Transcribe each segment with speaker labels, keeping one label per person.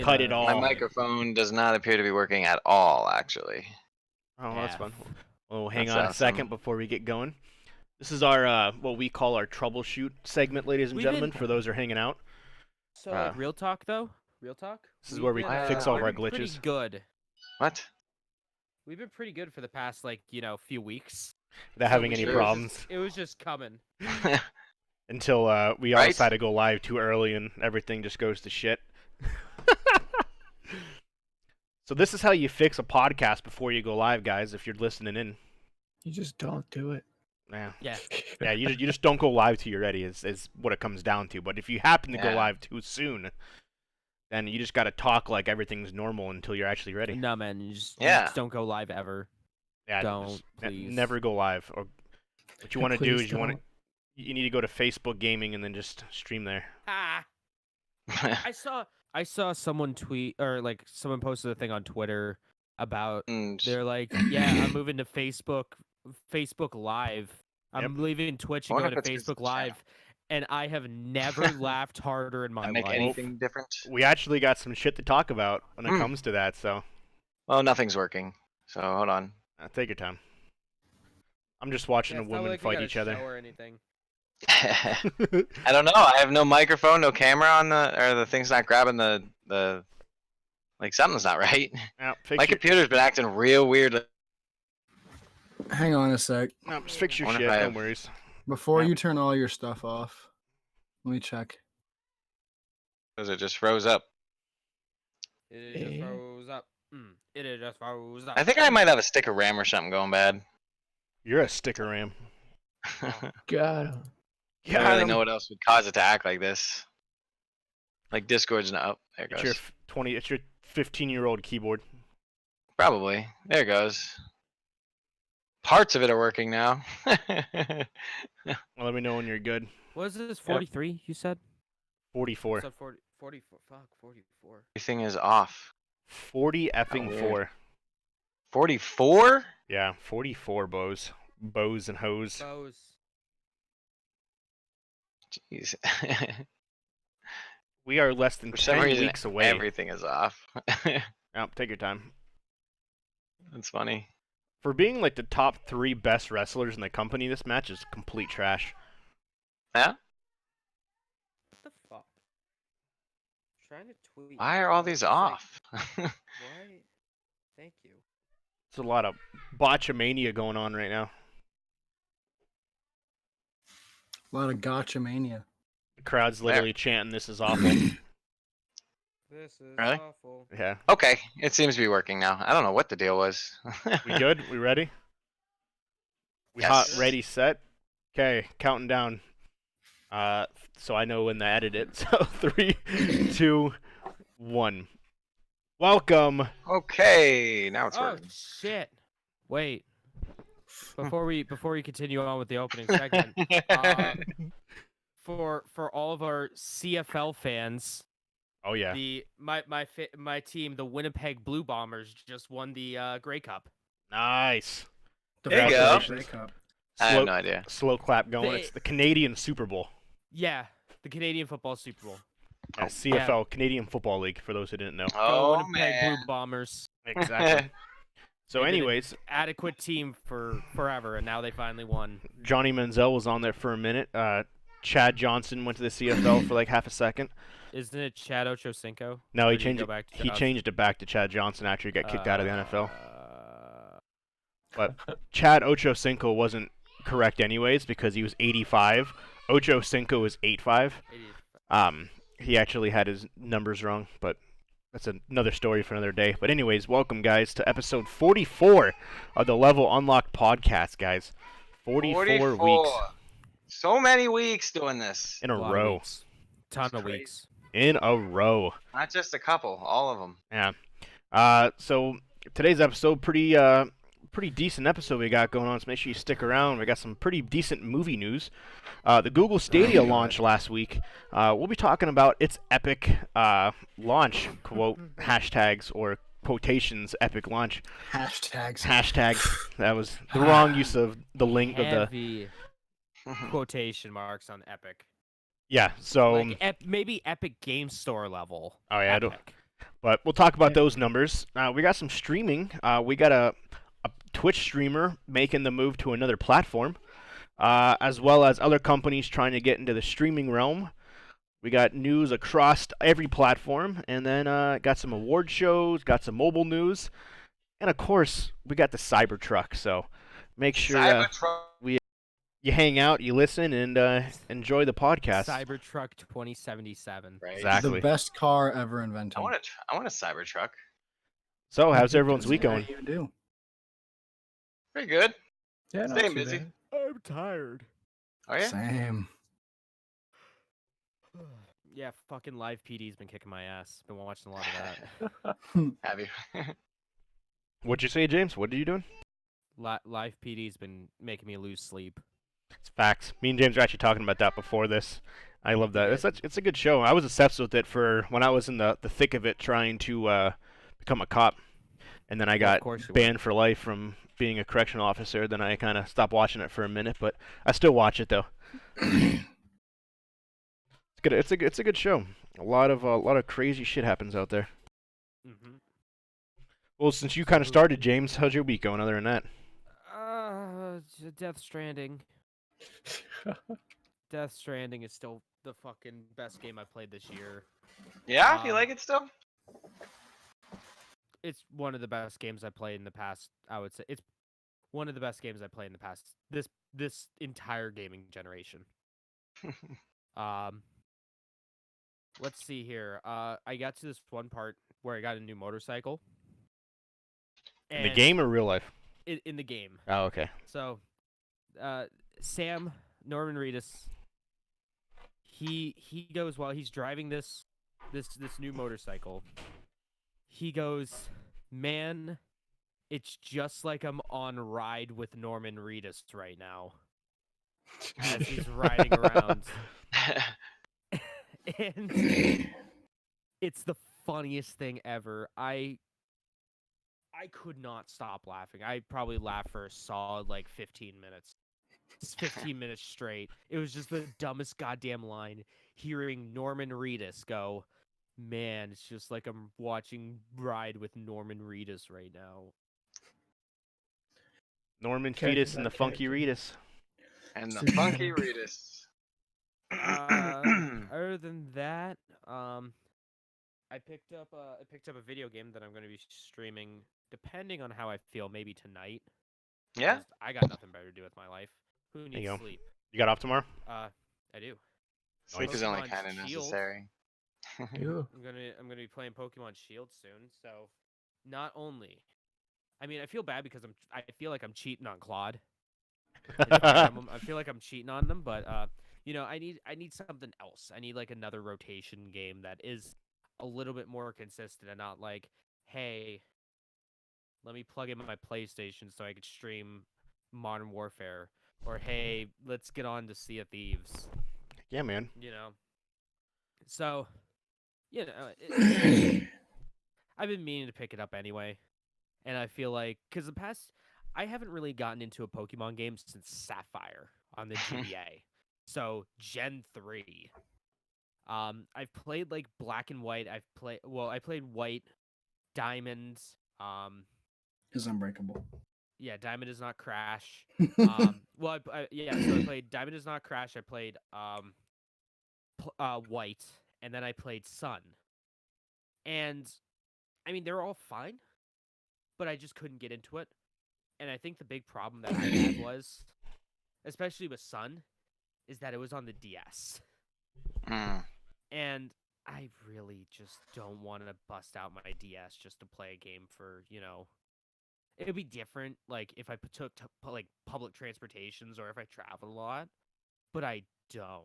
Speaker 1: Cut it all.
Speaker 2: My microphone does not appear to be working at all, actually.
Speaker 1: Oh, that's fun. Well, hang
Speaker 2: That's
Speaker 1: on a
Speaker 2: awesome.
Speaker 1: second before we get going. This is our what we call our troubleshoot segment, ladies and gentlemen, for those who are hanging out.
Speaker 3: So, like, real talk, though? Real talk?
Speaker 1: This is where we fix all of our glitches.
Speaker 3: Pretty good.
Speaker 2: What?
Speaker 3: We've been pretty good for the past, like, few weeks.
Speaker 1: Without having any problems.
Speaker 3: It was just coming.
Speaker 1: Until we all decide to go live too early and everything just goes to shit. So this is how you fix a podcast before you go live, guys, if you're listening in.
Speaker 4: You just don't do it.
Speaker 1: Yeah.
Speaker 3: Yeah,
Speaker 1: you just don't go live till you're ready is what it comes down to. But if you happen to go live too soon, then you just got to talk like everything's normal until you're actually ready.
Speaker 3: No, man, you just don't go live ever.
Speaker 1: Yeah,
Speaker 3: don't, please.
Speaker 1: Never go live. Or what you want to do is you need to go to Facebook Gaming and then just stream there.
Speaker 3: I saw someone tweet, or like someone posted a thing on Twitter about they're like, yeah, I'm moving to Facebook Live. I'm leaving Twitch and going to Facebook Live, and I have never laughed harder in my life.
Speaker 2: Make anything different?
Speaker 1: We actually got some shit to talk about when it comes to that. So,
Speaker 2: well, nothing's working. So hold on.
Speaker 1: Take your time. I'm just watching the women fight each other.
Speaker 3: Or anything.
Speaker 2: I don't know. I have no microphone, no camera on the thing's not grabbing the like something's not right.
Speaker 1: Yeah,
Speaker 2: my computer's been acting real weird.
Speaker 4: Hang on a sec.
Speaker 1: No, just fix your shit. No worries.
Speaker 4: Before you turn all your stuff off, let me check.
Speaker 2: Because it just froze up.
Speaker 3: It just froze up. It just froze up.
Speaker 2: I think I might have a stick of RAM or something going bad.
Speaker 1: You're a sticker RAM.
Speaker 4: Got him.
Speaker 2: I don't really know what else would cause it to act like this. Like Discord's not up. There it goes.
Speaker 1: It's your 15-year-old keyboard.
Speaker 2: Probably. There it goes. Parts of it are working now.
Speaker 1: Well, let me know when you're good.
Speaker 3: What is this? 43? You said?
Speaker 1: 44.
Speaker 3: 44. Fuck, 44.
Speaker 2: Everything is off.
Speaker 1: 40 effing 4.
Speaker 2: 44?
Speaker 1: Yeah, 44 bows. Bows and hoes.
Speaker 3: Bows.
Speaker 2: Jeez.
Speaker 1: We are less than 10 weeks away.
Speaker 2: Everything is off.
Speaker 1: Take your time.
Speaker 2: That's funny.
Speaker 1: For being like the top 3 best wrestlers in the company, this match is complete trash.
Speaker 2: Yeah?
Speaker 3: What the fuck? I'm trying to tweet.
Speaker 2: Why are all these off?
Speaker 3: Why? Thank you.
Speaker 1: There's a lot of botchamania going on right now.
Speaker 4: A lot of gotcha mania.
Speaker 1: The crowd's literally chanting, "This is awful."
Speaker 3: This is
Speaker 2: really?
Speaker 3: awful.
Speaker 1: Yeah.
Speaker 2: Okay, it seems to be working now. I don't know what the deal was.
Speaker 1: We good? We ready? We hot, ready, set? Okay, counting down. So I know when to edit it. So 3, 2, 1. Welcome.
Speaker 2: Okay, now it's working.
Speaker 3: Oh shit! Wait. Before we continue on with the opening segment, for all of our CFL fans,
Speaker 1: oh yeah,
Speaker 3: my team, the Winnipeg Blue Bombers, just won the Grey Cup.
Speaker 1: Nice.
Speaker 2: There you go. I have no idea.
Speaker 1: Slow clap going. It's the Canadian Super Bowl.
Speaker 3: Yeah, the Canadian Football Super Bowl.
Speaker 1: CFL, Canadian Football League, for those who didn't know.
Speaker 2: Oh,
Speaker 3: Winnipeg Blue Bombers.
Speaker 1: Exactly. So anyways,
Speaker 3: adequate team for forever, and now they finally won.
Speaker 1: Johnny Manziel was on there for a minute. Chad Johnson went to the CFL for like half a second.
Speaker 3: Isn't it Chad Ochocinco?
Speaker 1: No, he changed it back to Chad Johnson after he got kicked out of the NFL. But Chad Ochocinco wasn't correct anyways because he was 85. Ochocinco is 8'5". He actually had his numbers wrong, but that's another story for another day. But anyways, welcome, guys, to episode 44 of the Level Unlocked podcast, guys. 44 weeks.
Speaker 2: So many weeks doing this.
Speaker 1: In a row.
Speaker 3: Ton of weeks.
Speaker 1: In a row.
Speaker 2: Not just a couple, all of them.
Speaker 1: Yeah. So today's episode, pretty decent episode we got going on, so make sure you stick around. We got some pretty decent movie news. The Google Stadia launched last week. We'll be talking about its epic launch, quote, hashtags or quotations, epic launch. Hashtags. That was the wrong use of the link of the...
Speaker 3: Heavy quotation marks on epic.
Speaker 1: Yeah, so...
Speaker 3: Like maybe Epic Game Store level.
Speaker 1: Oh, yeah,
Speaker 3: epic.
Speaker 1: But we'll talk about those numbers. We got some streaming. We got a Twitch streamer making the move to another platform, as well as other companies trying to get into the streaming realm. We got news across every platform, and then got some award shows, got some mobile news, and of course, we got the Cybertruck. So make sure you hang out, you listen, and enjoy the podcast.
Speaker 3: Cybertruck 2077.
Speaker 2: Right.
Speaker 1: Exactly.
Speaker 4: The best car ever invented.
Speaker 2: I want a Cybertruck.
Speaker 1: So how's everyone's week going?
Speaker 4: You do.
Speaker 2: Pretty good.
Speaker 5: Yeah, not
Speaker 2: Staying
Speaker 5: too
Speaker 2: busy.
Speaker 5: bad.
Speaker 3: I'm tired.
Speaker 2: Oh yeah.
Speaker 4: Same.
Speaker 3: Yeah, fucking Live PD's been kicking my ass. Been watching a lot of that.
Speaker 2: Have you?
Speaker 1: What'd you say, James? What are you doing?
Speaker 3: Live PD's been making me lose sleep.
Speaker 1: It's facts. Me and James were actually talking about that before this. I love that. It's a good show. I was obsessed with it for when I was in the thick of it trying to become a cop. And then I got banned for life from being a correctional officer. Then I kind of stopped watching it for a minute, but I still watch it though. It's good. It's a good show. A lot of crazy shit happens out there.
Speaker 3: Mm-hmm.
Speaker 1: Well, since you kind of started, James, how's your week going? Other than that,
Speaker 3: Death Stranding. Death Stranding is still the fucking best game I played this year.
Speaker 2: Yeah, you like it still?
Speaker 3: It's one of the best games I played in the past. I would say it's one of the best games I played in the past. This entire gaming generation. Let's see here. I got to this one part where I got a new motorcycle.
Speaker 1: in the game or real life?
Speaker 3: In the game.
Speaker 1: Oh, okay.
Speaker 3: So, Sam Norman Reedus. He goes while he's driving this new motorcycle. He goes, man, it's just like I'm on ride with Norman Reedus right now. As he's riding around. And it's the funniest thing ever. I could not stop laughing. I probably laughed for a solid 15 minutes. 15 minutes straight. It was just the dumbest goddamn line. Hearing Norman Reedus go, man, it's just like I'm watching Ride with Norman Reedus right now.
Speaker 1: Norman Fetus and the Funky Reedus.
Speaker 2: And the Funky Reedus.
Speaker 3: Other than that, I picked up a video game that I'm going to be streaming, depending on how I feel, maybe tonight.
Speaker 2: Yeah.
Speaker 3: I got nothing better to do with my life. Who needs sleep?
Speaker 1: You got off tomorrow?
Speaker 3: I do.
Speaker 2: Sleep is only kind of necessary.
Speaker 3: I'm gonna be playing Pokemon Shield soon. So, not only, I mean, I feel bad because I feel like I'm cheating on Claude. I feel like I'm cheating on them, but you know, I need something else. I need another rotation game that is a little bit more consistent and not like, hey, let me plug in my PlayStation so I could stream Modern Warfare, or hey, let's get on to Sea of Thieves.
Speaker 1: Yeah, man.
Speaker 3: You know. So, you know, I've been meaning to pick it up anyway, and I feel like because I haven't really gotten into a Pokemon game since Sapphire on the GBA. So Gen 3. I've played Black and White. I played White, Diamond.
Speaker 4: Is Unbreakable.
Speaker 3: Yeah, Diamond Does Not Crash. So I played Diamond Does Not Crash. I played White, and then I played Sun. And I mean, they're all fine, but I just couldn't get into it. And I think the big problem that I had was, especially with Sun, is that it was on the DS. And I really just don't want to bust out my DS just to play a game for, you know, it would be different, if I took public transportations or if I traveled a lot, but I don't.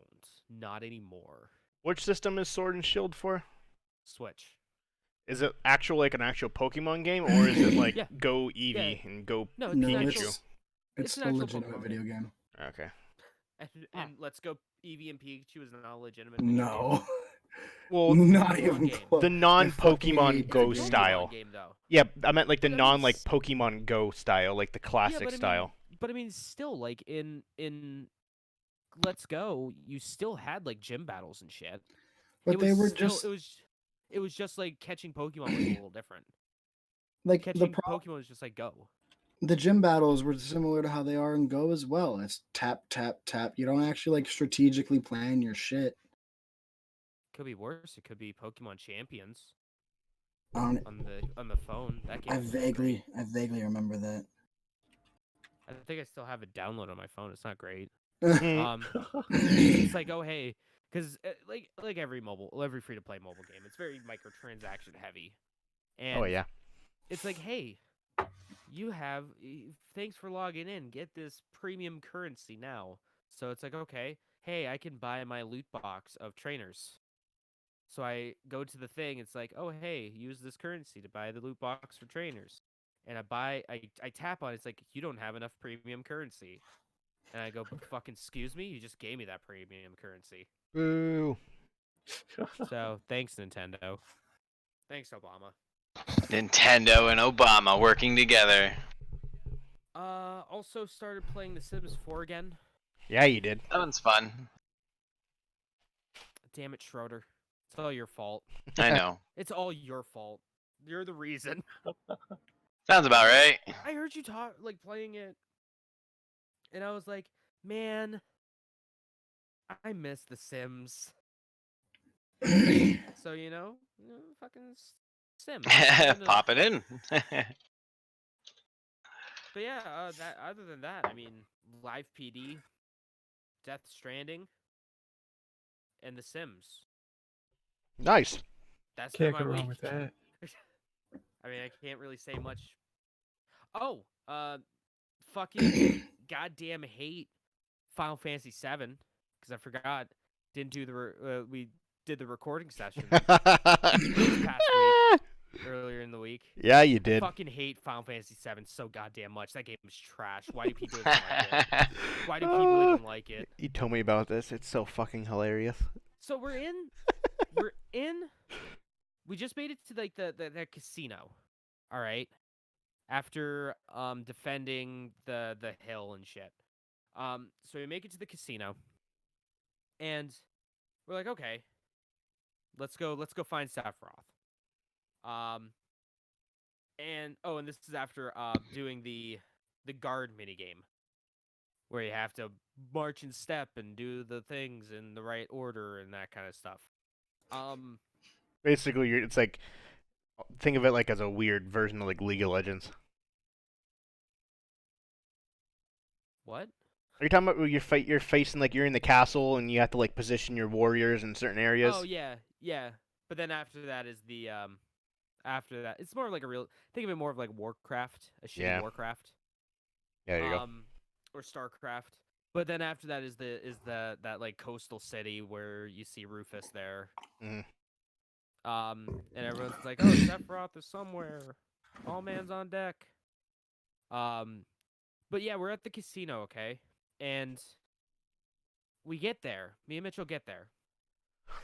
Speaker 3: Not anymore.
Speaker 1: Which system is Sword and Shield for?
Speaker 3: Switch.
Speaker 1: Is it an actual Pokemon game, or is it Go Eevee and Go Pikachu?
Speaker 4: It's a legitimate video game.
Speaker 1: Okay.
Speaker 3: And Let's Go Eevee and Pikachu is not a legitimate.
Speaker 4: No.
Speaker 1: Well,
Speaker 4: not even close.
Speaker 1: The non-Pokemon Go style.
Speaker 3: Game, though.
Speaker 1: Yeah, I meant the Pokemon Go style, the classic style.
Speaker 3: But I mean, still, in Let's Go, you still had gym battles and shit.
Speaker 4: But they were just
Speaker 3: it was just like catching Pokemon was a little different.
Speaker 4: Like
Speaker 3: Catching Pokemon was just like go.
Speaker 4: The gym battles were similar to how they are in Go as well. It's tap, tap, tap. You don't actually like strategically plan your shit.
Speaker 3: Could be worse. It could be Pokemon Champions
Speaker 4: On
Speaker 3: the phone. That game.
Speaker 4: I vaguely remember that.
Speaker 3: I think I still have it downloaded on my phone. It's not great.
Speaker 1: Mm.
Speaker 3: It's like, oh hey, because like every free to play mobile game, it's very microtransaction heavy. And
Speaker 1: Oh yeah.
Speaker 3: it's like, hey, thanks for logging in. Get this premium currency now. So it's like, okay, hey, I can buy my loot box of trainers. So I go to the thing. It's like, oh hey, use this currency to buy the loot box for trainers. And I tap on it. It's like, you don't have enough premium currency. And I go, fucking excuse me? You just gave me that premium currency.
Speaker 1: Boo.
Speaker 3: So, thanks, Nintendo. Thanks, Obama.
Speaker 2: Nintendo and Obama working together.
Speaker 3: Also started playing The Sims 4 again.
Speaker 1: Yeah, you did.
Speaker 2: That one's fun.
Speaker 3: Damn it, Schroeder. It's all your fault.
Speaker 2: I know.
Speaker 3: It's all your fault. You're the reason.
Speaker 2: Sounds about right.
Speaker 3: I heard you playing it. And I was like, man, I miss The Sims. So, fucking Sim.
Speaker 2: Pop it in.
Speaker 3: But yeah, other than that, I mean, Live PD, Death Stranding, and The Sims.
Speaker 1: Nice.
Speaker 3: That's
Speaker 5: Can't
Speaker 3: been
Speaker 5: go
Speaker 3: my
Speaker 5: wrong
Speaker 3: week.
Speaker 5: with that.
Speaker 3: I mean, I can't really say much. Oh, fucking goddamn hate Final Fantasy VII because I forgot. Didn't do we did the recording session this past week. Earlier in the week.
Speaker 1: Yeah, you did.
Speaker 3: I fucking hate Final Fantasy VII so goddamn much. That game is trash. Why do people even like it? Why do people even like it?
Speaker 1: You told me about this. It's so fucking hilarious.
Speaker 3: So we just made it to like the casino. All right. After defending the hill and shit. So we make it to the casino. And we're like, okay. Let's go find Sephiroth. And this is after doing the guard minigame, where you have to march in step and do the things in the right order and that kind of stuff.
Speaker 1: Basically, it's like, think of it like as a weird version of like League of Legends.
Speaker 3: What?
Speaker 1: Are you talking about where you're facing like you're in the castle and you have to like position your warriors in certain areas?
Speaker 3: Oh yeah. But then after that is the After that, it's more of like think of it more of like Warcraft, a shitty Warcraft.
Speaker 1: Yeah, there you go.
Speaker 3: Or Starcraft. But then after that is that like coastal city where you see Rufus there.
Speaker 1: Mm-hmm.
Speaker 3: And everyone's like, oh, Sephiroth is somewhere. All hands on deck. But yeah, we're at the casino, okay? And we get there. Me and Mitchell get there.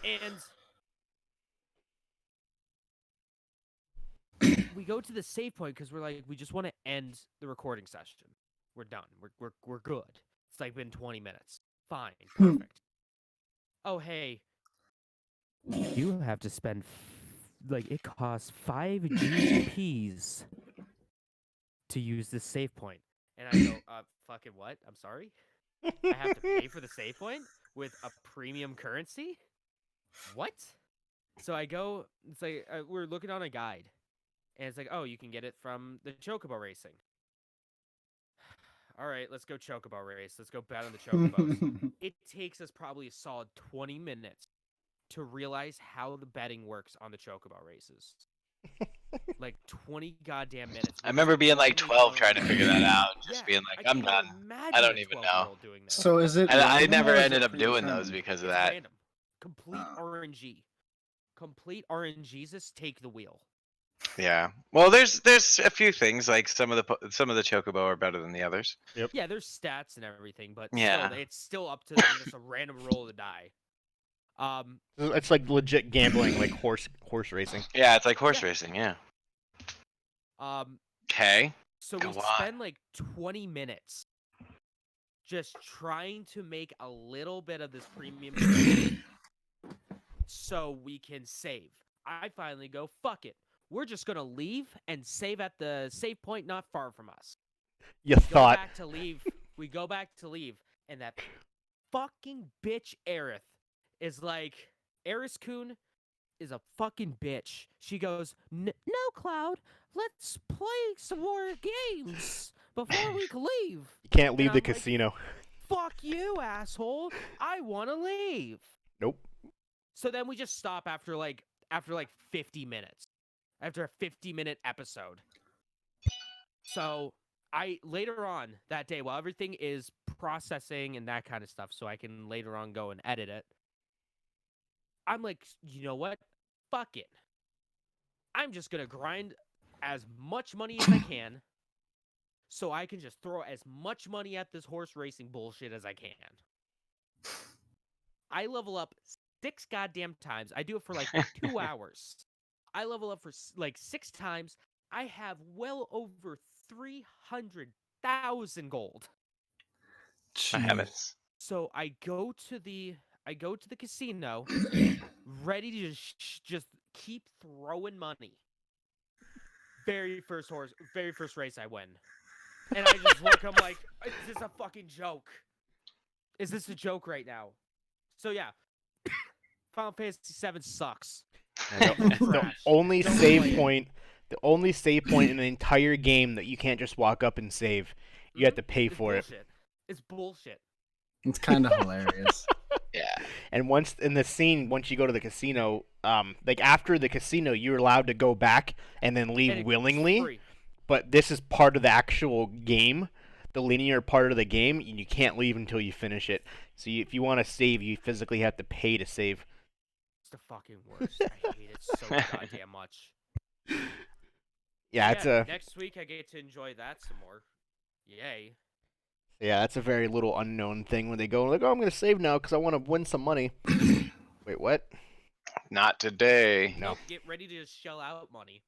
Speaker 3: And we go to the save point because we're like, we just want to end the recording session. We're done. We're good. It's like been 20 minutes. Fine. Perfect. Oh, hey. You have to spend it costs 5 GPs to use this save point. And I go, fucking what? I'm sorry? I have to pay for the save point with a premium currency? What? So I go, it's like, we're looking on a guide. And it's like, oh, you can get it from the Chocobo racing. All right, let's go Chocobo race. Let's go bet on the Chocobos. It takes us probably a solid 20 minutes to realize how the betting works on the Chocobo races. Like 20 goddamn minutes.
Speaker 2: I remember being like 12 trying to figure that out. Just being like, I'm done. I don't even know.
Speaker 4: So is it?
Speaker 2: I never ended up doing those because of that.
Speaker 3: Random. Complete RNG. Complete RNGs take the wheel.
Speaker 2: Yeah. Well, there's a few things like some of the Chocobo are better than the others.
Speaker 1: Yep.
Speaker 3: Yeah, there's stats and everything, but
Speaker 2: yeah,
Speaker 3: still, it's still up to them, just a random roll of the die.
Speaker 1: It's like legit gambling, like horse racing.
Speaker 2: Yeah, it's like horse racing. Yeah. Okay.
Speaker 3: So we spend like 20 minutes just trying to make a little bit of this premium so we can save. I finally go, fuck it. We're just going to leave and save at the save point not far from us.
Speaker 1: You
Speaker 3: Go
Speaker 1: thought.
Speaker 3: back to leave. We go back to leave. And that fucking bitch Aerith is like, Eris-kun is a fucking bitch. She goes, no, Cloud, let's play some more games before we can leave.
Speaker 1: You can't leave
Speaker 3: And
Speaker 1: the
Speaker 3: I'm like,
Speaker 1: casino.
Speaker 3: fuck you, asshole. I want to leave.
Speaker 1: Nope.
Speaker 3: So then we just stop after like 50 minutes. After a 50-minute episode. So later on that day, while everything is processing and that kind of stuff, so I can later on go and edit it, I'm like, you know what? Fuck it. I'm just going to grind as much money as I can so I can just throw as much money at this horse racing bullshit as I can. I level up 6 goddamn times. I do it for like 2 hours. I level up for like 6 times. I have well over 300,000 gold.
Speaker 2: My heavens.
Speaker 3: So I go to the casino, ready to just keep throwing money. Very first race I win. And I just look, I'm like, is this a fucking joke? Is this a joke right now? So yeah, Final Fantasy VII sucks.
Speaker 1: The only
Speaker 3: Don't
Speaker 1: save
Speaker 3: play it.
Speaker 1: point, the only save point in the entire game that you can't just walk up and save. You have to pay
Speaker 3: It's
Speaker 1: for it.
Speaker 3: bullshit. It's bullshit.
Speaker 4: It's kind of hilarious.
Speaker 2: Yeah.
Speaker 1: And once in the scene, once you go to the casino, like after the casino, you're allowed to go back and then leave
Speaker 3: And it's
Speaker 1: willingly.
Speaker 3: free.
Speaker 1: But this is part of the actual game, the linear part of the game, and you can't leave until you finish it. So if you want to save, you physically have to pay to save.
Speaker 3: It's the fucking worst. I hate it so goddamn much.
Speaker 1: Yeah, it's a
Speaker 3: Next week I get to enjoy that some more. Yay.
Speaker 1: that's a very little unknown thing when they go like, oh, I'm gonna save now because I want to win some money. Wait, what?
Speaker 2: Not today.
Speaker 1: No.
Speaker 3: Nope, get ready to just shell out money.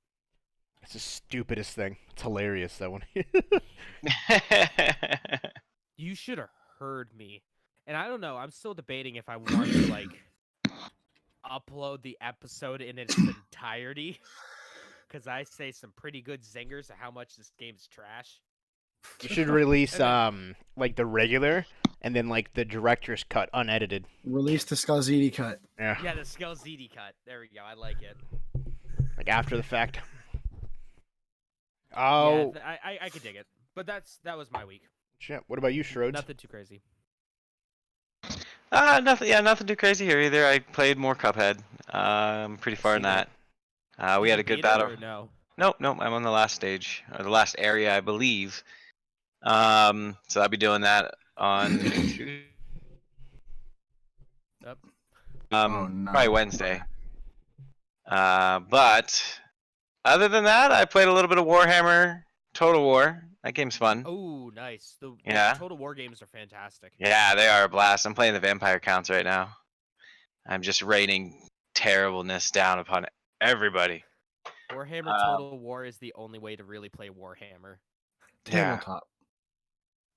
Speaker 1: It's the stupidest thing. It's hilarious that one.
Speaker 3: You should have heard me. And I don't know, I'm still debating if I want to like upload the episode in its entirety. Because I say some pretty good zingers of how much this game's trash.
Speaker 1: You should release like the regular and then like the director's cut unedited.
Speaker 4: Release the Skullzidi cut.
Speaker 1: Yeah.
Speaker 3: Yeah, the Skull ZD cut. There we go. I like it.
Speaker 1: Like after the fact. Oh
Speaker 3: Yeah, I could dig it. But that was my week.
Speaker 1: shit. What about you, Schroeds?
Speaker 3: Nothing too crazy.
Speaker 2: Nothing. Yeah, nothing too crazy here either. I played more Cuphead. Pretty far in that. We had a good
Speaker 3: Beat it
Speaker 2: battle.
Speaker 3: or no.
Speaker 2: Nope. I'm on the last stage or the last area, I believe. So I'll be doing that on Tuesday.
Speaker 3: Yep.
Speaker 4: Oh, no.
Speaker 2: Probably Wednesday. But other than that, I played a little bit of Warhammer Total War. That game's fun.
Speaker 3: Oh, nice. The
Speaker 2: Yeah.
Speaker 3: Total War games are fantastic.
Speaker 2: Yeah, they are a blast. I'm playing the vampire counts right now. I'm just raining terribleness down upon everybody.
Speaker 3: Warhammer Total War is the only way to really play Warhammer.
Speaker 2: Yeah.
Speaker 4: Tabletop.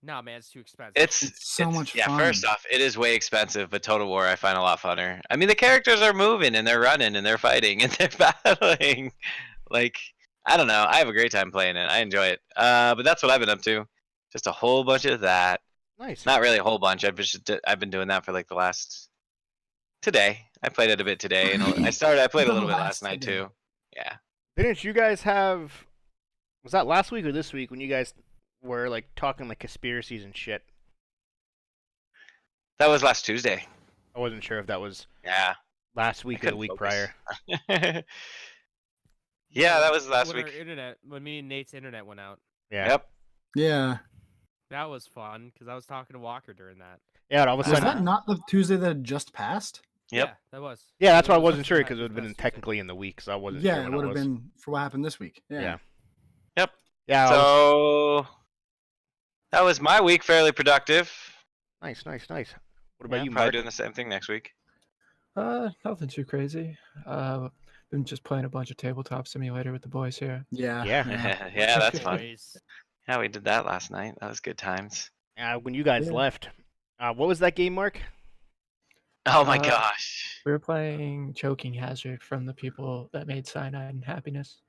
Speaker 3: Nah, man, it's too expensive.
Speaker 4: It's so much
Speaker 2: yeah,
Speaker 4: fun.
Speaker 2: first off, it is way expensive, but Total War I find a lot funner. I mean, the characters are moving and they're running and they're fighting and they're battling. Like, I don't know. I have a great time playing it. I enjoy it. But that's what I've been up to. Just a whole bunch of that.
Speaker 1: Nice.
Speaker 2: Not really a whole bunch. I've been doing that for like the last today. I played it a bit today, and I played a little bit last night too. Yeah.
Speaker 1: Didn't you guys have? Was that last week or this week when you guys were like talking like conspiracies and shit?
Speaker 2: That was last Tuesday.
Speaker 1: I wasn't sure if that was
Speaker 2: Yeah.
Speaker 1: last week or the
Speaker 2: couldn't
Speaker 1: week
Speaker 2: focus.
Speaker 1: prior.
Speaker 2: Yeah, that was last
Speaker 3: when
Speaker 2: week.
Speaker 3: Our internet, when me and Nate's internet went out.
Speaker 1: Yeah.
Speaker 2: Yep.
Speaker 4: Yeah.
Speaker 3: That was fun because I was talking to Walker during that.
Speaker 1: Yeah. And all of a
Speaker 4: Was
Speaker 1: sudden.
Speaker 4: that not the Tuesday that had just passed?
Speaker 2: Yep.
Speaker 3: Yeah, that was.
Speaker 1: Yeah, that's why I
Speaker 3: It was
Speaker 1: wasn't sure
Speaker 3: last-
Speaker 1: because it would have been
Speaker 3: last Tuesday.
Speaker 1: technically in the week, so I wasn't sure.
Speaker 4: Yeah,
Speaker 1: when
Speaker 4: it would have
Speaker 1: was.
Speaker 4: been for what happened this week. Yeah.
Speaker 1: Yeah.
Speaker 2: Yep.
Speaker 1: Yeah.
Speaker 2: So that was my week. Fairly productive.
Speaker 1: Nice. What about
Speaker 2: Yeah,
Speaker 1: you,
Speaker 2: probably
Speaker 1: Mark?
Speaker 2: doing the same thing next week.
Speaker 5: Nothing too crazy. Been just playing a bunch of tabletop simulator with the boys here.
Speaker 4: Yeah.
Speaker 1: Yeah.
Speaker 2: Yeah, that's fun.
Speaker 3: Boys.
Speaker 2: Yeah, we did that last night. That was good times.
Speaker 1: When you guys
Speaker 5: Yeah.
Speaker 1: left, what was that game, Mark?
Speaker 2: Oh my gosh.
Speaker 5: We were playing Choking Hazard from the people that made Cyanide and Happiness.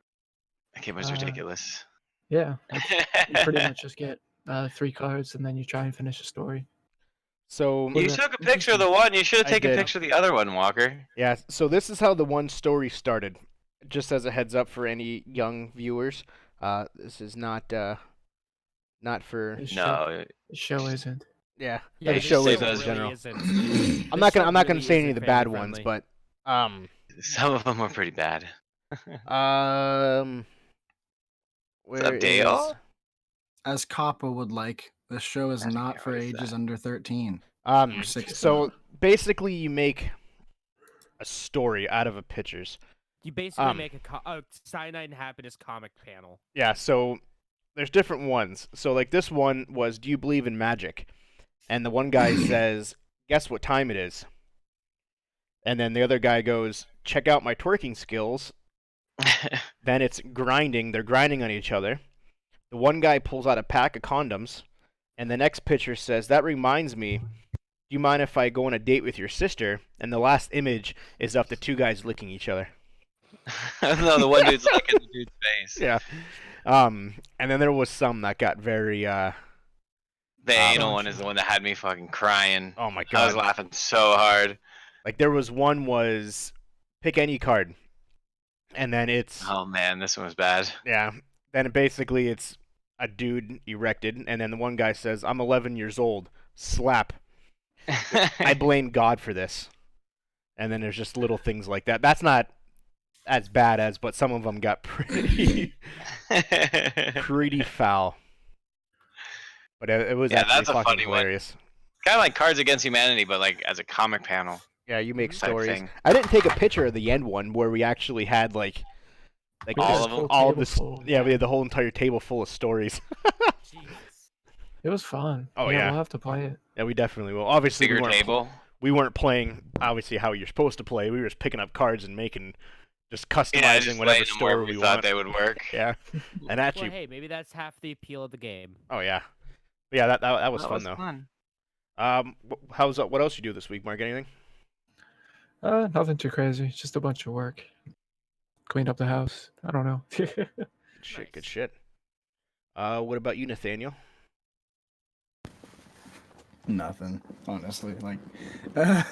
Speaker 2: That game was ridiculous.
Speaker 5: Yeah, you pretty much just get 3 cards and then you try and finish a story.
Speaker 1: So
Speaker 2: you took a picture of the one. You should have taken a
Speaker 1: did.
Speaker 2: picture of the other one, Walker.
Speaker 1: Yeah, so this is how the one story started. Just as a heads up for any young viewers, this is not for
Speaker 5: The show isn't.
Speaker 1: yeah,
Speaker 3: Yeah,
Speaker 1: the
Speaker 3: this
Speaker 1: show
Speaker 2: show
Speaker 1: isn't in
Speaker 2: really
Speaker 1: general.
Speaker 3: isn't.
Speaker 1: I'm not gonna
Speaker 3: really
Speaker 1: say any
Speaker 3: isn't
Speaker 1: of the bad
Speaker 3: family
Speaker 1: ones,
Speaker 3: friendly.
Speaker 1: but
Speaker 2: Some of them were pretty bad.
Speaker 1: where
Speaker 2: up, Dale?
Speaker 1: is
Speaker 4: As Kappa would like, the show is
Speaker 2: I
Speaker 4: not
Speaker 2: forget
Speaker 4: for
Speaker 2: what is
Speaker 4: ages
Speaker 2: that.
Speaker 4: under 13.
Speaker 1: um?
Speaker 4: 16.
Speaker 1: So basically, you make a story out of a pictures.
Speaker 3: You basically make a Cyanide and Happiness comic panel.
Speaker 1: Yeah, so there's different ones. So like this one was, do you believe in magic? And the one guy says, guess what time it is? And then the other guy goes, check out my twerking skills. Then it's grinding. They're grinding on each other. The one guy pulls out a pack of condoms. And the next picture says, that reminds me, do you mind if I go on a date with your sister? And the last image is of the two guys licking each other.
Speaker 2: No, the one dude's like in the dude's face.
Speaker 1: Yeah. And then there was some that got very
Speaker 2: The anal one is the one that had me fucking crying.
Speaker 1: oh my
Speaker 2: I was
Speaker 1: god.
Speaker 2: laughing so hard.
Speaker 1: Like there was one was pick any card. And then it's
Speaker 2: Oh man, this one was bad.
Speaker 1: yeah. Then basically it's a dude erected, and then the one guy says, I'm 11 years old. Slap. I blame God for this. And then there's just little things like that. That's not as bad as, but some of them got pretty foul. But it was actually
Speaker 2: that's a
Speaker 1: fucking
Speaker 2: funny one.
Speaker 1: hilarious.
Speaker 2: Kind of like Cards Against Humanity, but like as a comic panel.
Speaker 1: Yeah, you make
Speaker 2: Type
Speaker 1: stories.
Speaker 2: thing.
Speaker 1: I didn't take a picture of the end one where we actually had like
Speaker 2: All of them?
Speaker 1: all of this. Yeah, we had the whole entire table full of stories.
Speaker 3: Jesus.
Speaker 5: It was fun.
Speaker 1: Oh, yeah.
Speaker 5: We'll have to play it.
Speaker 1: Yeah, we definitely will. Obviously,
Speaker 2: Bigger table.
Speaker 1: we weren't playing obviously how you're supposed to play. We were just picking up cards and making, just customizing
Speaker 2: Yeah, just
Speaker 1: whatever
Speaker 2: laying them where
Speaker 1: story
Speaker 2: we
Speaker 1: we
Speaker 2: thought
Speaker 1: want.
Speaker 2: they would work.
Speaker 1: Yeah, and actually,
Speaker 3: Well, hey, maybe that's half the appeal of the game.
Speaker 1: oh yeah, but yeah, that was fun though.
Speaker 2: Fun.
Speaker 1: What else you do this week, Mark? Anything?
Speaker 5: Nothing too crazy. Just a bunch of work. Cleaned up the house. I don't know.
Speaker 1: Good shit. Good shit. What about you, Nathaniel?
Speaker 4: Nothing, honestly. Like,
Speaker 3: This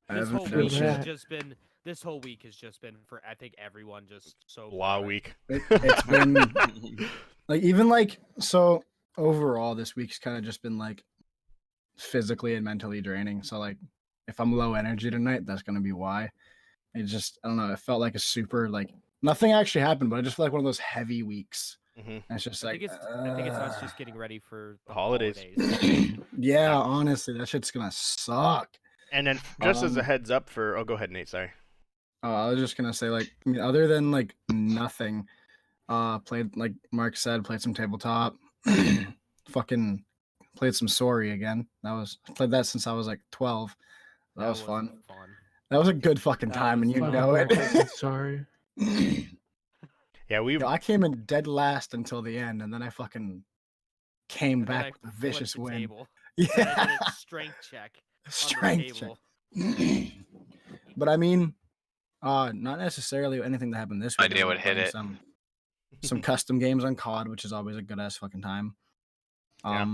Speaker 4: haven't
Speaker 3: whole
Speaker 4: done
Speaker 3: week
Speaker 4: shit.
Speaker 3: has just been. This whole week has just been for I think everyone just so.
Speaker 1: Law
Speaker 3: boring.
Speaker 1: week.
Speaker 4: It's been like even like so overall this week's kind of just been like physically and mentally draining. So like if I'm low energy tonight, that's gonna be why. It just I don't know. It felt like a super like nothing actually happened, but I just felt like one of those heavy weeks.
Speaker 1: Mm-hmm.
Speaker 4: And it's just
Speaker 3: I
Speaker 4: like
Speaker 3: think it's us just getting ready for the
Speaker 1: Holidays.
Speaker 4: yeah, honestly, that shit's gonna suck.
Speaker 1: And then just as a
Speaker 4: Um,
Speaker 1: heads up for, go ahead, Nate. Sorry.
Speaker 4: I was just gonna say like I mean, other than like nothing, played like Mark said, played some tabletop, fucking played some Sorry again. Played that since I was like 12. That was fun. That was a good fucking
Speaker 3: That
Speaker 4: time, and
Speaker 3: was
Speaker 4: you
Speaker 3: fun.
Speaker 4: know it.
Speaker 5: Sorry.
Speaker 1: Yeah, we.
Speaker 4: Yo, I came in dead last until the end, and then I fucking came
Speaker 3: And then
Speaker 4: back
Speaker 3: I
Speaker 4: with a vicious
Speaker 3: flipped the
Speaker 4: win.
Speaker 3: table. Then I
Speaker 4: Yeah,
Speaker 3: did a strength check on the
Speaker 4: strength check.
Speaker 3: table.
Speaker 4: But I mean, not necessarily anything that happened this week.
Speaker 2: Idea
Speaker 4: I've
Speaker 2: would
Speaker 4: been
Speaker 2: hit
Speaker 4: playing
Speaker 2: it.
Speaker 4: some custom games on COD, which is always a good ass fucking time.
Speaker 1: Yeah.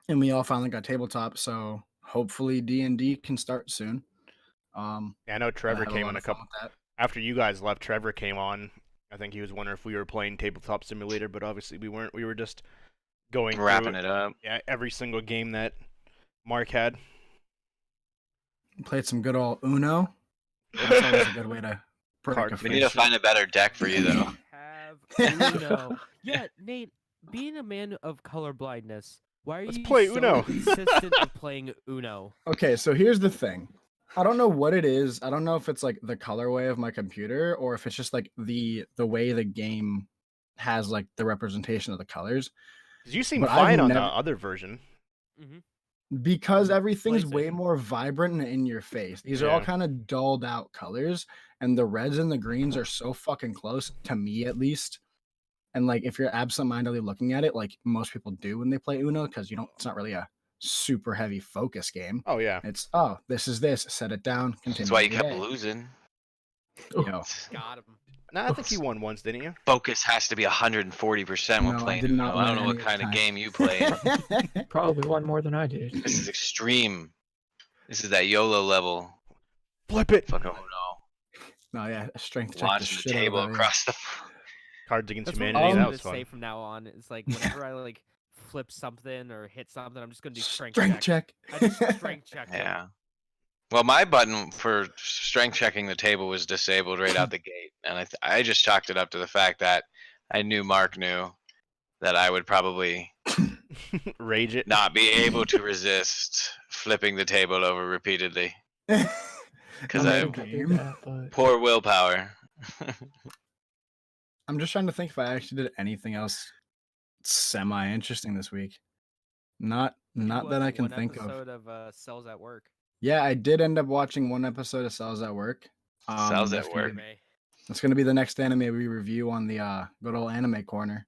Speaker 4: And we all finally got tabletop, so hopefully D&D can start soon.
Speaker 1: Yeah, I know Trevor came on a couple. After you guys left, Trevor came on. I think he was wondering if we were playing Tabletop Simulator, but obviously we weren't. We were just going
Speaker 2: Wrapping
Speaker 1: through
Speaker 2: it up.
Speaker 1: Yeah, every single game that Mark had.
Speaker 4: Played some good old Uno. That's always a good way to break a
Speaker 1: Cards.
Speaker 2: We need to find a better deck for you though.
Speaker 3: Have Uno. Yeah, Nate, being a man of color blindness, why are
Speaker 1: Let's
Speaker 3: you
Speaker 1: play
Speaker 3: so
Speaker 1: Uno.
Speaker 3: insistent of playing Uno?
Speaker 4: Okay, so here's the thing. I don't know what it is. I don't know if it's like the colorway of my computer or if it's just like the way the game has like the representation of the colors.
Speaker 1: 'Cause you seem
Speaker 4: But I've
Speaker 1: fine on the
Speaker 4: never-
Speaker 1: other version.
Speaker 4: Because everything's way
Speaker 3: PlayStation.
Speaker 4: more vibrant and in your face. These are all
Speaker 1: Yeah.
Speaker 4: kind of dulled out colors, and the reds and the greens are so fucking close to me, at least. And like, if you're absentmindedly looking at it, like most people do when they play Uno, because you don't, it's not really a super heavy focus game.
Speaker 1: Oh yeah.
Speaker 4: It's this is this. Set it down. Continue.
Speaker 2: That's why you
Speaker 4: your
Speaker 2: kept
Speaker 4: day.
Speaker 2: losing.
Speaker 4: Yo,
Speaker 3: Got him.
Speaker 1: No, I think you won once, didn't you?
Speaker 2: Focus has to be 140% when
Speaker 4: No, I
Speaker 2: playing.
Speaker 4: did not
Speaker 2: Uno. I don't
Speaker 4: win
Speaker 2: know what
Speaker 4: any of
Speaker 2: kind
Speaker 4: the
Speaker 2: of
Speaker 4: time.
Speaker 2: game you play.
Speaker 5: Probably one more than I did.
Speaker 2: This is extreme. This is that YOLO level.
Speaker 1: Flip it.
Speaker 2: Fucking Uno.
Speaker 4: No, yeah, strength check the
Speaker 2: Launching the
Speaker 4: shit out
Speaker 2: table
Speaker 4: of that.
Speaker 2: across the.
Speaker 1: Cards Against
Speaker 3: That's what
Speaker 1: Humanity.
Speaker 3: I'm
Speaker 1: That
Speaker 3: gonna
Speaker 1: was fun.
Speaker 3: say from now on. It's like whenever I like flip something or hit something, I'm just gonna do strength check.
Speaker 4: check.
Speaker 3: I just strength check. them.
Speaker 2: Yeah. Well, my button for strength checking the table was disabled right out the gate, and I just chalked it up to the fact that I knew Mark knew that I would probably
Speaker 1: Rage it.
Speaker 2: not be able to resist flipping the table over repeatedly because I have
Speaker 5: do that, but
Speaker 2: poor willpower.
Speaker 4: I'm just trying to think if I actually did anything else semi-interesting this week. Not that I can think of.
Speaker 3: One episode of Cells at Work.
Speaker 4: Yeah, I did end up watching one episode of Cells at Work.
Speaker 2: Cells
Speaker 4: that's
Speaker 2: at
Speaker 4: gonna
Speaker 2: Work.
Speaker 4: be- That's going to be the next anime we review on the good old anime corner.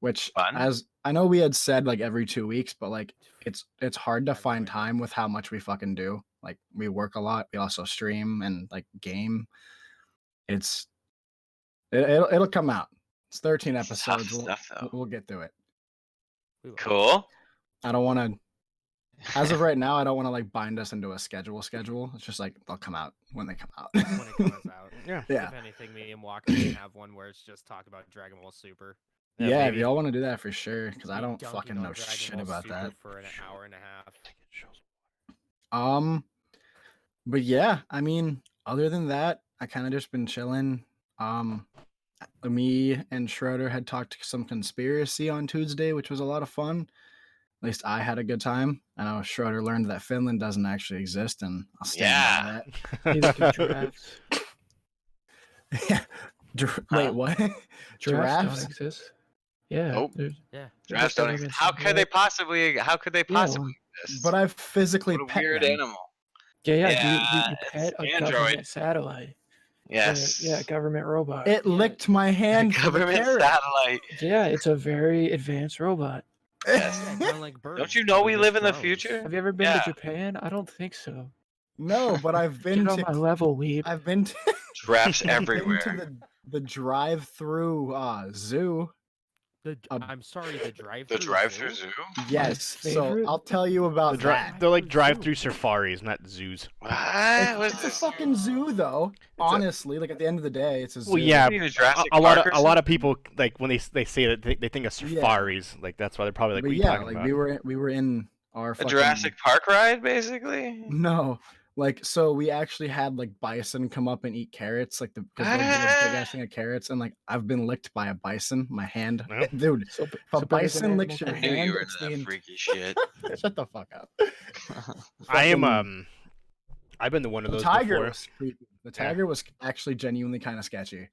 Speaker 4: Which,
Speaker 2: Fun.
Speaker 4: as I know, we had said like every 2 weeks, but like it's hard to find
Speaker 3: Every week.
Speaker 4: time with how much we fucking do. Like we work a lot. We also stream and like game. It'll come out. It's 13
Speaker 2: It's tough
Speaker 4: episodes.
Speaker 2: stuff, though.
Speaker 4: We'll get through it.
Speaker 3: We will.
Speaker 2: Cool.
Speaker 4: I don't want to. As of right now, I don't want to like bind us into a schedule. It's just like they'll come out when they come out.
Speaker 3: When it comes out.
Speaker 1: Yeah.
Speaker 4: Yeah.
Speaker 3: If anything, me and Walker can have one where it's just talk about Dragon Ball Super.
Speaker 4: Yeah, if
Speaker 1: maybe.
Speaker 4: y'all want to do that for sure, because I
Speaker 3: Be
Speaker 4: don't
Speaker 3: dunking
Speaker 4: fucking
Speaker 3: on
Speaker 4: know
Speaker 3: Dragon
Speaker 4: shit
Speaker 3: Ball
Speaker 4: about
Speaker 3: Super
Speaker 4: that.
Speaker 3: for an hour and a half.
Speaker 4: But yeah, I mean, other than that, I kind of just been chilling. Me and Schroeder had talked some conspiracy on Tuesday, which was a lot of fun. At least I had a good time. I know Schroeder learned that Finland doesn't actually exist, and I'll stand by that.
Speaker 5: neither do giraffes.
Speaker 4: Yeah. Wait,
Speaker 2: Huh?
Speaker 4: what?
Speaker 5: Giraffes don't
Speaker 4: Giraffes?
Speaker 5: exist. Yeah.
Speaker 2: Nope.
Speaker 5: there's-
Speaker 3: Yeah.
Speaker 2: Giraffes don't exist. How could they possibly? How could they possibly exist?
Speaker 4: But I've physically
Speaker 2: What a
Speaker 4: pet
Speaker 2: weird
Speaker 4: them.
Speaker 2: animal.
Speaker 5: Yeah.
Speaker 2: Yeah,
Speaker 5: you pet a
Speaker 2: it's Android.
Speaker 5: government satellite.
Speaker 2: Yes.
Speaker 5: Yeah, government robot.
Speaker 4: It
Speaker 5: Yeah.
Speaker 4: licked my hand. for the
Speaker 2: Government
Speaker 4: carrot.
Speaker 2: satellite.
Speaker 5: Yeah, it's a very advanced robot.
Speaker 3: Yeah, kind of like birds.
Speaker 2: Don't you know we
Speaker 3: They're
Speaker 2: live
Speaker 3: just
Speaker 2: in the
Speaker 3: drones.
Speaker 2: future?
Speaker 5: Have you ever been
Speaker 2: Yeah.
Speaker 5: to Japan? I don't think so.
Speaker 4: No, but I've been
Speaker 5: Get on my
Speaker 4: to.
Speaker 5: level, weeb.
Speaker 4: I've been to.
Speaker 2: Giraffes
Speaker 4: I've been
Speaker 2: everywhere.
Speaker 4: to the drive-through zoo.
Speaker 3: I'm sorry, the drive-through.
Speaker 2: The drive-through zoo.
Speaker 4: Yes, so
Speaker 5: favorite?
Speaker 4: I'll tell you about that.
Speaker 1: They're like drive-through safaris, not zoos.
Speaker 2: What?
Speaker 4: It's a fucking zoo, though. Honestly, like at the end of the day, it's a zoo.
Speaker 1: Well, yeah,
Speaker 2: Need a Jurassic
Speaker 1: a lot
Speaker 2: Park or
Speaker 1: of
Speaker 2: something?
Speaker 1: people like when they say that they think of
Speaker 4: Yeah.
Speaker 1: safaris, like that's why they're probably like,
Speaker 4: but
Speaker 1: what are you
Speaker 4: yeah,
Speaker 1: talking
Speaker 4: like
Speaker 1: about?
Speaker 4: we were in our
Speaker 2: A
Speaker 4: fucking,
Speaker 2: Jurassic Park ride, basically.
Speaker 4: No, like so we actually had like bison come up and eat carrots, like because they're big ass thing of carrots, and like I've been licked by a bison. My hand,
Speaker 1: Yeah.
Speaker 4: dude.
Speaker 5: So,
Speaker 4: If a
Speaker 5: so better than
Speaker 4: bison licks
Speaker 5: animal
Speaker 4: your
Speaker 2: I knew
Speaker 5: kingdom.
Speaker 2: you
Speaker 4: hand,
Speaker 2: were
Speaker 4: it's
Speaker 2: into
Speaker 4: the
Speaker 2: that
Speaker 4: en-
Speaker 2: freaky shit.
Speaker 4: Shut the fuck up.
Speaker 1: I am
Speaker 4: Fucking-
Speaker 1: I've been to one of
Speaker 4: The
Speaker 1: those
Speaker 4: tiger
Speaker 1: before.
Speaker 4: was creepy. The tiger was actually genuinely kind of sketchy.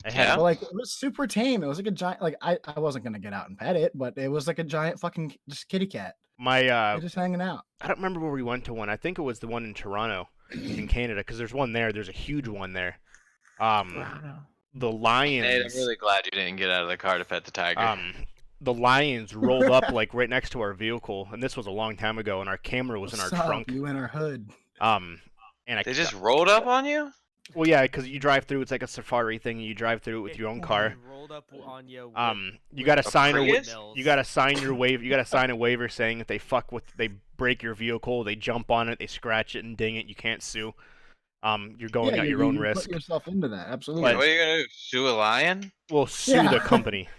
Speaker 1: I had
Speaker 2: Yeah?
Speaker 4: But like it was super tame. It was like a giant. Like I wasn't gonna get out and pet it, but it was like a giant fucking just kitty cat.
Speaker 1: my
Speaker 4: They're just hanging out.
Speaker 1: I don't remember where we went to one. I think it was the one in Toronto, in Canada, because there's one there. There's a huge one there.
Speaker 5: Wow.
Speaker 1: The lions.
Speaker 2: Nate, I'm really glad you didn't get out of the car to pet the tiger.
Speaker 1: The lions rolled up like right next to our vehicle, and this was a long time ago, and our camera was in our
Speaker 4: What's up?
Speaker 1: trunk.
Speaker 4: You in our hood.
Speaker 1: And I
Speaker 2: They just rolled up on you?
Speaker 1: well, yeah, because you drive through. It's like a safari thing. You drive through it with your own car.
Speaker 3: Rolled up on you.
Speaker 1: You gotta sign
Speaker 2: Prius?
Speaker 1: you gotta sign your waiver. You gotta sign a waiver saying if they break your vehicle, they jump on it, they scratch it and ding it, you can't sue. You're going at your own risk.
Speaker 4: Put yourself into that. Absolutely.
Speaker 2: What are you gonna do? Sue a lion?
Speaker 1: We'll sue the
Speaker 4: Yeah.
Speaker 1: company.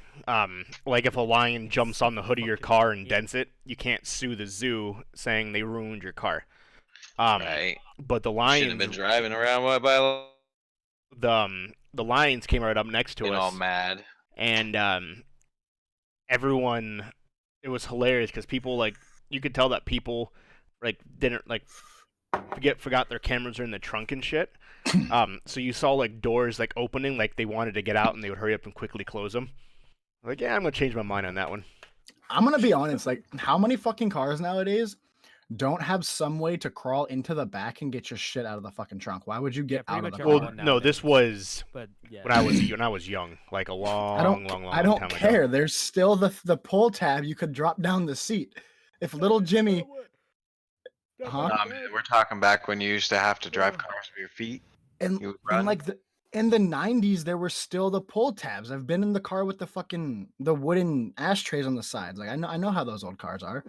Speaker 1: Like if a lion jumps on the hood of your
Speaker 3: Fucking
Speaker 1: car and
Speaker 3: idiot.
Speaker 1: dents it, you can't sue the zoo saying they ruined your car.
Speaker 2: Right.
Speaker 1: But the
Speaker 2: Shouldn't have been
Speaker 1: lions,
Speaker 2: driving around by
Speaker 1: the lions came right up next to
Speaker 2: getting all
Speaker 1: us,
Speaker 2: mad.
Speaker 1: and everyone, it was hilarious because people like you could tell that people like didn't like forgot their cameras are in the trunk and shit. So you saw like doors like opening, like they wanted to get out and they would hurry up and quickly close them. Like, yeah, I'm gonna change my mind on that one.
Speaker 4: I'm gonna be honest. Like, how many fucking cars nowadays don't have some way to crawl into the back and get your shit out of the fucking trunk? Why would you get
Speaker 3: pretty
Speaker 4: out of
Speaker 3: much
Speaker 4: the
Speaker 1: Well,
Speaker 4: car?
Speaker 3: everyone
Speaker 1: no, this was
Speaker 3: But yeah.
Speaker 1: when I was young, like a long,
Speaker 4: I don't
Speaker 1: long
Speaker 4: I don't
Speaker 1: time
Speaker 4: care.
Speaker 1: ago.
Speaker 4: There's still the pull tab. You could drop down the seat. if little Jimmy, huh?
Speaker 2: Man, we're talking back when you used to have to drive cars with your feet.
Speaker 4: And
Speaker 2: You would
Speaker 4: in
Speaker 2: run.
Speaker 4: like in the 90s, there were still the pull tabs. I've been in the car with the wooden ashtrays on the sides. Like I know how those old cars are.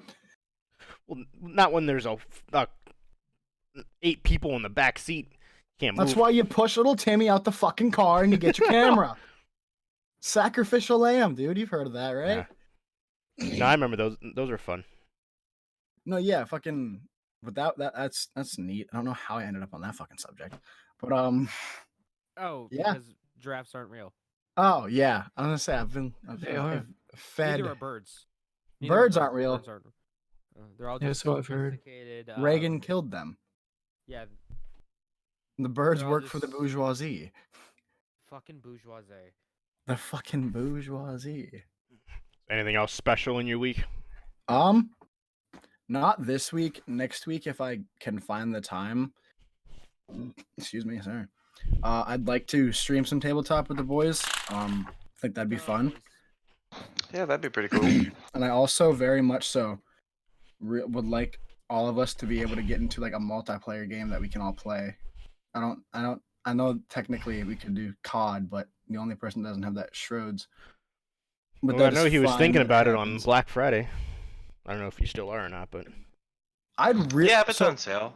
Speaker 1: Well, not when there's 8 people in the back seat. Can't move.
Speaker 4: That's why you push little Timmy out the fucking car and you get your camera. Sacrificial lamb, dude. You've heard of that, right?
Speaker 1: Yeah. No, I remember those. Those are fun.
Speaker 4: No, yeah, fucking. But that's neat. I don't know how I ended up on that fucking subject, but
Speaker 3: Oh,
Speaker 4: yeah.
Speaker 3: because giraffes aren't real.
Speaker 4: Oh yeah, I'm gonna say I've fed.
Speaker 3: Neither are birds.
Speaker 4: Birds aren't real.
Speaker 3: Birds aren't. They're all
Speaker 5: Yeah,
Speaker 3: just
Speaker 5: so I've heard.
Speaker 3: sophisticated.
Speaker 4: Reagan killed them.
Speaker 3: Yeah,
Speaker 4: The birds
Speaker 3: they're all
Speaker 4: work for the
Speaker 3: just-
Speaker 4: bourgeoisie.
Speaker 3: fucking bourgeoisie.
Speaker 4: The fucking bourgeoisie.
Speaker 1: Anything else special in your week?
Speaker 4: Not this week. Next week, if I can find the time. Excuse me, sorry. I'd like to stream some tabletop with the boys. I think that'd be fun.
Speaker 2: Yeah, that'd be pretty cool.
Speaker 4: And I also very much so would like all of us to be able to get into like a multiplayer game that we can all play. I know technically we could do COD, but the only person that doesn't have that Shrodes. But
Speaker 1: Well, I
Speaker 4: that
Speaker 1: know
Speaker 4: is
Speaker 1: he was
Speaker 4: fine
Speaker 1: thinking
Speaker 4: when it
Speaker 1: about it on
Speaker 4: happens.
Speaker 1: Black Friday. I don't know if you still are or not, but
Speaker 4: I'd really
Speaker 2: Yeah, if it's on sale.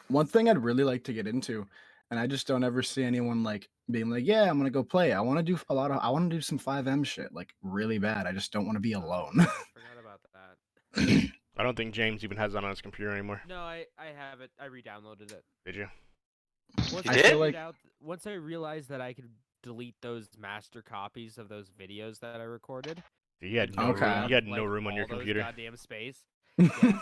Speaker 4: One thing I'd really like to get into, and I just don't ever see anyone like being like, "Yeah, I'm gonna go play." I want to do I want to do some 5M shit, like really bad. I just don't want to be alone.
Speaker 3: Forgot about that.
Speaker 1: I don't think James even has that on his computer anymore.
Speaker 3: No, I have it. I re-downloaded it.
Speaker 1: Did you?
Speaker 3: Once
Speaker 2: You
Speaker 3: I
Speaker 2: did?
Speaker 3: figured out- once I realized that I could delete those master copies of those videos that I recorded.
Speaker 1: You had no
Speaker 4: Okay.
Speaker 1: room. You had no
Speaker 3: like,
Speaker 1: room on your
Speaker 3: all those
Speaker 1: computer.
Speaker 3: Goddamn space. Yeah.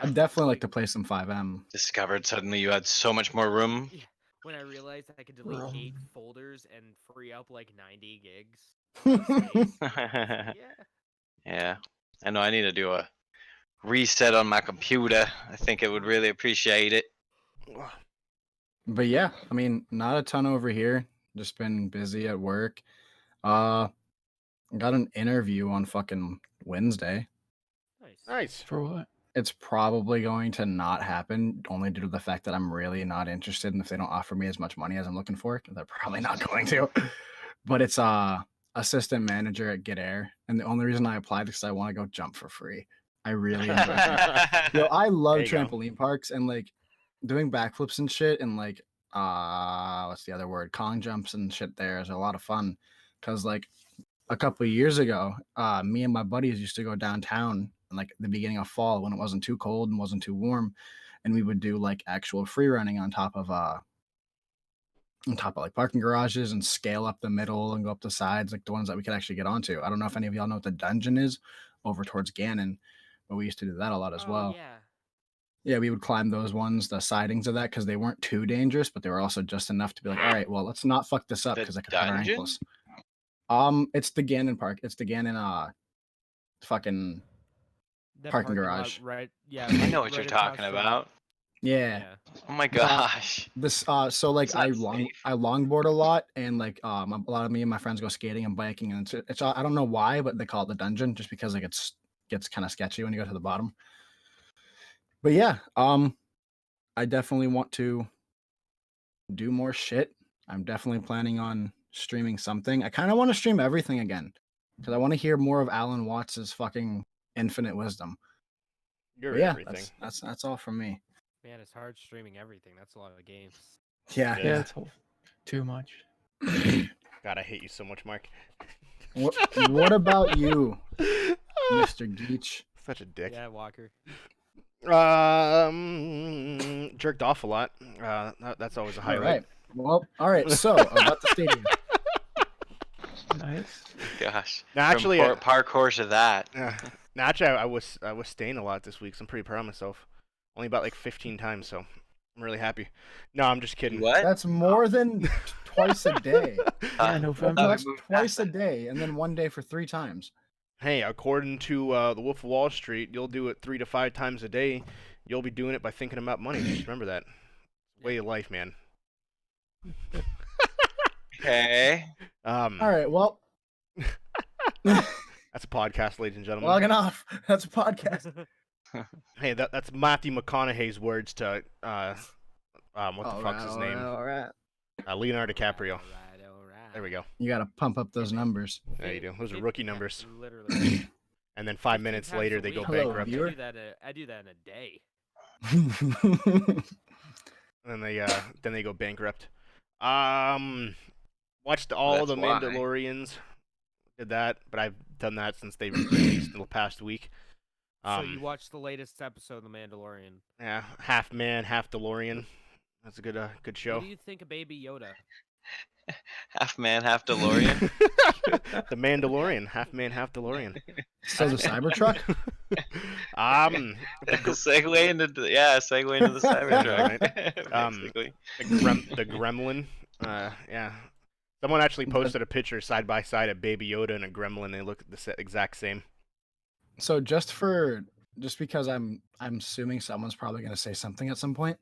Speaker 4: I'd definitely like to play some 5M.
Speaker 2: Discovered suddenly you had so much more room.
Speaker 3: When I realized I could delete
Speaker 5: Room.
Speaker 3: 8 folders and free up like 90 gigs. of space. Yeah.
Speaker 2: Yeah. I know I need to do a reset on my computer. I think it would really appreciate it.
Speaker 4: But yeah, I mean, not a ton over here. Just been busy at work. Got an interview on fucking Wednesday.
Speaker 3: Nice.
Speaker 1: Nice.
Speaker 5: For what?
Speaker 4: It's probably going to not happen, only due to the fact that I'm really not interested, and if they don't offer me as much money as I'm looking for, they're probably not going to. But it's assistant manager at Get Air, and the only reason I applied is because I want to go jump for free. I really enjoy it. Yo, I love
Speaker 1: There you go.
Speaker 4: trampoline parks and like doing backflips and shit, and like what's the other word? Kong jumps and shit. There is a lot of fun because like a couple of years ago, me and my buddies used to go downtown in like the beginning of fall when it wasn't too cold and wasn't too warm, and we would do like actual free running on top of like parking garages and scale up the middle and go up the sides, like the ones that we could actually get onto. I don't know if any of y'all know what the dungeon is over towards Gannon, but we used to do that a lot as well.
Speaker 3: Yeah.
Speaker 4: Yeah, we would climb those ones, the sidings of that, because they weren't too dangerous, but they were also just enough to be like, all right, well, let's not fuck this up
Speaker 2: The
Speaker 4: because I could hurt our
Speaker 2: dungeon?
Speaker 4: ankles. It's the Gannon Park. It's the Gannon fucking
Speaker 3: That
Speaker 4: Parking
Speaker 3: lot,
Speaker 4: garage.
Speaker 3: right? Yeah.
Speaker 2: I
Speaker 3: right-
Speaker 2: know what
Speaker 3: right
Speaker 2: you're
Speaker 3: across
Speaker 2: talking
Speaker 3: from-
Speaker 2: about.
Speaker 4: yeah.
Speaker 2: Oh my gosh.
Speaker 4: This so like
Speaker 2: It's not
Speaker 4: I
Speaker 2: safe.
Speaker 4: longboard a lot, and like a lot of me and my friends go skating and biking, and it's I don't know why, but they call it the dungeon just because like gets kind of sketchy when you go to the bottom. But yeah, I definitely want to do more shit. I'm definitely planning on streaming something. I kind of want to stream everything again because I want to hear more of Alan Watts's fucking infinite wisdom.
Speaker 1: You're
Speaker 4: But yeah,
Speaker 1: everything.
Speaker 4: that's all from me.
Speaker 3: Man, it's hard streaming everything. That's a lot of games.
Speaker 4: Yeah.
Speaker 1: Yeah.
Speaker 5: Yeah, it's too much.
Speaker 1: God, I hate you so much, Mark.
Speaker 4: What about you, Mr. Geach?
Speaker 1: Such a dick.
Speaker 3: Yeah, Walker.
Speaker 1: Jerked off a lot. That's always a
Speaker 4: All
Speaker 1: highlight.
Speaker 4: right. Well, all right. So about the stadium.
Speaker 5: Nice.
Speaker 2: Gosh.
Speaker 1: No, actually,
Speaker 2: From parkour to that.
Speaker 1: No, actually, I was staying a lot this week, so I'm pretty proud of myself. Only about like 15 times, so I'm really happy. No, I'm just kidding.
Speaker 2: What?
Speaker 4: That's more than twice a day.
Speaker 5: Yeah, November.
Speaker 4: That's twice a day, and then one day for 3 times.
Speaker 1: Hey, according to the Wolf of Wall Street, you'll do it 3 to 5 times a day. You'll be doing it by thinking about money. Just remember that. Way of life, man.
Speaker 2: Okay.
Speaker 4: All right. Well,
Speaker 1: That's a podcast, ladies and gentlemen.
Speaker 4: Logging off. That's a podcast.
Speaker 1: Hey, that's Matthew McConaughey's words to what the fuck's his name?
Speaker 4: All right.
Speaker 1: Leonardo DiCaprio.
Speaker 3: All right.
Speaker 1: There we go.
Speaker 4: You gotta pump up those numbers.
Speaker 1: There you do. Those are rookie numbers.
Speaker 3: Literally.
Speaker 1: And then 5
Speaker 3: 15
Speaker 1: minutes
Speaker 3: times
Speaker 1: later,
Speaker 3: a
Speaker 1: they go
Speaker 3: week.
Speaker 4: Hello,
Speaker 1: bankrupt.
Speaker 4: viewer.
Speaker 3: I do that in a day.
Speaker 1: And then they go bankrupt. Watched all the
Speaker 2: That's why.
Speaker 1: Mandalorians. Did that, but I've done that since they released in the past week.
Speaker 3: So you watched the latest episode of The Mandalorian.
Speaker 1: Yeah, half man, half DeLorean. That's a good show.
Speaker 3: What do you think of Baby Yoda?
Speaker 2: Half man, half DeLorean.
Speaker 1: The Mandalorian, half man, half DeLorean.
Speaker 4: So the Cybertruck.
Speaker 2: segue into the Cybertruck. Basically.
Speaker 1: The Gremlin. Yeah. Someone actually posted a picture side by side of Baby Yoda and a Gremlin. They look the exact same.
Speaker 4: So just because I'm assuming someone's probably gonna say something at some point.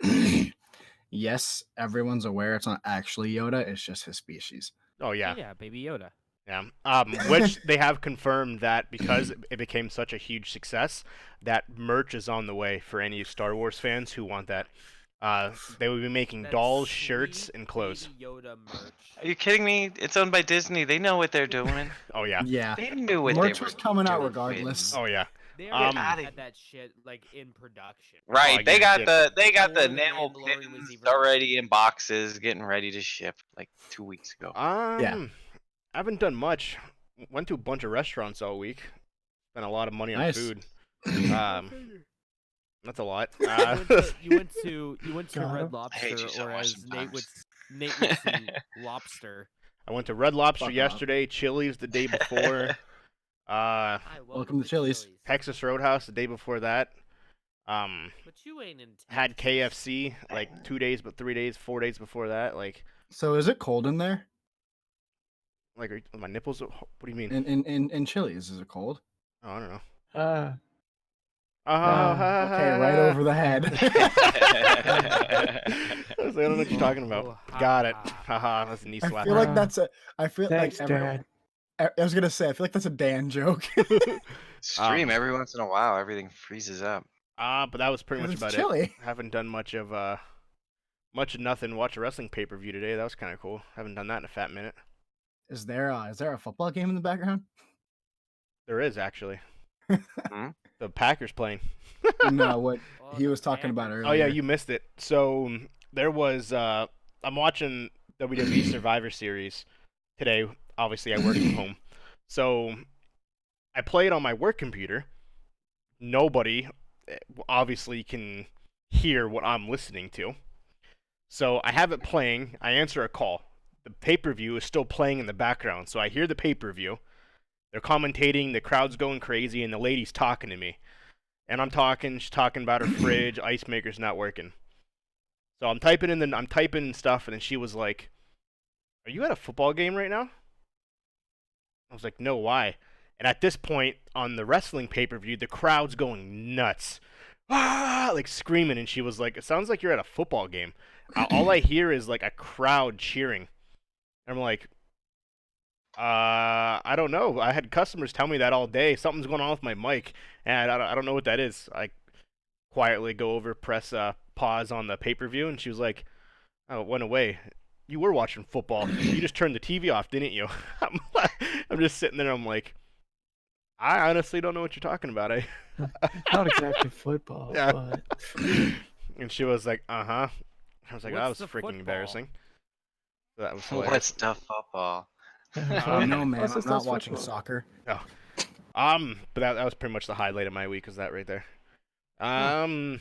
Speaker 4: Yes, everyone's aware it's not actually Yoda. It's just his species.
Speaker 1: Oh yeah.
Speaker 3: Yeah, Baby Yoda.
Speaker 1: Yeah. Which they have confirmed that because it became such a huge success, that merch is on the way for any Star Wars fans who want that. They will be making
Speaker 3: That
Speaker 1: dolls,
Speaker 3: sweet
Speaker 1: shirts, and clothes.
Speaker 3: Baby Yoda merch.
Speaker 2: Are you kidding me? It's owned by Disney. They know what they're doing.
Speaker 1: Oh yeah.
Speaker 4: Yeah.
Speaker 2: They knew what
Speaker 4: Merch
Speaker 2: they were
Speaker 4: was coming out
Speaker 2: doing.
Speaker 4: regardless.
Speaker 1: Oh yeah.
Speaker 3: They
Speaker 1: Um,
Speaker 3: already had that shit like in production.
Speaker 2: Right,
Speaker 1: I
Speaker 2: they got
Speaker 1: guarantee
Speaker 2: the
Speaker 3: Before the
Speaker 2: enamel
Speaker 3: Mandalorian was
Speaker 2: pins
Speaker 3: even-
Speaker 2: already in boxes, getting ready to ship like 2 weeks ago.
Speaker 1: I haven't done much. Went to a bunch of restaurants all week. Spent a lot of money on
Speaker 4: Nice.
Speaker 1: food. That's a lot.
Speaker 3: You went to
Speaker 5: God,
Speaker 3: Red
Speaker 2: I hate you
Speaker 3: Lobster,
Speaker 2: so
Speaker 3: or
Speaker 2: much
Speaker 3: as Nate would
Speaker 2: sometimes.
Speaker 3: say, Lobster.
Speaker 1: I went to Red Lobster
Speaker 4: Fuck off.
Speaker 1: yesterday, Chili's the day before,
Speaker 3: Hi,
Speaker 4: Welcome to Chili's.
Speaker 1: Texas Roadhouse the day before that.
Speaker 3: But you ain't in.
Speaker 1: Had KFC like 2 days, but 3 days, 4 days before that. Like
Speaker 4: So is it cold in there?
Speaker 1: are my nipples. What do you mean?
Speaker 4: In Chili's, is it cold?
Speaker 1: Oh, I don't know.
Speaker 4: Okay, right over the head.
Speaker 1: I was like, I don't know what you're talking about.
Speaker 3: Oh,
Speaker 1: Got it.
Speaker 3: ha.
Speaker 1: Haha, that's a knee
Speaker 4: I
Speaker 1: slap.
Speaker 4: feel like that's a. I feel
Speaker 5: Thanks,
Speaker 4: like
Speaker 5: Dad.
Speaker 4: I was gonna say I feel like that's a Dan joke.
Speaker 2: Stream every once in a while, everything freezes up.
Speaker 1: But that was pretty much
Speaker 4: It's
Speaker 1: about
Speaker 4: chilly.
Speaker 1: it. Haven't done much of nothing. Watch a wrestling pay-per-view today. That was kind of cool. Haven't done that in a fat minute.
Speaker 4: Is there a football game in the background?
Speaker 1: There is actually.
Speaker 2: Hmm?
Speaker 1: The Packers playing.
Speaker 4: No, what
Speaker 3: Oh,
Speaker 4: he
Speaker 3: the
Speaker 4: was talking about
Speaker 3: Packers.
Speaker 4: earlier.
Speaker 1: Oh yeah, you missed it. So there was I'm watching WWE Survivor Series today. Obviously, I work from home, so I play it on my work computer. Nobody obviously can hear what I'm listening to, so I have it playing. I answer a call. The pay-per-view is still playing in the background, so I hear the pay-per-view. They're commentating. The crowd's going crazy, and the lady's talking to me. And I'm talking. She's talking about her fridge. Ice maker's not working. So I'm typing stuff, and then she was like, "Are you at a football game right now?" I was like, "No, why?" And at this point on the wrestling pay-per-view, the crowd's going nuts, like screaming. And she was like, "It sounds like you're at a football game." All I hear is like a crowd cheering. And I'm like, I don't know. I had customers tell me that all day. Something's going on with my mic, and I don't know what that is. I quietly go over, press pause on the pay-per-view, and she was like, "Oh, it went away. You were watching football. You just turned the TV off, didn't you?" I'm just sitting there. I'm like, I honestly don't know what you're talking about.
Speaker 5: Not exactly football,
Speaker 1: Yeah.
Speaker 5: but
Speaker 1: And she was like, "Uh-huh." I was like, "That was
Speaker 3: What's the
Speaker 1: freaking
Speaker 3: football?
Speaker 1: embarrassing." So that was hilarious.
Speaker 2: What's tough football?
Speaker 4: Oh no, man!
Speaker 5: That's
Speaker 4: I'm
Speaker 5: just
Speaker 4: not
Speaker 5: us
Speaker 4: watching
Speaker 5: football.
Speaker 4: soccer.
Speaker 1: But that was pretty much the highlight of my week, is that right there. So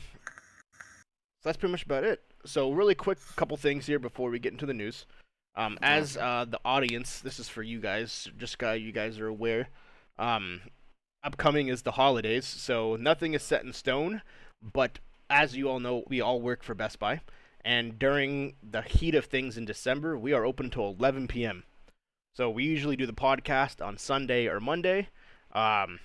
Speaker 1: that's pretty much about it. So really quick, couple things here before we get into the news. As the audience, this is for you guys, just you guys are aware. Upcoming is the holidays, so nothing is set in stone. But as you all know, we all work for Best Buy, and during the heat of things in December, we are open till 11 p.m. So we usually do the podcast on Sunday or Monday. The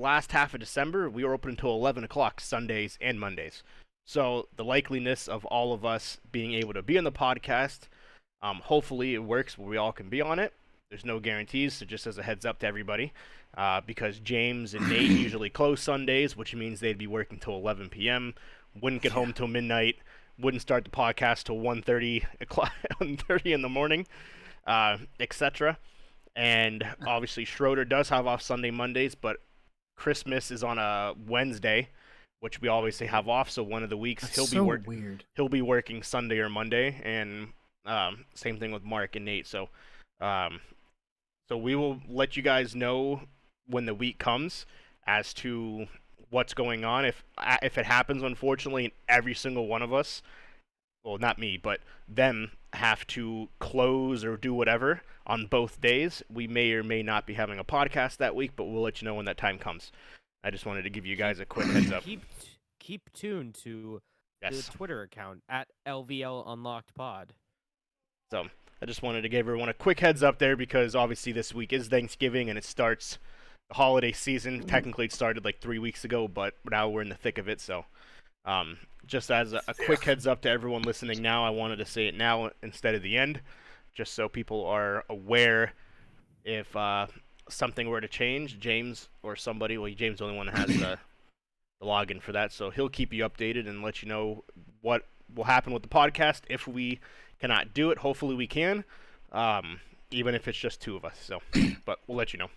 Speaker 1: last half of December, we were open until 11 o'clock Sundays and Mondays. So the likeliness of all of us being able to be on the podcast, hopefully it works where we all can be on it. There's no guarantees, so just as a heads up to everybody, because James and Nate usually close Sundays, which means they'd be working till 11 p.m., wouldn't get home till midnight, wouldn't start the podcast till 1:30 o'clock, 1:30 in the morning, etc. And obviously Schroeder does have off Sunday, Mondays, but Christmas is on a Wednesday, which we always say have off. So one of the weeks
Speaker 4: Weird.
Speaker 1: He'll be working Sunday or Monday, and same thing with Mark and Nate. So, so we will let you guys know when the week comes as to what's going on. If it happens, unfortunately, and every single one of us, well, not me, but them have to close or do whatever on both days, we may or may not be having a podcast that week, but we'll let you know when that time comes. I just wanted to give you guys a quick heads up.
Speaker 3: Keep tuned to the Twitter account at LVL Unlocked Pod.
Speaker 1: So I just wanted to give everyone a quick heads up there, because obviously this week is Thanksgiving and it starts the holiday season. Technically it started like 3 weeks ago, but now we're in the thick of it. So just as a quick heads up to everyone listening now, I wanted to say it now instead of the end, just so people are aware if something were to change. James or somebody, well, James is the only one that has the login for that, so he'll keep you updated and let you know what will happen with the podcast if we cannot do it. Hopefully we can, even if it's just 2 of us. So, but we'll let you know.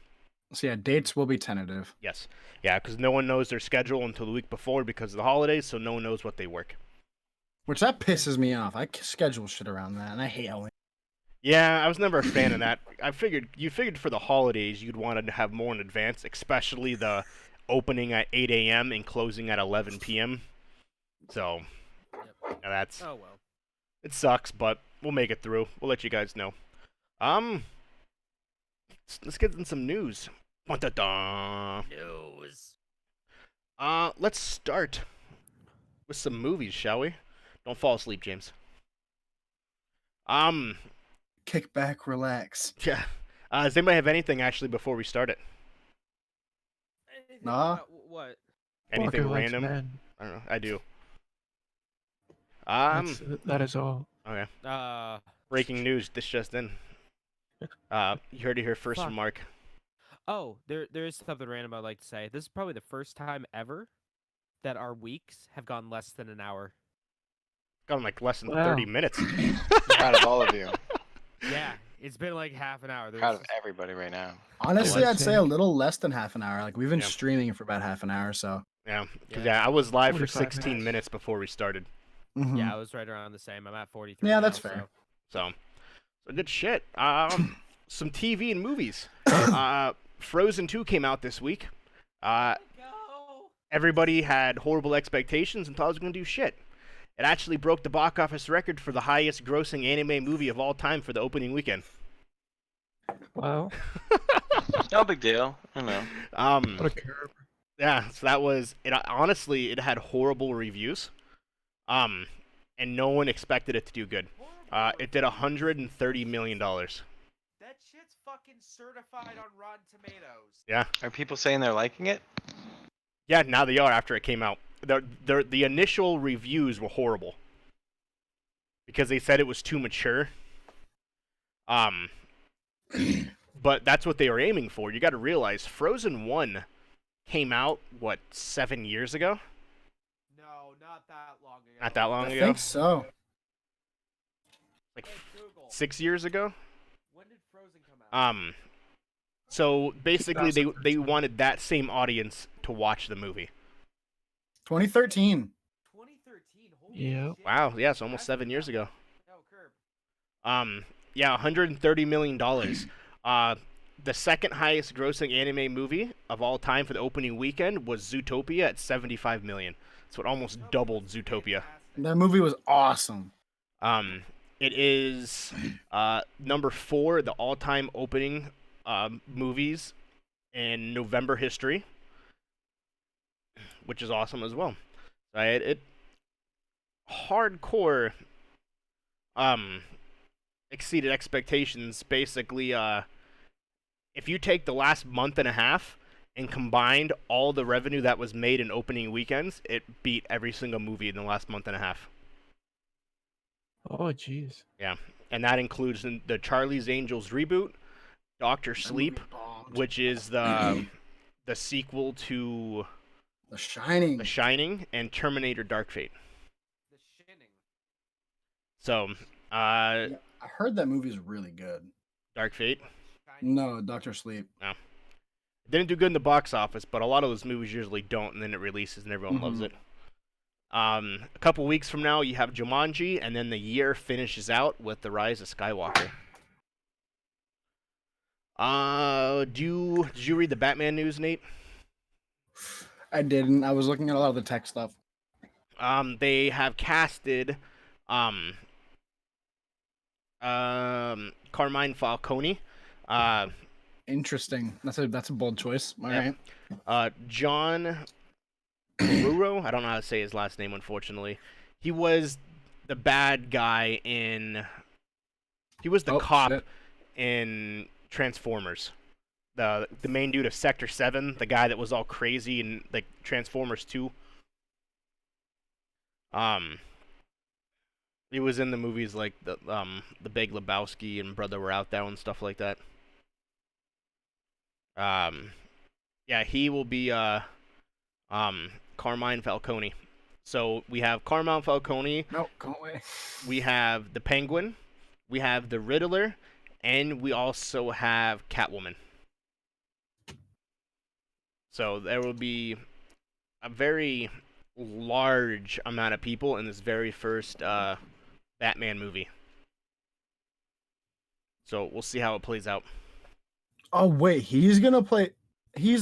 Speaker 4: So yeah, dates will be tentative.
Speaker 1: Yes. Yeah, because no one knows their schedule until the week before because of the holidays, so no one knows what they work.
Speaker 4: Which that pisses me off. I schedule shit around that, and I hate how.
Speaker 1: Yeah, I was never a fan of that. You figured for the holidays you'd want to have more in advance, especially the opening at 8 a.m. and closing at 11 p.m. So, yeah, that's...
Speaker 3: Oh, well.
Speaker 1: It sucks, but we'll make it through. We'll let you guys know. Let's get in some news.
Speaker 3: News.
Speaker 1: Let's start with some movies, shall we? Don't fall asleep, James.
Speaker 4: Kick back, relax.
Speaker 1: Yeah. Does anybody have anything actually before we start it?
Speaker 4: Nah.
Speaker 3: What?
Speaker 1: Anything
Speaker 5: Walker likes
Speaker 1: random?
Speaker 5: men.
Speaker 1: I don't know. I do.
Speaker 5: That is all.
Speaker 1: Okay.
Speaker 3: Uh.
Speaker 1: Breaking news. This just in. You heard it here first from Mark.
Speaker 3: Oh, there is something random I'd like to say. This is probably the first time ever that our weeks have gone less than an hour.
Speaker 1: Gone like less than 30 minutes.
Speaker 2: Proud of all of you.
Speaker 3: Yeah, it's been like half an hour.
Speaker 2: Proud of everybody right now.
Speaker 4: Honestly, I'd say a little less than half an hour. Like we've been
Speaker 1: Yeah.
Speaker 4: streaming for about half an hour, so.
Speaker 1: Yeah, because I was live for
Speaker 5: 45
Speaker 1: 16 minutes before we started.
Speaker 4: Mhm.
Speaker 3: Yeah, I was right around the same. I'm at 43.
Speaker 4: Yeah,
Speaker 3: now,
Speaker 4: that's fair.
Speaker 1: So good shit. Some TV and movies. Frozen 2 came out this week. Everybody had horrible expectations and thought it was going to do shit. It actually broke the box office record for the highest grossing anime movie of all time for the opening weekend.
Speaker 5: Wow.
Speaker 2: No big deal. I know.
Speaker 5: What a curve.
Speaker 1: Yeah, so that was it. Honestly, it had horrible reviews, and no one expected it to do good. It did $130 million.
Speaker 3: That shit's fucking certified on Rotten Tomatoes.
Speaker 1: Yeah.
Speaker 2: Are people saying they're liking it?
Speaker 1: Yeah, now they are after it came out. The initial reviews were horrible because they said it was too mature. But that's what they were aiming for. You got to realize Frozen 1 came out, what, 7 years ago?
Speaker 3: No, not that long ago.
Speaker 1: Not that long
Speaker 4: I
Speaker 1: ago?
Speaker 4: think so.
Speaker 1: Like
Speaker 3: Hey, Google.
Speaker 1: 6 years ago?
Speaker 3: When did Frozen come out?
Speaker 1: So basically they
Speaker 5: 2013.
Speaker 1: wanted that same audience to watch the movie.
Speaker 4: 2013.
Speaker 3: 2013. Holy
Speaker 5: Yeah.
Speaker 3: shit.
Speaker 1: Wow, yeah, it's almost 7 years ago.
Speaker 3: No, Curb.
Speaker 1: Yeah, $130 million. The second highest grossing anime movie of all time for the opening weekend was Zootopia at $75 million. So it almost doubled Zootopia.
Speaker 4: That movie was awesome.
Speaker 1: It is number 4, the all-time opening movies in November history, which is awesome as well. Right? It hardcore exceeded expectations. Basically, if you take the last month and a half and combined all the revenue that was made in opening weekends, it beat every single movie in the last month and a half.
Speaker 5: Oh, jeez.
Speaker 1: Yeah, and that includes the Charlie's Angels reboot, Doctor Sleep, which is the sequel to
Speaker 4: The Shining.
Speaker 1: The Shining, and Terminator Dark Fate.
Speaker 3: The Shining.
Speaker 1: So,
Speaker 4: Yeah, I heard that movie is really good.
Speaker 1: Dark Fate?
Speaker 4: No, Doctor Sleep.
Speaker 1: No. It didn't do good in the box office, but a lot of those movies usually don't, and then it releases and everyone loves it. A couple weeks from now, you have Jumanji, and then the year finishes out with The Rise of Skywalker. Did you read the Batman news, Nate?
Speaker 4: I didn't. I was looking at a lot of the tech stuff.
Speaker 1: They have casted Carmine Falcone.
Speaker 4: Interesting. That's a bold choice. All right.
Speaker 1: John Turturro. I don't know how to say his last name, unfortunately. He was the bad guy in. He was the cop in Transformers. The main dude of Sector 7, the guy that was all crazy in like Transformers 2. He was in the movies like the Big Lebowski and Brother We're Out There and stuff like that. Yeah, he will be Carmine Falcone. So we have Carmine Falcone.
Speaker 4: No, go away.
Speaker 1: We have the Penguin. We have the Riddler, and we also have Catwoman. So there will be a very large amount of people in this very first Batman movie. So we'll see how it plays out.
Speaker 4: Oh wait, he's gonna play. He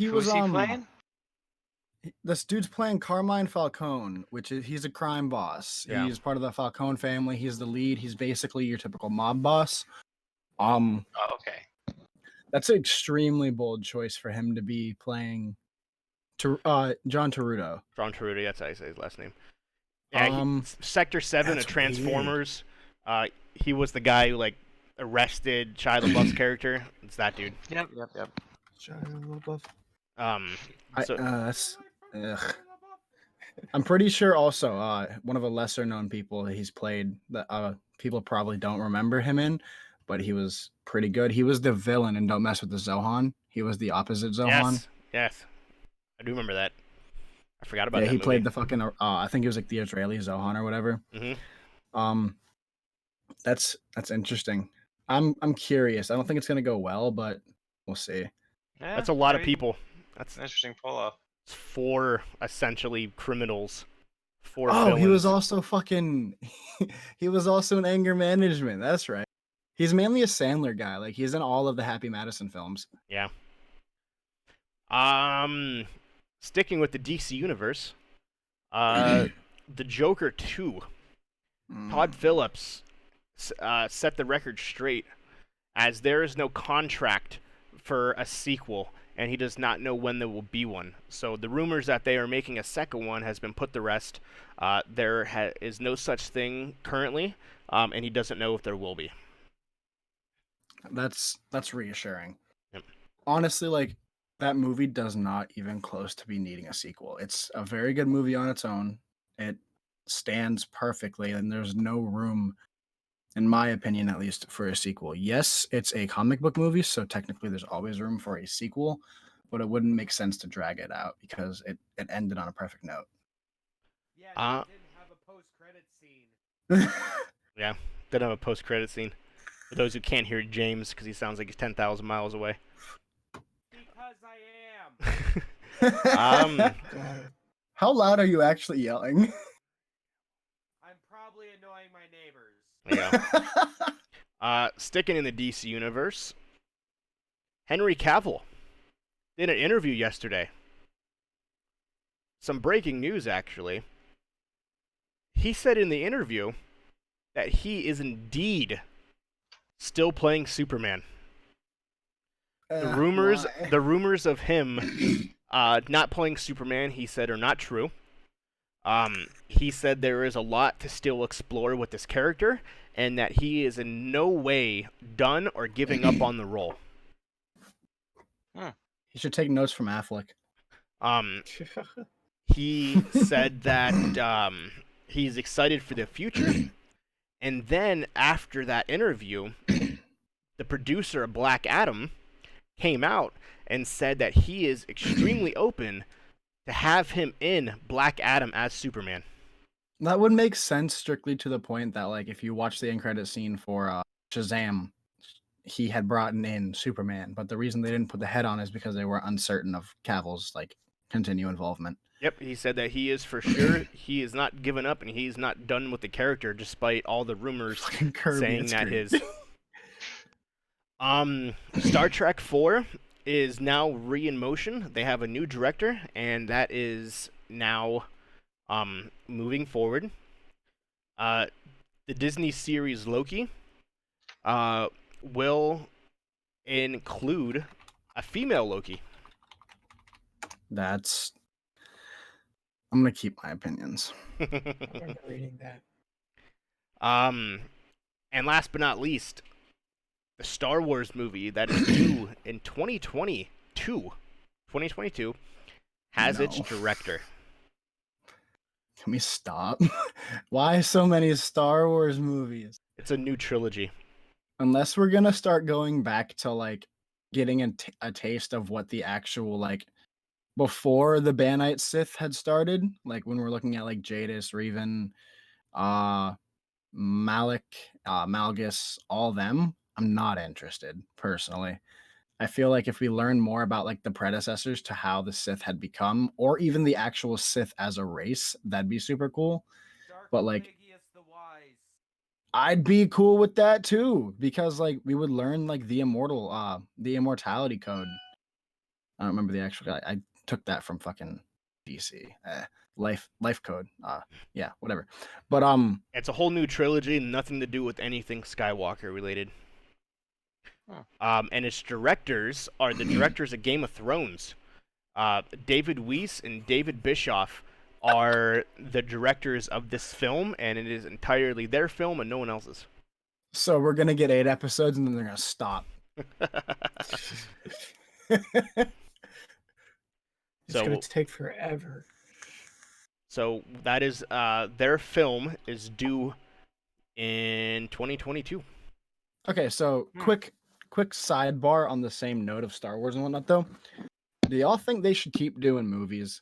Speaker 4: was
Speaker 2: playing?
Speaker 4: This dude's playing Carmine Falcone, which is he's a crime boss.
Speaker 1: Yeah.
Speaker 4: He's part of the Falcone family. He's the lead. He's basically your typical mob boss.
Speaker 2: Oh, okay.
Speaker 4: That's an extremely bold choice for him to be playing. John Turturro.
Speaker 1: John Turturro, that's how I say his last name. Yeah, Sector 7 of Transformers. He was the guy who like arrested Shia LaBeouf's character. It's that dude.
Speaker 2: Yep.
Speaker 5: Shia LaBeouf.
Speaker 4: I'm pretty sure also one of the lesser known people he's played that people probably don't remember him in, but he was pretty good. He was the villain in Don't Mess with the Zohan. He was the opposite Zohan.
Speaker 1: Yes. I do remember that. I forgot about that.
Speaker 4: Yeah, he played the fucking I think he was like the Israeli Zohan or whatever.
Speaker 1: Mm-hmm.
Speaker 4: That's interesting. I'm curious. I don't think it's gonna go well, but we'll see.
Speaker 2: Yeah,
Speaker 1: that's a lot of people. That's
Speaker 2: an interesting pull-off.
Speaker 1: 4 essentially criminals. 4
Speaker 4: Oh,
Speaker 1: villains.
Speaker 4: he was also he was also in Anger Management. That's right. He's mainly a Sandler guy. Like he's in all of the Happy Madison films.
Speaker 1: Yeah. Sticking with the DC universe, the Joker 2. Todd Phillips set the record straight, as there is no contract for a sequel, and he does not know when there will be one. So the rumors that they are making a second one has been put to rest. There is no such thing currently, and he doesn't know if there will be.
Speaker 4: That's reassuring.
Speaker 1: Yep.
Speaker 4: Honestly, like that movie does not even close to be needing a sequel. It's a very good movie on its own. It stands perfectly, and there's no room, in my opinion at least, for a sequel. Yes, it's a comic book movie, so technically there's always room for a sequel, but it wouldn't make sense to drag it out because it ended on a perfect note.
Speaker 3: Yeah, it didn't have a post-credit scene.
Speaker 1: Yeah, didn't have a post-credit scene. For those who can't hear James, because he sounds like he's 10,000 miles away.
Speaker 3: Because I am.
Speaker 4: How loud are you actually yelling?
Speaker 3: I'm probably annoying my neighbors.
Speaker 1: Yeah. Sticking in the DC universe, Henry Cavill did an interview yesterday. Some breaking news, actually. He said in the interview that he is indeed still playing Superman. The rumors of him not playing Superman, he said, are not true. He said there is a lot to still explore with this character, and that he is in no way done or giving up on the role.
Speaker 4: He should take notes from Affleck.
Speaker 1: He said that he's excited for the future, and then after that interview, the producer of Black Adam came out and said that he is extremely open to have him in Black Adam as Superman.
Speaker 4: That would make sense strictly to the point that, like, if you watch the end credit scene for Shazam, he had brought in Superman, but the reason they didn't put the head on is because they were uncertain of Cavill's like continued involvement.
Speaker 1: Yep, he said that he is for sure. He is not given up, and he's not done with the character, despite all the rumors saying that his. Star Trek 4 is now in motion. They have a new director, and that is now moving forward. The Disney series Loki will include a female Loki.
Speaker 4: I'm gonna keep my opinions.
Speaker 5: I remember reading that.
Speaker 1: And last but not least, the Star Wars movie that is due in 2022 has its director.
Speaker 4: Can we stop? Why so many Star Wars movies?
Speaker 1: It's a new trilogy.
Speaker 4: Unless we're gonna start going back to like getting a taste of what the actual like before the Banite Sith had started, like when we're looking at like Jadis, Revan, Malik, Malgus, all them, I'm not interested personally. I feel like if we learn more about like the predecessors to how the Sith had become, or even the actual Sith as a race, that'd be super cool. But like, I'd be cool with that too, because like we would learn like the immortality code. I don't remember the actual guy. I took that from fucking DC. Life code. Yeah, whatever. But
Speaker 1: it's a whole new trilogy, nothing to do with anything Skywalker related. And its directors are the directors of Game of Thrones. David Weiss and David Bischoff are the directors of this film, and it is entirely their film and no one else's.
Speaker 4: So we're gonna get 8 episodes, and then they're gonna stop.
Speaker 5: It's gonna take forever.
Speaker 1: So that is their film is due in 2022.
Speaker 4: Okay, so quick sidebar on the same note of Star Wars and whatnot, though. Do y'all think they should keep doing movies,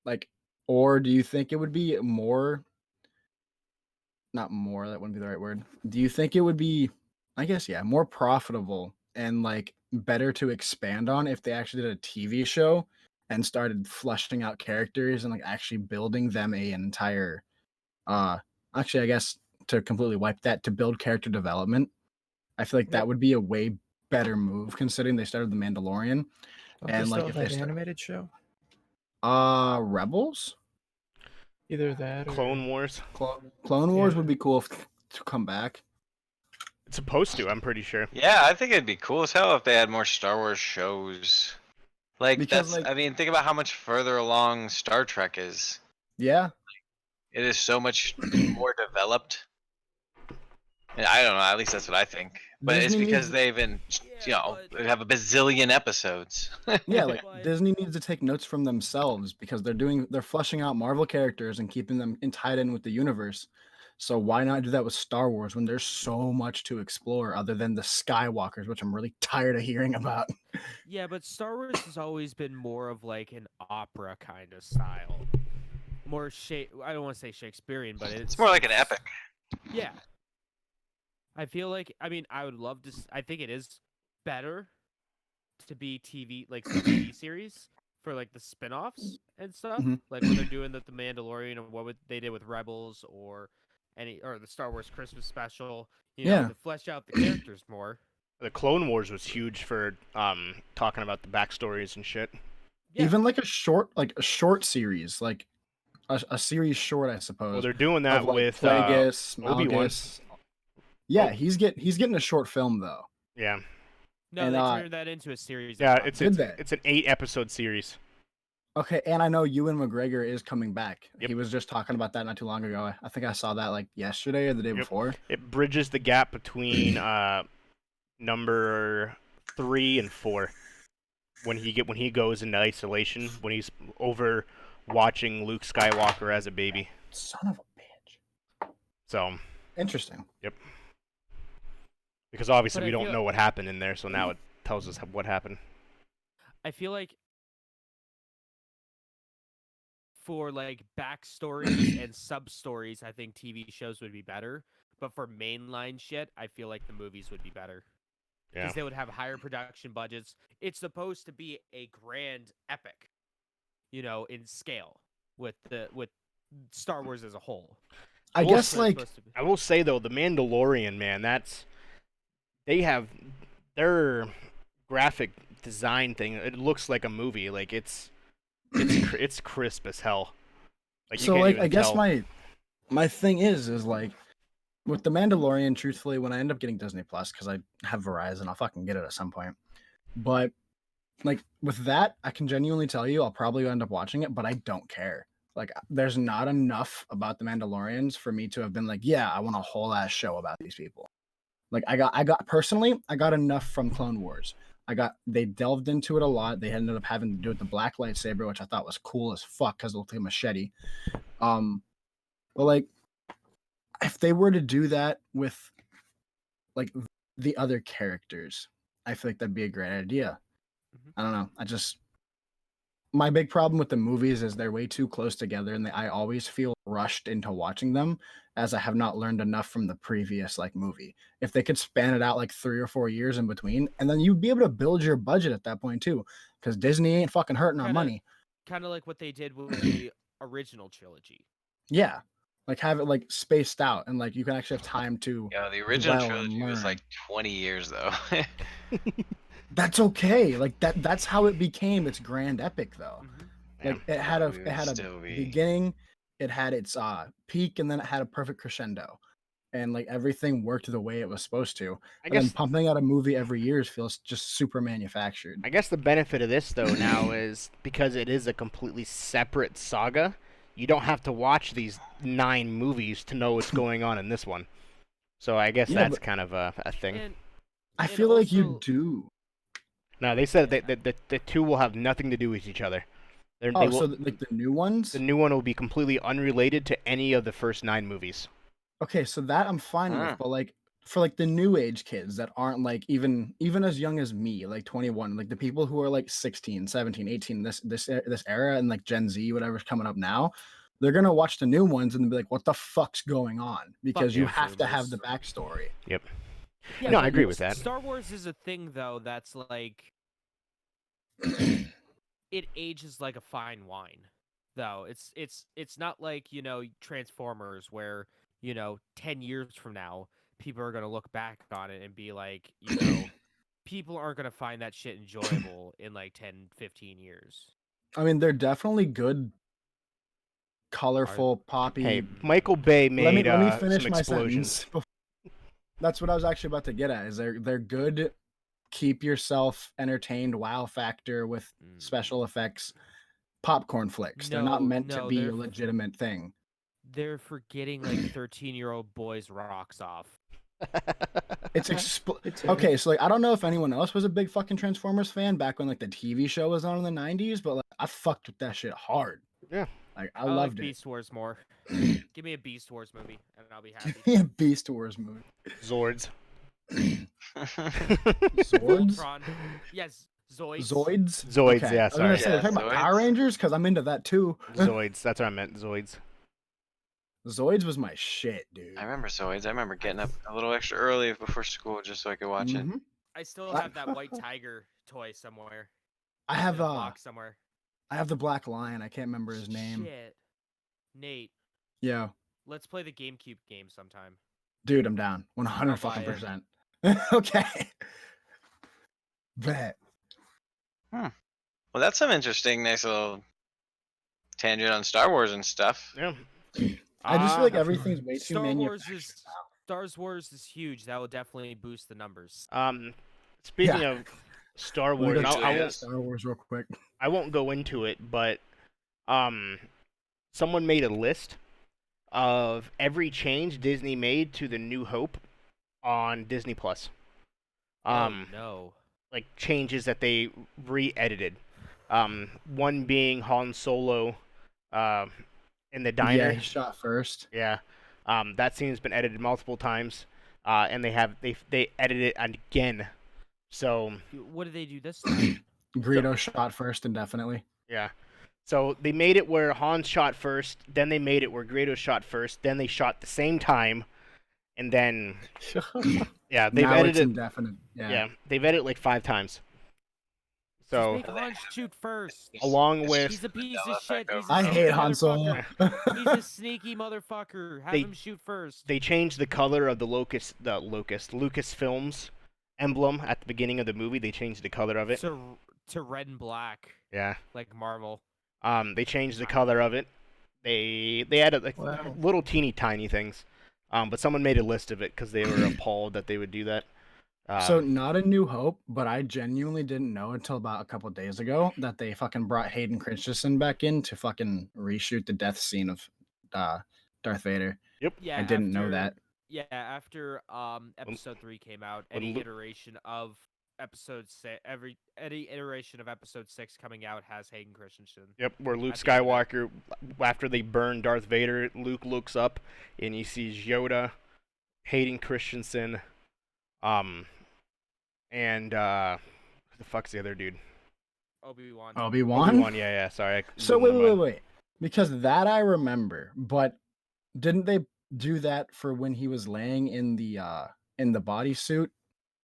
Speaker 4: like, or do you think it would be more? Not more. That wouldn't be the right word. Do you think it would be? I guess more profitable and like better to expand on if they actually did a TV show and started fleshing out characters and like actually building them an entire actually I guess to completely wipe that, to build character development. I feel like that would be a way better move considering they started The Mandalorian.
Speaker 5: And like if they animated show?
Speaker 4: Rebels?
Speaker 5: Either that or
Speaker 1: Clone Wars.
Speaker 4: Clone Wars would be cool to come back.
Speaker 1: It's supposed to, I'm pretty sure.
Speaker 2: Yeah, I think it'd be cool as hell if they had more Star Wars shows. Like, because, I mean, think about how much further along Star Trek is.
Speaker 4: Yeah.
Speaker 2: It is so much more developed. And I don't know, at least that's what I think. But Disney it's because they've been, they have a bazillion episodes.
Speaker 4: Yeah, like Disney needs to take notes from themselves because they're fleshing out Marvel characters and keeping them tied in with the universe. So why not do that with Star Wars when there's so much to explore other than the Skywalkers, which I'm really tired of hearing about.
Speaker 3: Yeah, but Star Wars has always been more of like an opera kind of style. More I don't want to say Shakespearean, but it's
Speaker 2: more like an epic.
Speaker 3: Yeah. I feel like, I mean, I would love to, I think it is better to be TV, like some TV series for like the spin-offs and stuff. Mm-hmm. Like when they're doing the Mandalorian or what they did with Rebels or the Star Wars Christmas special, you know, to flesh out the characters more.
Speaker 1: The Clone Wars was huge for talking about the backstories and shit.
Speaker 4: Yeah. Even like a short series, like a series short, I suppose.
Speaker 1: Well, they're doing that with
Speaker 4: Plagueis,
Speaker 1: Obi-Wan.
Speaker 4: Yeah, he's getting a short film though.
Speaker 1: Yeah.
Speaker 3: No, they turned that into a series.
Speaker 1: Yeah, it's an 8-episode series.
Speaker 4: Okay, and I know Ewan McGregor is coming back. Yep. He was just talking about that not too long ago. I think I saw that like yesterday or the day before.
Speaker 1: It bridges the gap between number 3 and 4 when he goes into isolation, when he's over watching Luke Skywalker as a baby.
Speaker 4: Son of a bitch.
Speaker 1: So
Speaker 4: interesting.
Speaker 1: Yep. Because obviously
Speaker 3: But
Speaker 1: we
Speaker 3: I
Speaker 1: don't
Speaker 3: feel-
Speaker 1: know what happened in there, so now it tells us what happened.
Speaker 3: I feel like for like backstories and sub stories, I think TV shows would be better. But for mainline shit, I feel like the movies would be better
Speaker 1: Yeah.
Speaker 3: because they would have higher production budgets. It's supposed to be a grand epic, you know, in scale with Star Wars as a whole.
Speaker 4: I
Speaker 1: will
Speaker 4: guess
Speaker 1: say-
Speaker 4: like
Speaker 1: I will say though, the Mandalorian, man, they have their graphic design thing. It looks like a movie. Like it's crisp as hell. Like you
Speaker 4: so
Speaker 1: can't
Speaker 4: like
Speaker 1: even
Speaker 4: I guess
Speaker 1: tell.
Speaker 4: my thing is like with the Mandalorian, truthfully, when I end up getting Disney Plus, because I have Verizon, I'll fucking get it at some point. But like with that, I can genuinely tell you I'll probably end up watching it, but I don't care. Like there's not enough about the Mandalorians for me to have been like, yeah, I want a whole ass show about these people. Like I got personally, I got enough from Clone Wars. They delved into it a lot. They ended up having to do it the black lightsaber, which I thought was cool as fuck because it looked like a machete. But like if they were to do that with like the other characters, I feel like that'd be a great idea. I don't know. My big problem with the movies is they're way too close together, and I always feel rushed into watching them, as I have not learned enough from the previous like movie. If they could span it out like 3 or 4 years in between, and then you'd be able to build your budget at that point too, because Disney ain't fucking hurting our money.
Speaker 3: Kind of like what they did with the original trilogy.
Speaker 4: Yeah, like have it like spaced out, and like you can actually have time to.
Speaker 2: Yeah, the original
Speaker 4: dwell and
Speaker 2: trilogy was
Speaker 4: learn.
Speaker 2: like 20 years though.
Speaker 4: That's okay. Like that's how it became its grand epic though. Like
Speaker 2: Yeah,
Speaker 4: it had a
Speaker 2: we would still be-
Speaker 4: beginning, it had its peak, and then it had a perfect crescendo, and like everything worked the way it was supposed to. And then pumping out a movie every year feels just super manufactured.
Speaker 1: I guess the benefit of this though now is because it is a completely separate saga. You don't have to watch these 9 movies to know what's going on in this one. So I guess
Speaker 4: Yeah,
Speaker 1: that's
Speaker 4: but-
Speaker 1: kind of a thing.
Speaker 4: I
Speaker 3: and
Speaker 4: feel like you
Speaker 3: also-
Speaker 4: do.
Speaker 1: No, they said that the two will have nothing to do with each other. They
Speaker 4: Oh,
Speaker 1: will,
Speaker 4: so like the new ones?
Speaker 1: the new one will be completely unrelated to any of the first 9 movies.
Speaker 4: Okay, so that I'm fine
Speaker 2: Huh.
Speaker 4: with, but like for like the new age kids that aren't like even as young as me, like 21, like the people who are like 16, 17, 18, this era, and like Gen Z, whatever's coming up now, they're gonna watch the new ones and be like, what the fuck's going on? Because you
Speaker 3: yeah,
Speaker 4: have to have the
Speaker 3: boomers.
Speaker 4: backstory.
Speaker 1: Yep.
Speaker 3: Yeah,
Speaker 1: No, I
Speaker 3: but
Speaker 1: agree with that.
Speaker 3: Star Wars is a thing though that's like it ages like a fine wine. Though it's not like, you know, Transformers where, you know, 10 years from now people are going to look back on it and be like, you know, people aren't going to find that shit enjoyable in like 10, 15 years.
Speaker 4: I mean, they're definitely good, colorful, poppy.
Speaker 1: Hey, Michael Bay made
Speaker 4: let me finish
Speaker 1: some
Speaker 4: my
Speaker 1: explosions.
Speaker 4: sentence. That's what I was actually about to get at. Is they're good, keep yourself entertained, wow factor with special effects, popcorn flicks. They're not meant to be a legitimate thing.
Speaker 3: They're forgetting like 13-year-old boys' rocks off.
Speaker 4: It's okay. So like, I don't know if anyone else was a big fucking Transformers fan back when like the TV show was on in the '90s, but like I fucked with that shit hard.
Speaker 1: Yeah,
Speaker 4: like I
Speaker 3: like
Speaker 4: loved it.
Speaker 3: Beast Wars more. Give me a Beast Wars movie and I'll be happy.
Speaker 4: Yeah, Beast Wars movie.
Speaker 1: Zords.
Speaker 4: Zords?
Speaker 3: Voltron. Yes, Zoids.
Speaker 4: Zoids?
Speaker 1: Zoids,
Speaker 4: Okay.
Speaker 1: yeah,
Speaker 4: I was gonna
Speaker 1: sorry.
Speaker 4: say,
Speaker 2: Yeah,
Speaker 4: we're talking about
Speaker 2: Zoids.
Speaker 4: Power Rangers because I'm into that too.
Speaker 1: Zoids, that's what I meant. Zoids.
Speaker 4: Zoids was my shit, dude.
Speaker 2: I remember Zoids. I remember getting up a little extra early before school just so I could watch it.
Speaker 4: Mhm.
Speaker 3: I still have that white tiger toy somewhere.
Speaker 4: I have
Speaker 3: in a box somewhere.
Speaker 4: I have the Black Lion. I can't remember his name.
Speaker 3: Shit. Nate,
Speaker 4: Yeah,
Speaker 3: let's play the GameCube game sometime.
Speaker 4: dude, I'm down. 100
Speaker 3: I'll buy
Speaker 4: fucking
Speaker 3: it.
Speaker 4: percent. Okay. Bet.
Speaker 2: Well, that's some interesting, nice little tangent on Star Wars and stuff.
Speaker 1: Yeah.
Speaker 4: I just feel like everything's way too
Speaker 3: Star Wars
Speaker 4: manufactured
Speaker 3: is
Speaker 4: now.
Speaker 3: Star Wars is huge. That will definitely boost the numbers.
Speaker 1: Speaking
Speaker 4: Yeah.
Speaker 1: of Star
Speaker 4: Let me
Speaker 1: Wars,
Speaker 4: go
Speaker 2: Actually,
Speaker 1: I
Speaker 4: check
Speaker 1: won't,
Speaker 4: out Star Wars real quick.
Speaker 1: I won't go into it, but someone made a list of every change Disney made to the New Hope on Disney Plus.
Speaker 3: Oh no.
Speaker 1: Like changes that they re-edited. One being Han Solo in the diner.
Speaker 4: Yeah, he shot first.
Speaker 1: Yeah. That scene's been edited multiple times. and they edit it again. So
Speaker 3: What did they do this time?
Speaker 4: Greedo shot first indefinitely.
Speaker 1: yeah. So they made it where Han shot first, then they made it where Greedo shot first, then they shot the same time, and then yeah, they've
Speaker 4: Now it's
Speaker 1: edited.
Speaker 4: indefinite.
Speaker 1: Yeah, they've edited like 5 times. So
Speaker 3: Just make Han shoot first.
Speaker 1: along with
Speaker 3: He's a piece of shit. He's a
Speaker 4: I
Speaker 3: sneaky
Speaker 4: hate Han Solo.
Speaker 3: motherfucker. He's a sneaky motherfucker. Have
Speaker 1: They-
Speaker 3: him shoot first.
Speaker 1: they changed the color of the Lucasfilms emblem at the beginning of the movie. They changed the color of it.
Speaker 3: To red and black,
Speaker 1: Yeah.
Speaker 3: like Marvel.
Speaker 1: They changed the color of it. They added like
Speaker 5: Wow.
Speaker 1: little teeny tiny things. But someone made a list of it because they were appalled that they would do that.
Speaker 4: So not A New Hope, but I genuinely didn't know until about a couple days ago that they fucking brought Hayden Christensen back in to fucking reshoot the death scene of Darth Vader.
Speaker 1: Yep.
Speaker 3: Yeah,
Speaker 4: I didn't know that.
Speaker 3: Yeah, after episode 3 came out,
Speaker 1: when
Speaker 3: any
Speaker 1: Lu-
Speaker 3: iteration of episode 6, any iteration of episode 6 coming out has Hayden Christensen.
Speaker 1: Yep, where Luke
Speaker 3: at the end of it.
Speaker 1: Skywalker, after they burn Darth Vader, Luke looks up and he sees Yoda, Hayden Christensen, and who the fuck's the other dude?
Speaker 3: Obi-Wan.
Speaker 4: Obi-Wan?
Speaker 1: Obi-Wan, yeah, sorry.
Speaker 4: So wait. Because that I remember, but didn't they do that for when he was laying in the bodysuit?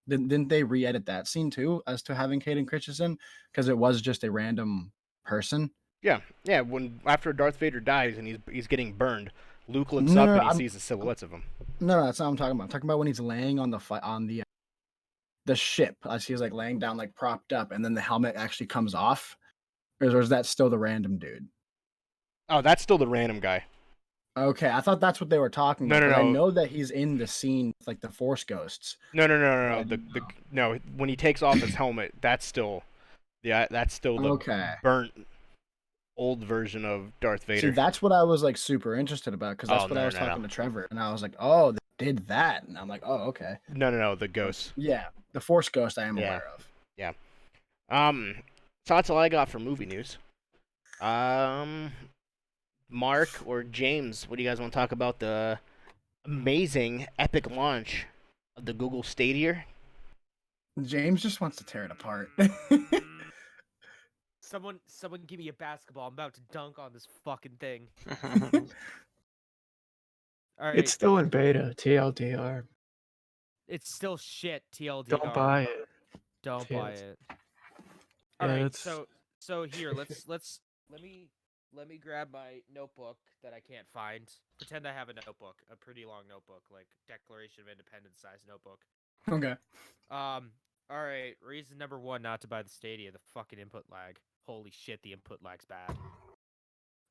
Speaker 4: Didn't they re-edit that scene too as to having Hayden Christensen? Because it was just a random person.
Speaker 1: Yeah. When after Darth Vader dies and he's getting burned, Luke looks
Speaker 4: No,
Speaker 1: up
Speaker 4: no,
Speaker 1: and he
Speaker 4: I'm-
Speaker 1: sees the silhouettes of him.
Speaker 4: No, that's not what I'm talking about. I'm talking about when he's laying on the ship as he's like laying down like propped up, and then the helmet actually comes off. Or is that still the random dude?
Speaker 1: Oh, that's still the random guy.
Speaker 4: Okay, I thought that's what they were talking
Speaker 1: No,
Speaker 4: about.
Speaker 1: no,
Speaker 4: but I
Speaker 1: no.
Speaker 4: know that he's in the scene with, like the Force ghosts.
Speaker 1: No.
Speaker 4: I
Speaker 1: The
Speaker 4: didn't
Speaker 1: no. When he takes off his helmet, that's still the
Speaker 4: Okay.
Speaker 1: burnt old version of Darth
Speaker 4: See,
Speaker 1: Vader.
Speaker 4: that's what I was like super interested about because that's
Speaker 1: Oh,
Speaker 4: what
Speaker 1: no,
Speaker 4: I was
Speaker 1: no,
Speaker 4: talking
Speaker 1: no.
Speaker 4: to Trevor, and I was like, "Oh, they did that," and I'm like, "Oh, okay."
Speaker 1: No, the ghost.
Speaker 4: Yeah, the Force ghost I am
Speaker 1: Yeah.
Speaker 4: aware of.
Speaker 1: So that's all I got for movie news. Mark or James, what do you guys want to talk about the amazing epic launch of the Google Stadia?
Speaker 4: James just wants to tear it apart.
Speaker 3: Someone give me a basketball. I'm about to dunk on this fucking thing. All right.
Speaker 5: It's still in beta, TLDR.
Speaker 3: It's still shit, TLDR.
Speaker 5: Don't buy it.
Speaker 3: Don't buy
Speaker 5: Yes.
Speaker 3: it.
Speaker 5: Yeah,
Speaker 3: All right,
Speaker 5: that's-
Speaker 3: so here, let me grab my notebook that I can't find. Pretend I have a notebook, a pretty long notebook, like Declaration of Independence size notebook.
Speaker 4: Okay.
Speaker 3: All right, reason number 1 not to buy the Stadia, the fucking input lag. Holy shit, the input lag's bad.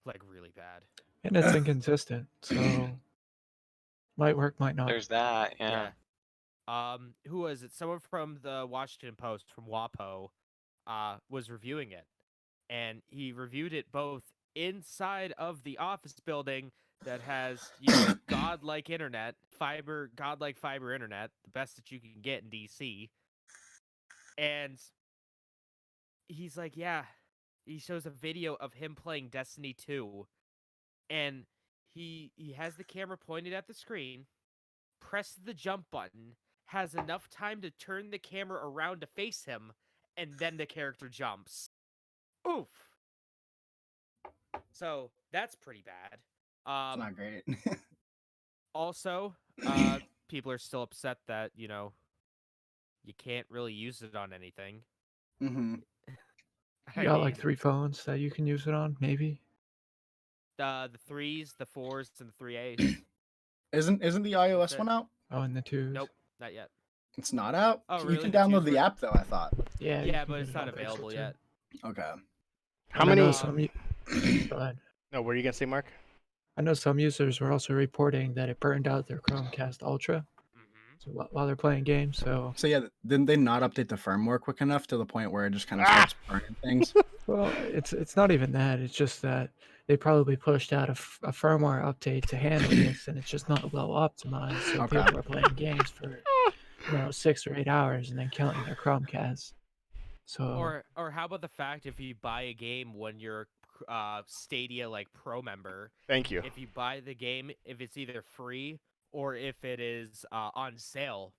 Speaker 3: Like really bad.
Speaker 5: And it's inconsistent, so might work, might not.
Speaker 2: There's that, yeah.
Speaker 3: Who was it? Someone from the Washington Post from WAPO was reviewing it. And he reviewed it both inside of the office building that has, godlike internet, godlike fiber internet, the best that you can get in DC. And he's like, yeah, he shows a video of him playing Destiny 2, and he has the camera pointed at the screen, presses the jump button, has enough time to turn the camera around to face him, and then the character jumps. Oof. So that's pretty bad.
Speaker 4: It's not great.
Speaker 3: Also, people are still upset that, you can't really use it on anything.
Speaker 4: Mm-hmm.
Speaker 5: You got like 3 phones that you can use it on, maybe.
Speaker 3: The 3s, the 4s, and the 3As.
Speaker 4: Isn't the iOS
Speaker 3: That's it.
Speaker 4: one out?
Speaker 5: Oh, and the 2s.
Speaker 3: Nope, not yet.
Speaker 4: It's not out.
Speaker 3: Oh,
Speaker 4: You
Speaker 3: really?
Speaker 4: can
Speaker 3: The
Speaker 4: download
Speaker 3: twos
Speaker 4: the
Speaker 3: were-
Speaker 4: app though. I thought.
Speaker 5: Yeah. you
Speaker 3: Yeah,
Speaker 5: can
Speaker 3: but
Speaker 5: get
Speaker 3: it's
Speaker 5: it
Speaker 3: not
Speaker 5: on Pixel
Speaker 3: available
Speaker 5: too.
Speaker 3: yet.
Speaker 4: Okay.
Speaker 1: How
Speaker 5: And I
Speaker 1: many?
Speaker 5: know some. Go ahead.
Speaker 1: No, what were you gonna say, Mark?
Speaker 5: I know some users were also reporting that it burned out their Chromecast Ultra so while they're playing games. So,
Speaker 4: So yeah, didn't they not update the firmware quick enough to the point where it just kind of starts burning things?
Speaker 5: well, it's not even that. It's just that they probably pushed out a firmware update to handle this, and it's just not well optimized. So
Speaker 4: Okay.
Speaker 5: people are playing games for 6 or 8 hours and then killing their Chromecast. So
Speaker 3: Or how about the fact if you buy a game when you're Stadia like Pro member,
Speaker 1: Thank you.
Speaker 3: if you buy the game, if it's either free or if it is on sale.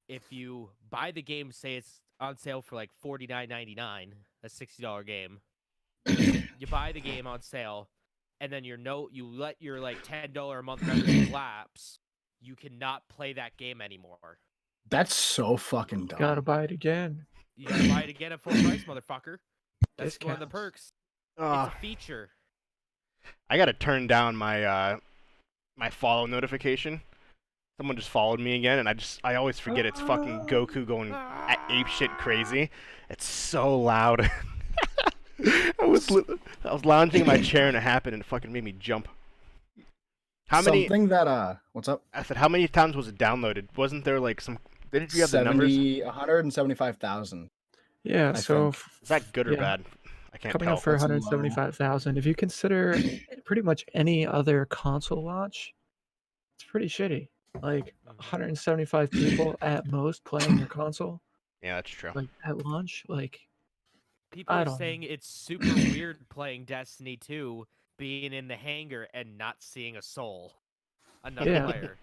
Speaker 3: If you buy the game, say it's on sale for like $49.99, a $60 game. You buy the game on sale, and then you let your like $10 a month membership lapse. You cannot play that game anymore.
Speaker 4: That's so fucking dumb.
Speaker 5: Gotta buy it again.
Speaker 3: You gotta buy it again at full price, motherfucker. That's one of the
Speaker 5: Discounts.
Speaker 3: perks. It's a feature.
Speaker 1: I gotta turn down my my follow notification. Someone just followed me again, and I always forget it's fucking Goku going apeshit crazy. It's so loud. I was lounging in my chair and it happened, and it fucking made me jump.
Speaker 4: Something that what's up?
Speaker 1: I said, how many times was it downloaded? Wasn't there like some? Didn't you have the numbers?
Speaker 4: 175,000.
Speaker 5: Yeah, so
Speaker 1: is that good or
Speaker 5: yeah.
Speaker 1: bad? I can't
Speaker 5: coming
Speaker 1: tell.
Speaker 5: up for 175,000. If you consider pretty much any other console launch, it's pretty shitty. Like 175 people at most playing your console.
Speaker 1: Yeah, that's true.
Speaker 5: Like at launch, like
Speaker 3: people are saying it's super weird playing Destiny 2, being in the hangar and not seeing a soul, another player.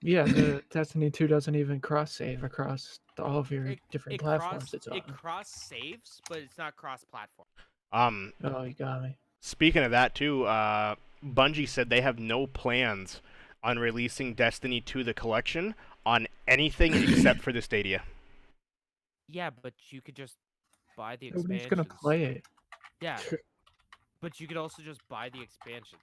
Speaker 5: Yeah, the Destiny 2 doesn't even cross save across all of your different platforms.
Speaker 3: It cross saves, but it's not cross platform.
Speaker 5: Oh, you got me.
Speaker 1: Speaking of that too, Bungie said they have no plans on releasing Destiny 2 the collection on anything except for the Stadia.
Speaker 3: Yeah, but you could just buy the expansion.
Speaker 5: Nobody's gonna play it.
Speaker 3: Yeah, but you could also just buy the expansion.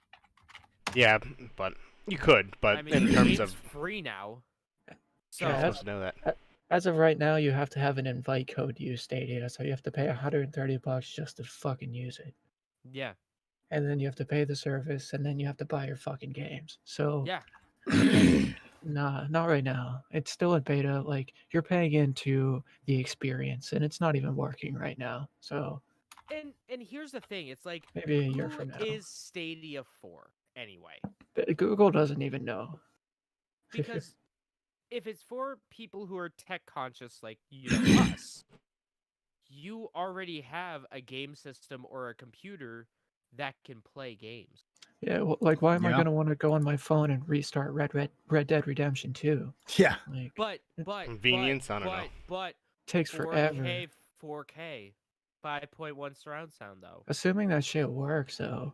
Speaker 1: Yeah, but you could. But
Speaker 3: I mean,
Speaker 1: in terms of
Speaker 3: free now, so
Speaker 1: you're supposed to know that.
Speaker 5: As of right now, you have to have an invite code to use Stadia, so you have to pay $130 just to fucking use it.
Speaker 3: Yeah.
Speaker 5: And then you have to pay the service, and then you have to buy your fucking games. So
Speaker 3: yeah.
Speaker 5: Nah, not right now. It's still in beta. Like you're paying into the experience, and it's not even working right now. So.
Speaker 3: And here's the thing, it's like
Speaker 5: maybe a year from now.
Speaker 3: Is Stadia for anyway?
Speaker 5: Google doesn't even know.
Speaker 3: Because if it's for people who are tech conscious like us, you already have a game system or a computer that can play games.
Speaker 5: Yeah, well, like why am I gonna want to go on my phone and restart Red Dead Redemption 2?
Speaker 4: Yeah.
Speaker 5: Like,
Speaker 3: but
Speaker 1: convenience, I don't know.
Speaker 3: But
Speaker 5: takes forever.
Speaker 3: 4K, 5.1 surround sound though.
Speaker 5: Assuming that shit works though.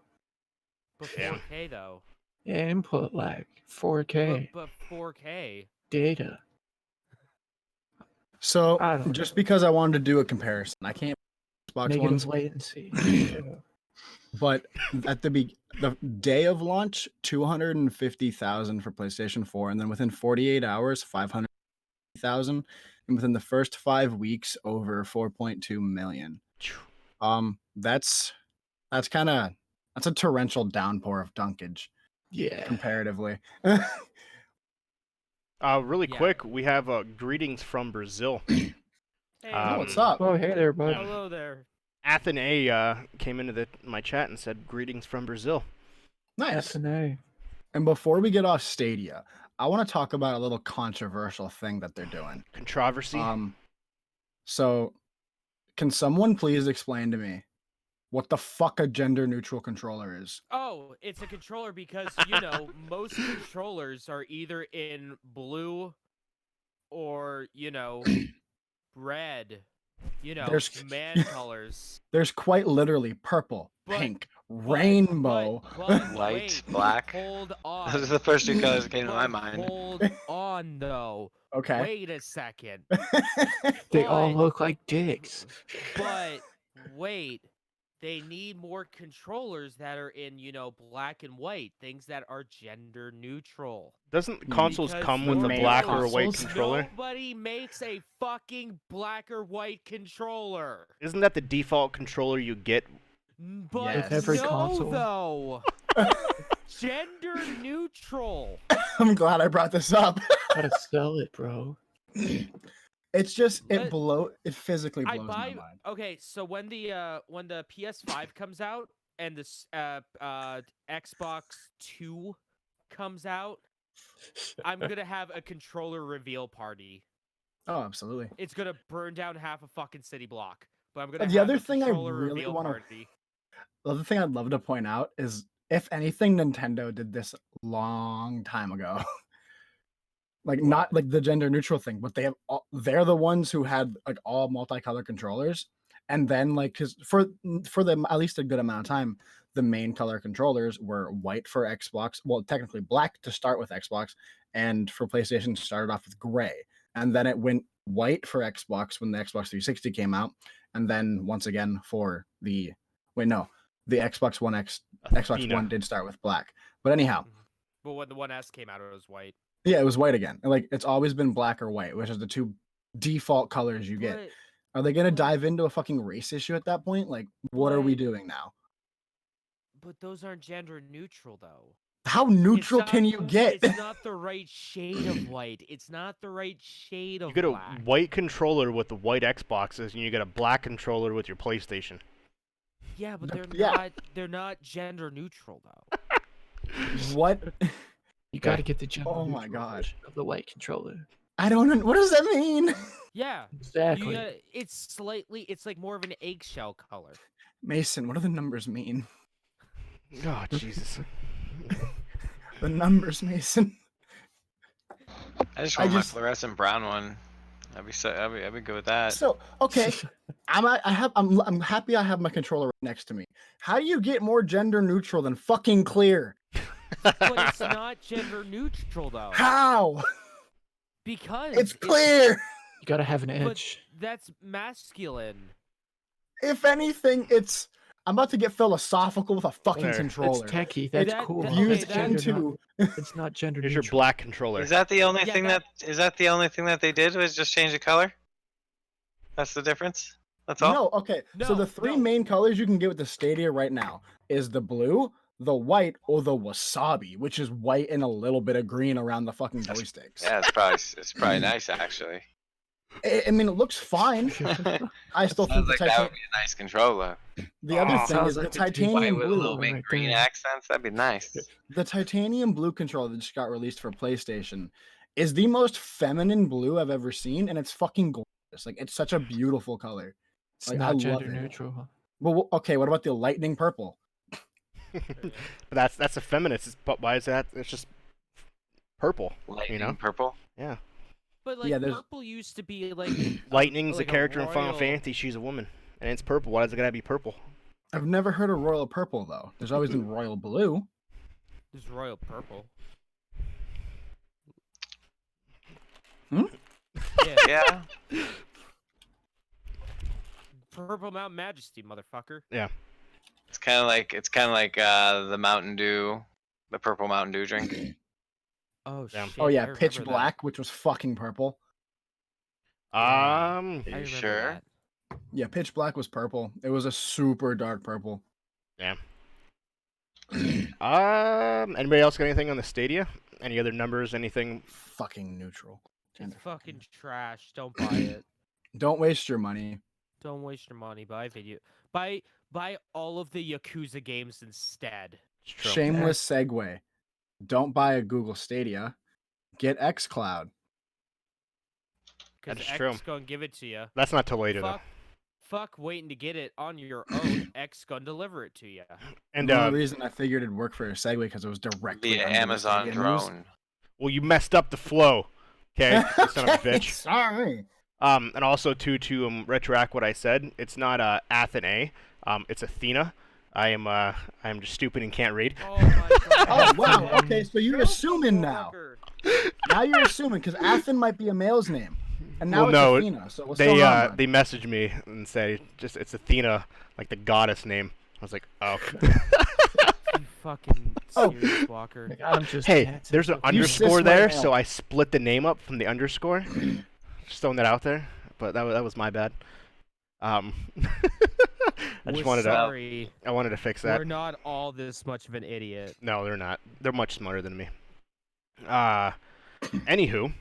Speaker 3: But 4K though.
Speaker 5: Yeah, input lag. 4K.
Speaker 3: But 4K.
Speaker 5: Data.
Speaker 4: So just because I wanted to do a comparison, I can't Xbox One's
Speaker 5: latency.
Speaker 4: But at the day of launch, 250,000 for PlayStation 4, and then within 48 hours, 500,000, and within the first 5 weeks, over 4.2 million. That's a torrential downpour of dunkage.
Speaker 5: Yeah.
Speaker 4: Comparatively.
Speaker 1: Really quick, we have greetings from Brazil.
Speaker 3: Hey,
Speaker 4: what's up?
Speaker 5: Oh, hey there, bud.
Speaker 3: Hello there.
Speaker 1: Athen A came into my chat and said greetings from Brazil.
Speaker 4: Nice.
Speaker 5: Athen A.
Speaker 4: And before we get off Stadia, I want to talk about a little controversial thing that they're doing.
Speaker 1: Controversy?
Speaker 4: So, can someone please explain to me what the fuck a gender-neutral controller is?
Speaker 3: Oh, it's a controller because, most controllers are either in blue or, red. There's man colors.
Speaker 4: There's quite literally purple, pink, rainbow,
Speaker 2: white, black.
Speaker 3: Hold on.
Speaker 2: Those are the first two colors that came to my mind.
Speaker 3: Hold on, though.
Speaker 4: Okay.
Speaker 3: Wait a second.
Speaker 5: They all look like dicks.
Speaker 3: But wait. They need more controllers that are in, black and white, things that are gender neutral.
Speaker 1: Doesn't consoles come with a black or a white controller?
Speaker 3: Nobody makes a fucking black or white controller.
Speaker 1: Isn't that the default controller you get?
Speaker 3: But
Speaker 5: with every console.
Speaker 3: Though. Gender neutral.
Speaker 4: I'm glad I brought this up.
Speaker 5: Gotta sell it, bro.
Speaker 4: It's just it physically blows my mind.
Speaker 3: Okay, so when the PS5 comes out and the Xbox 2 comes out, I'm gonna have a controller reveal party.
Speaker 4: Oh, absolutely.
Speaker 3: It's gonna burn down half a fucking city block. But I'm gonna
Speaker 4: the
Speaker 3: have
Speaker 4: other
Speaker 3: a
Speaker 4: thing I
Speaker 3: controller
Speaker 4: really
Speaker 3: reveal
Speaker 4: want
Speaker 3: party.
Speaker 4: The other thing I'd love to point out is, if anything, Nintendo did this long time ago. Like not like the gender neutral thing, but they're the ones who had like all multicolor controllers, and then like because for them at least a good amount of time, the main color controllers were white for Xbox, well technically black to start with Xbox, and for PlayStation started off with gray, and then it went white for Xbox when the Xbox 360 came out, and then once again for the Xbox One Xbox One did start with black, but anyhow.
Speaker 3: But when the One S came out, it was white.
Speaker 4: Yeah, it was white again. Like it's always been black or white, which is the two default colors you get. Are they gonna dive into a fucking race issue at that point? Like, what are we doing now?
Speaker 3: But those aren't gender neutral, though.
Speaker 4: How neutral can you get?
Speaker 3: It's not the right shade of white. It's not the right shade of black.
Speaker 1: You get a white controller with the white Xboxes, and you get a black controller with your PlayStation.
Speaker 3: Yeah, but they're not gender neutral though.
Speaker 4: What?
Speaker 5: You gotta get the gender
Speaker 4: Oh my god!
Speaker 5: Of the white controller.
Speaker 4: I don't know. What does that mean?
Speaker 3: Yeah,
Speaker 5: exactly.
Speaker 3: It's like more of an eggshell color.
Speaker 4: Mason, what do the numbers mean?
Speaker 1: Oh Jesus!
Speaker 4: The numbers, Mason.
Speaker 2: I just want my fluorescent brown one. I'd be good with that.
Speaker 4: So okay, I'm happy I have my controller right next to me. How do you get more gender neutral than fucking clear?
Speaker 3: But it's not gender neutral though.
Speaker 4: How?
Speaker 3: Because
Speaker 4: it's clear.
Speaker 5: You gotta have an edge.
Speaker 3: But that's masculine.
Speaker 4: If anything, it's. I'm about to get philosophical with a fucking controller.
Speaker 5: It's techie. That's cool.
Speaker 4: Used into.
Speaker 5: It's not gender neutral.
Speaker 1: Here's your black controller.
Speaker 2: Is that the only thing that they did was just change the color? That's the difference? That's all?
Speaker 4: No, okay. So the three main colors you can get with the Stadia right now is the blue, the white, or the wasabi, which is white and a little bit of green around the fucking joysticks.
Speaker 2: Yeah, it's probably nice actually.
Speaker 4: I mean, it looks fine. I still think
Speaker 2: like that would be a nice controller.
Speaker 4: The other thing is the titanium
Speaker 2: with
Speaker 4: blue.
Speaker 2: a little bit green accents. That'd be nice.
Speaker 4: The titanium blue controller that just got released for PlayStation is the most feminine blue I've ever seen, and it's fucking gorgeous. Like, it's such a beautiful color.
Speaker 5: It's not gender neutral.
Speaker 4: Well, okay. What about the lightning purple?
Speaker 1: But that's a feminist. But why is that? It's just purple.
Speaker 2: Lightning purple.
Speaker 1: Yeah.
Speaker 3: But like purple used to be like
Speaker 1: Lightning's a character in Final Fantasy. She's a woman, and it's purple. Why is it gotta be purple?
Speaker 4: I've never heard of royal purple though. There's always been royal blue.
Speaker 3: There's royal purple.
Speaker 2: Yeah.
Speaker 3: Purple Mountain Majesty, motherfucker.
Speaker 1: Yeah.
Speaker 2: It's kind of like the Mountain Dew, the purple Mountain Dew drink.
Speaker 3: Oh shit!
Speaker 4: Oh yeah, Pitch Black, which was fucking purple.
Speaker 2: Are you sure?
Speaker 3: That.
Speaker 4: Yeah, Pitch Black was purple. It was a super dark purple.
Speaker 1: Yeah. Anybody else got anything on the Stadia? Any other numbers? Anything?
Speaker 4: Fucking neutral.
Speaker 3: It's fucking trash. Don't buy it.
Speaker 4: Don't waste your money.
Speaker 3: Don't waste your money. Buy video. Buy all of the Yakuza games instead.
Speaker 4: Shameless segue. Don't buy a Google Stadia. Get xCloud.
Speaker 1: That's
Speaker 3: X
Speaker 1: true.
Speaker 3: gonna give it to you.
Speaker 1: That's not till later though.
Speaker 3: Fuck waiting to get it on your own. X gonna deliver it to you.
Speaker 1: And
Speaker 4: the only reason I figured it'd work for a segue because it was directly
Speaker 2: via Amazon drone.
Speaker 1: Well, you messed up the flow. Okay, son of a bitch.
Speaker 4: Sorry.
Speaker 1: And also to retroact what I said, it's not Athena. It's Athena. I am just stupid and can't read.
Speaker 3: Oh my god.
Speaker 4: Oh wow. Okay, so you're assuming now. Now you're assuming because Athen might be a male's name, and now it's Athena. So what's going on?
Speaker 1: They messaged me and say it's Athena, like the goddess name. I was like, oh.
Speaker 3: You fucking serious Walker.
Speaker 5: Like, I'm just
Speaker 1: there's an underscore there, so I split the name up from the underscore. Just throwing that out there, but that was my bad. I wanted to fix that.
Speaker 3: We're not all this much of an idiot.
Speaker 1: No, they're not. They're much smarter than me. Anywho,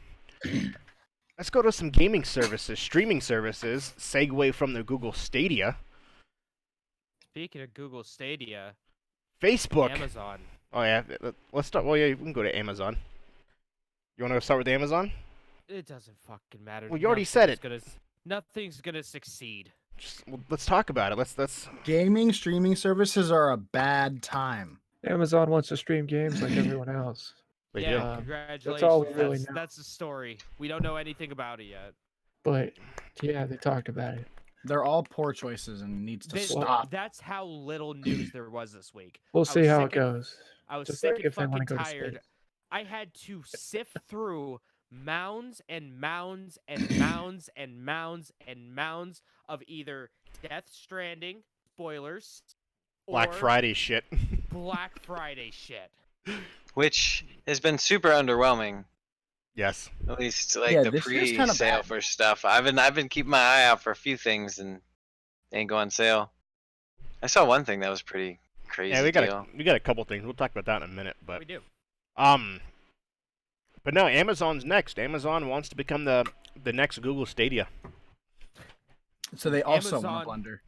Speaker 1: let's go to some gaming services, streaming services. Segue from the Google Stadia.
Speaker 3: Speaking of Google Stadia,
Speaker 1: Facebook,
Speaker 3: Amazon.
Speaker 1: Oh yeah, let's start. Well, yeah, we can go to Amazon. You want to start with Amazon?
Speaker 3: It doesn't fucking matter.
Speaker 1: Well, you already said it.
Speaker 3: Nothing's gonna succeed.
Speaker 1: Let's talk about it. Let's.
Speaker 4: Gaming streaming services are a bad time.
Speaker 5: Amazon wants to stream games like everyone else.
Speaker 1: They
Speaker 3: yeah,
Speaker 1: do.
Speaker 3: congratulations.
Speaker 5: That's all we really know.
Speaker 3: That's the story. We don't know anything about it yet.
Speaker 5: But yeah, they talked about it.
Speaker 4: They're all poor choices and needs to
Speaker 3: They-
Speaker 4: stop.
Speaker 3: That's how little news there was this week.
Speaker 5: We'll
Speaker 3: I
Speaker 5: see
Speaker 3: was
Speaker 5: how
Speaker 3: sick
Speaker 5: it
Speaker 3: and-
Speaker 5: goes.
Speaker 3: I was
Speaker 5: Just
Speaker 3: sick
Speaker 5: like
Speaker 3: and
Speaker 5: if they wanna
Speaker 3: fucking
Speaker 5: go to
Speaker 3: tired.
Speaker 5: space.
Speaker 3: I had to sift through mounds and mounds and mounds and mounds and mounds of either Death Stranding spoilers
Speaker 1: Black
Speaker 3: or
Speaker 1: Friday shit.
Speaker 3: Black Friday shit.
Speaker 2: Which has been super underwhelming.
Speaker 1: Yes.
Speaker 2: At least like
Speaker 4: Yeah,
Speaker 2: the
Speaker 4: this year's kinda
Speaker 2: pre-sale
Speaker 4: bad.
Speaker 2: for stuff. I've been keeping my eye out for a few things and they ain't go on sale. I saw one thing that was pretty crazy.
Speaker 1: Yeah, we got
Speaker 2: deal.
Speaker 1: a couple things. We'll talk about that in a minute, but
Speaker 3: We do.
Speaker 1: but no, Amazon's next. Amazon wants to become the next Google Stadia.
Speaker 4: So they also want
Speaker 3: Amazon-
Speaker 4: to blunder.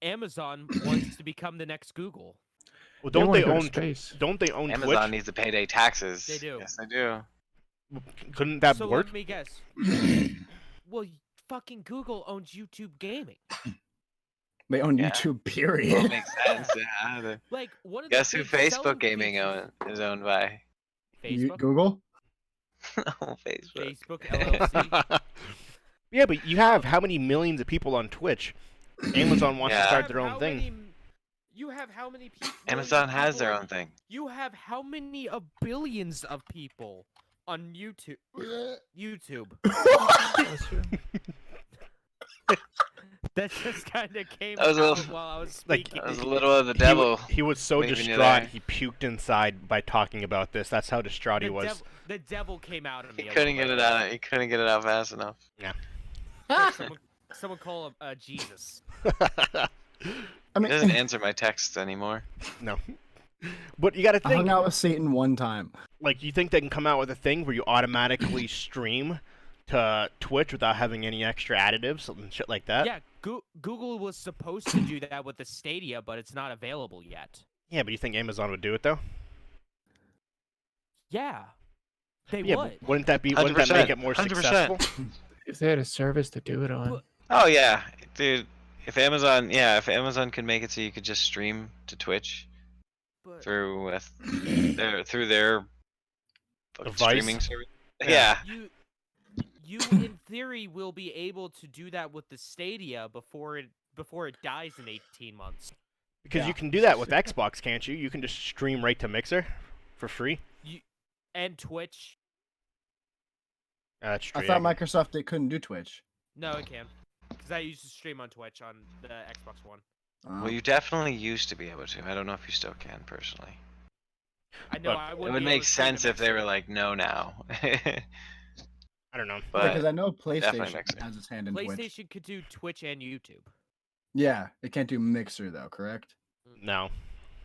Speaker 3: Amazon wants to become the next Google.
Speaker 1: Well,
Speaker 5: They
Speaker 1: don't
Speaker 5: wanna
Speaker 1: they
Speaker 5: go to
Speaker 1: own
Speaker 5: space.
Speaker 1: don't they own
Speaker 2: Amazon
Speaker 1: Twitch?
Speaker 2: needs to pay their taxes.
Speaker 3: They do.
Speaker 2: Yes, they do.
Speaker 1: Couldn't that
Speaker 3: So
Speaker 1: work?
Speaker 3: let me guess. Well, fucking Google owns YouTube Gaming.
Speaker 4: They own
Speaker 2: Yeah.
Speaker 4: YouTube,
Speaker 2: Well, it
Speaker 4: period.
Speaker 2: makes sense. Yeah.
Speaker 3: Like one of
Speaker 2: Guess
Speaker 3: the
Speaker 2: who
Speaker 3: big selling
Speaker 2: Facebook Gaming
Speaker 3: features-
Speaker 2: is owned by?
Speaker 3: Facebook.
Speaker 4: Google?
Speaker 2: Oh, Facebook.
Speaker 3: Facebook LLC.
Speaker 1: Yeah, but you have how many millions of people on Twitch? Amazon wants to
Speaker 2: Yeah.
Speaker 1: start
Speaker 3: You
Speaker 1: their
Speaker 3: have
Speaker 1: own
Speaker 3: how
Speaker 1: thing.
Speaker 3: many- You have how many people?
Speaker 2: Amazon has their own thing.
Speaker 3: You have how many of billions of people on YouTube? YouTube.
Speaker 5: That's true.
Speaker 3: That just kind of came
Speaker 2: That was a
Speaker 3: out
Speaker 2: little-
Speaker 3: while I was
Speaker 1: Like,
Speaker 3: speaking.
Speaker 2: That was a little of the devil.
Speaker 1: He was so
Speaker 2: waving you
Speaker 1: distraught
Speaker 2: there.
Speaker 1: he puked inside by talking about this. That's how distraught he was.
Speaker 3: The devil came out of me.
Speaker 2: He
Speaker 3: a
Speaker 2: couldn't get
Speaker 3: little
Speaker 2: it
Speaker 3: bit.
Speaker 2: out. He couldn't get it out fast enough.
Speaker 3: Someone call him Jesus.
Speaker 4: I
Speaker 2: He
Speaker 4: mean,
Speaker 2: doesn't answer my texts anymore.
Speaker 1: No. But you got to
Speaker 4: I hung
Speaker 1: think,
Speaker 4: out with Satan one time.
Speaker 1: like, you think they can come out with a thing where you automatically stream to Twitch without having any extra additives and shit like that?
Speaker 3: Yeah, Google was supposed to do that with the Stadia, but it's not available yet.
Speaker 1: Yeah, but you think Amazon would do it though?
Speaker 3: Yeah, they
Speaker 1: Yeah,
Speaker 3: would.
Speaker 1: but wouldn't that make it more
Speaker 2: 100%.
Speaker 1: successful?
Speaker 5: If they had a service to do it on,
Speaker 3: But-
Speaker 2: Oh yeah, dude. If Amazon could make it so you could just stream to Twitch
Speaker 3: But
Speaker 2: through their
Speaker 1: Device?
Speaker 2: streaming service.
Speaker 1: Yeah.
Speaker 2: Yeah.
Speaker 3: you in theory will be able to do that with the Stadia before it dies in 18 months.
Speaker 1: Because
Speaker 4: Yeah.
Speaker 1: you can do that with Xbox, can't you? You can just stream right to Mixer for free.
Speaker 3: And Twitch.
Speaker 1: That's true.
Speaker 4: I thought
Speaker 1: yeah.
Speaker 4: Microsoft couldn't do Twitch.
Speaker 3: No, it can. Because I used to stream on Twitch on the Xbox One.
Speaker 2: Well, you definitely used to be able to. I don't know if you still can personally.
Speaker 3: I know
Speaker 1: But
Speaker 3: I
Speaker 2: It
Speaker 3: wouldn't
Speaker 2: would
Speaker 3: be able
Speaker 2: make
Speaker 3: to stream to
Speaker 2: sense if they
Speaker 3: Mixer.
Speaker 2: were like, no, now.
Speaker 1: I don't know.
Speaker 2: But
Speaker 4: Because I know
Speaker 2: definitely
Speaker 4: PlayStation
Speaker 2: Mixer.
Speaker 4: has its hand in Twitch.
Speaker 3: PlayStation could do Twitch and YouTube.
Speaker 4: Yeah, it can't do Mixer though, correct?
Speaker 1: No,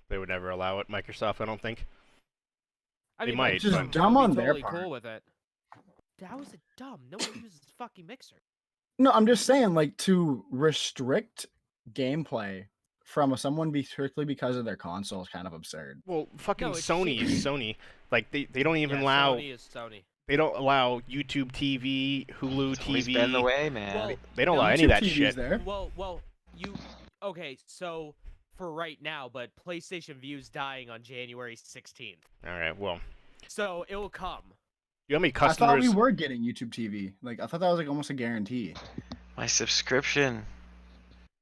Speaker 1: they would never allow it. Microsoft, I don't think.
Speaker 3: I
Speaker 1: They
Speaker 3: mean,
Speaker 1: might,
Speaker 3: Microsoft
Speaker 1: Which is
Speaker 3: would
Speaker 4: dumb
Speaker 3: be
Speaker 4: on their
Speaker 3: totally
Speaker 4: part.
Speaker 3: Cool with it. How is it dumb? No one uses fucking Mixer.
Speaker 4: No, I'm just saying, like, to restrict gameplay from someone strictly because of their console is kind of absurd.
Speaker 1: Well, fucking
Speaker 3: No, it's
Speaker 1: Sony is Sony. Like they don't even
Speaker 3: Yeah,
Speaker 1: allow
Speaker 3: Sony is Sony.
Speaker 1: they don't allow YouTube TV, Hulu
Speaker 2: It's always
Speaker 1: TV.
Speaker 2: been the way, man.
Speaker 3: Well,
Speaker 1: They don't
Speaker 3: no,
Speaker 1: allow any of
Speaker 4: YouTube
Speaker 1: that
Speaker 4: TV's
Speaker 1: shit.
Speaker 4: there.
Speaker 3: Well, you okay? So for right now, but PlayStation View's dying on January 16th.
Speaker 1: All right. Well,
Speaker 3: So it will come.
Speaker 1: you know how many
Speaker 4: I thought
Speaker 1: customers?
Speaker 4: we were getting YouTube TV. Like, I thought that was like almost a guarantee.
Speaker 2: My subscription.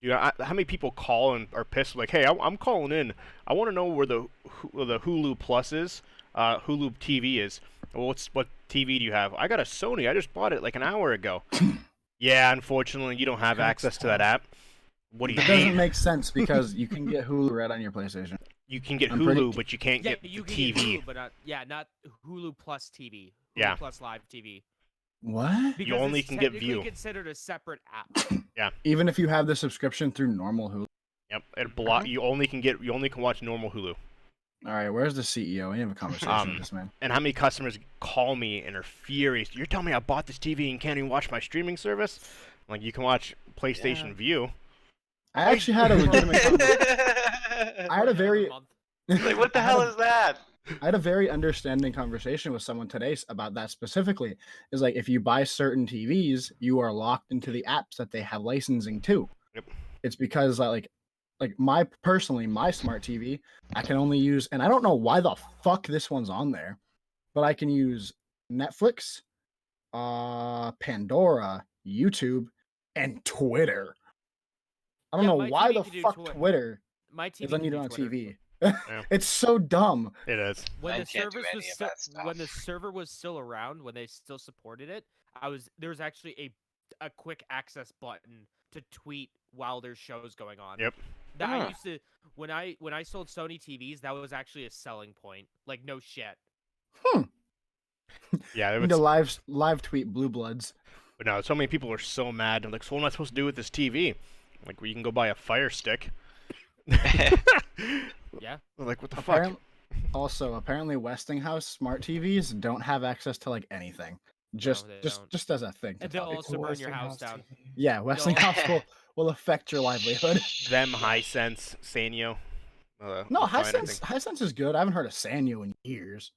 Speaker 1: How many people call and are pissed? Like, hey, I'm calling in. I want to know where the Hulu Plus is, Hulu TV is. Well, what TV do you have? I got a Sony. I just bought it like an hour ago. Yeah, unfortunately, you don't have access to that app. What do you
Speaker 4: It doesn't
Speaker 1: mean?
Speaker 4: make sense because you can get Hulu right on your PlayStation.
Speaker 1: You can get
Speaker 4: I'm
Speaker 1: Hulu,
Speaker 4: pretty-
Speaker 1: but you can't
Speaker 3: Yeah,
Speaker 1: get
Speaker 3: you
Speaker 1: the
Speaker 3: can
Speaker 1: TV.
Speaker 3: get Hulu, but not Hulu Plus TV. Hulu
Speaker 1: Yeah.
Speaker 3: Plus Live TV.
Speaker 4: What?
Speaker 3: Because
Speaker 1: only
Speaker 3: it's
Speaker 1: can get
Speaker 3: technically
Speaker 1: View.
Speaker 3: considered a separate app.
Speaker 4: Even if you have the subscription through normal Hulu.
Speaker 1: Yep, it block. You only can watch normal Hulu.
Speaker 4: All right, where's the CEO? We have a conversation with this man.
Speaker 1: And how many customers call me and are furious? You're telling me I bought this TV and can't even watch my streaming service? Like, you can watch PlayStation
Speaker 3: Yeah.
Speaker 1: View.
Speaker 4: I actually had a legitimate. I had a very.
Speaker 2: Like, what the hell is that?
Speaker 4: I had a very understanding conversation with someone today about that specifically. Is like if you buy certain TVs, you are locked into the apps that they have licensing to.
Speaker 1: Yep.
Speaker 4: It's because like my smart TV, I can only use, and I don't know why the fuck this one's on there, but I can use Netflix, Pandora, YouTube, and Twitter. I don't know why the fuck Twitter
Speaker 3: my TV
Speaker 4: is on
Speaker 3: can do
Speaker 4: on
Speaker 3: Twitter.
Speaker 4: TV.
Speaker 1: Yeah.
Speaker 4: It's so dumb.
Speaker 1: It is.
Speaker 3: When
Speaker 2: I
Speaker 3: the
Speaker 2: can't do
Speaker 3: service
Speaker 2: any
Speaker 3: was
Speaker 2: of
Speaker 3: still
Speaker 2: that stuff.
Speaker 3: when the server was still around, when they still supported it, there was actually a quick access button to tweet while there's shows going on.
Speaker 1: Yep.
Speaker 3: That I used to when I sold Sony TVs, that was actually a selling point. Like no shit.
Speaker 1: Yeah,
Speaker 4: You
Speaker 1: it
Speaker 4: need to
Speaker 1: was,
Speaker 4: live tweet Blue Bloods.
Speaker 1: but no, so many people are so mad. They're like, so what am I supposed to do with this TV? Like, well, you can go buy a Fire Stick.
Speaker 3: Yeah.
Speaker 1: Like, what the
Speaker 4: Apparent-
Speaker 1: fuck?
Speaker 4: Also, apparently Westinghouse smart TVs don't have access to like anything. Just
Speaker 3: they
Speaker 4: just
Speaker 3: don't.
Speaker 4: just as a thing. to
Speaker 3: And they'll
Speaker 4: tell people.
Speaker 3: also burn your house down.
Speaker 5: TV.
Speaker 4: Yeah, Westinghouse will affect your livelihood.
Speaker 1: Them, Hisense, Sanyo.
Speaker 4: No,
Speaker 1: was fine, I think.
Speaker 4: Hisense is good. I haven't heard of Sanyo in years.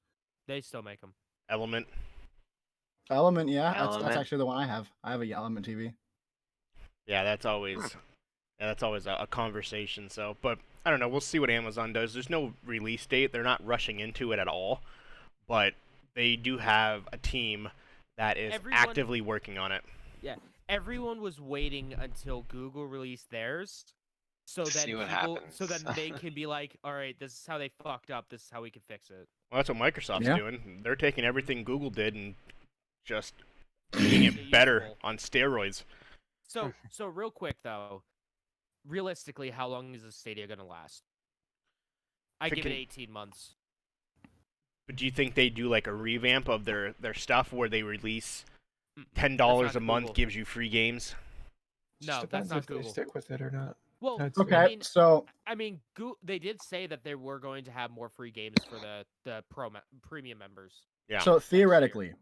Speaker 3: They still make them.
Speaker 1: Element.
Speaker 4: Element, yeah, that's
Speaker 2: Element.
Speaker 4: actually the one I have. I have a Element TV.
Speaker 1: Yeah, that's always a conversation. So, but I don't know. We'll see what Amazon does. There's no release date. They're not rushing into it at all, but they do have a team that is actively working on it.
Speaker 3: Yeah, everyone was waiting until Google released theirs, so then
Speaker 2: See what
Speaker 3: people,
Speaker 2: happens.
Speaker 3: so then they can be like, all right, this is how they fucked up. This is how we can fix it.
Speaker 1: Well, that's what Microsoft's
Speaker 4: Yeah.
Speaker 1: doing. They're taking everything Google did and just making it better
Speaker 3: Useful.
Speaker 1: on steroids.
Speaker 3: So real quick though, realistically, how long is the Stadia gonna last? I give it
Speaker 1: Thinking-
Speaker 3: 18 months.
Speaker 1: But do you think they do like a revamp of their stuff where they release
Speaker 3: Mm,
Speaker 1: $10
Speaker 3: that's
Speaker 1: a
Speaker 3: not
Speaker 1: month
Speaker 3: Google.
Speaker 1: gives you free games?
Speaker 3: No,
Speaker 5: Just
Speaker 3: that's
Speaker 5: depends
Speaker 3: not
Speaker 5: if they
Speaker 3: Google.
Speaker 5: stick with it or not.
Speaker 3: Well,
Speaker 5: That's
Speaker 4: Okay,
Speaker 3: I mean,
Speaker 4: so
Speaker 3: they did say that they were going to have more free games for the premium members.
Speaker 1: Yeah.
Speaker 4: so theoretically,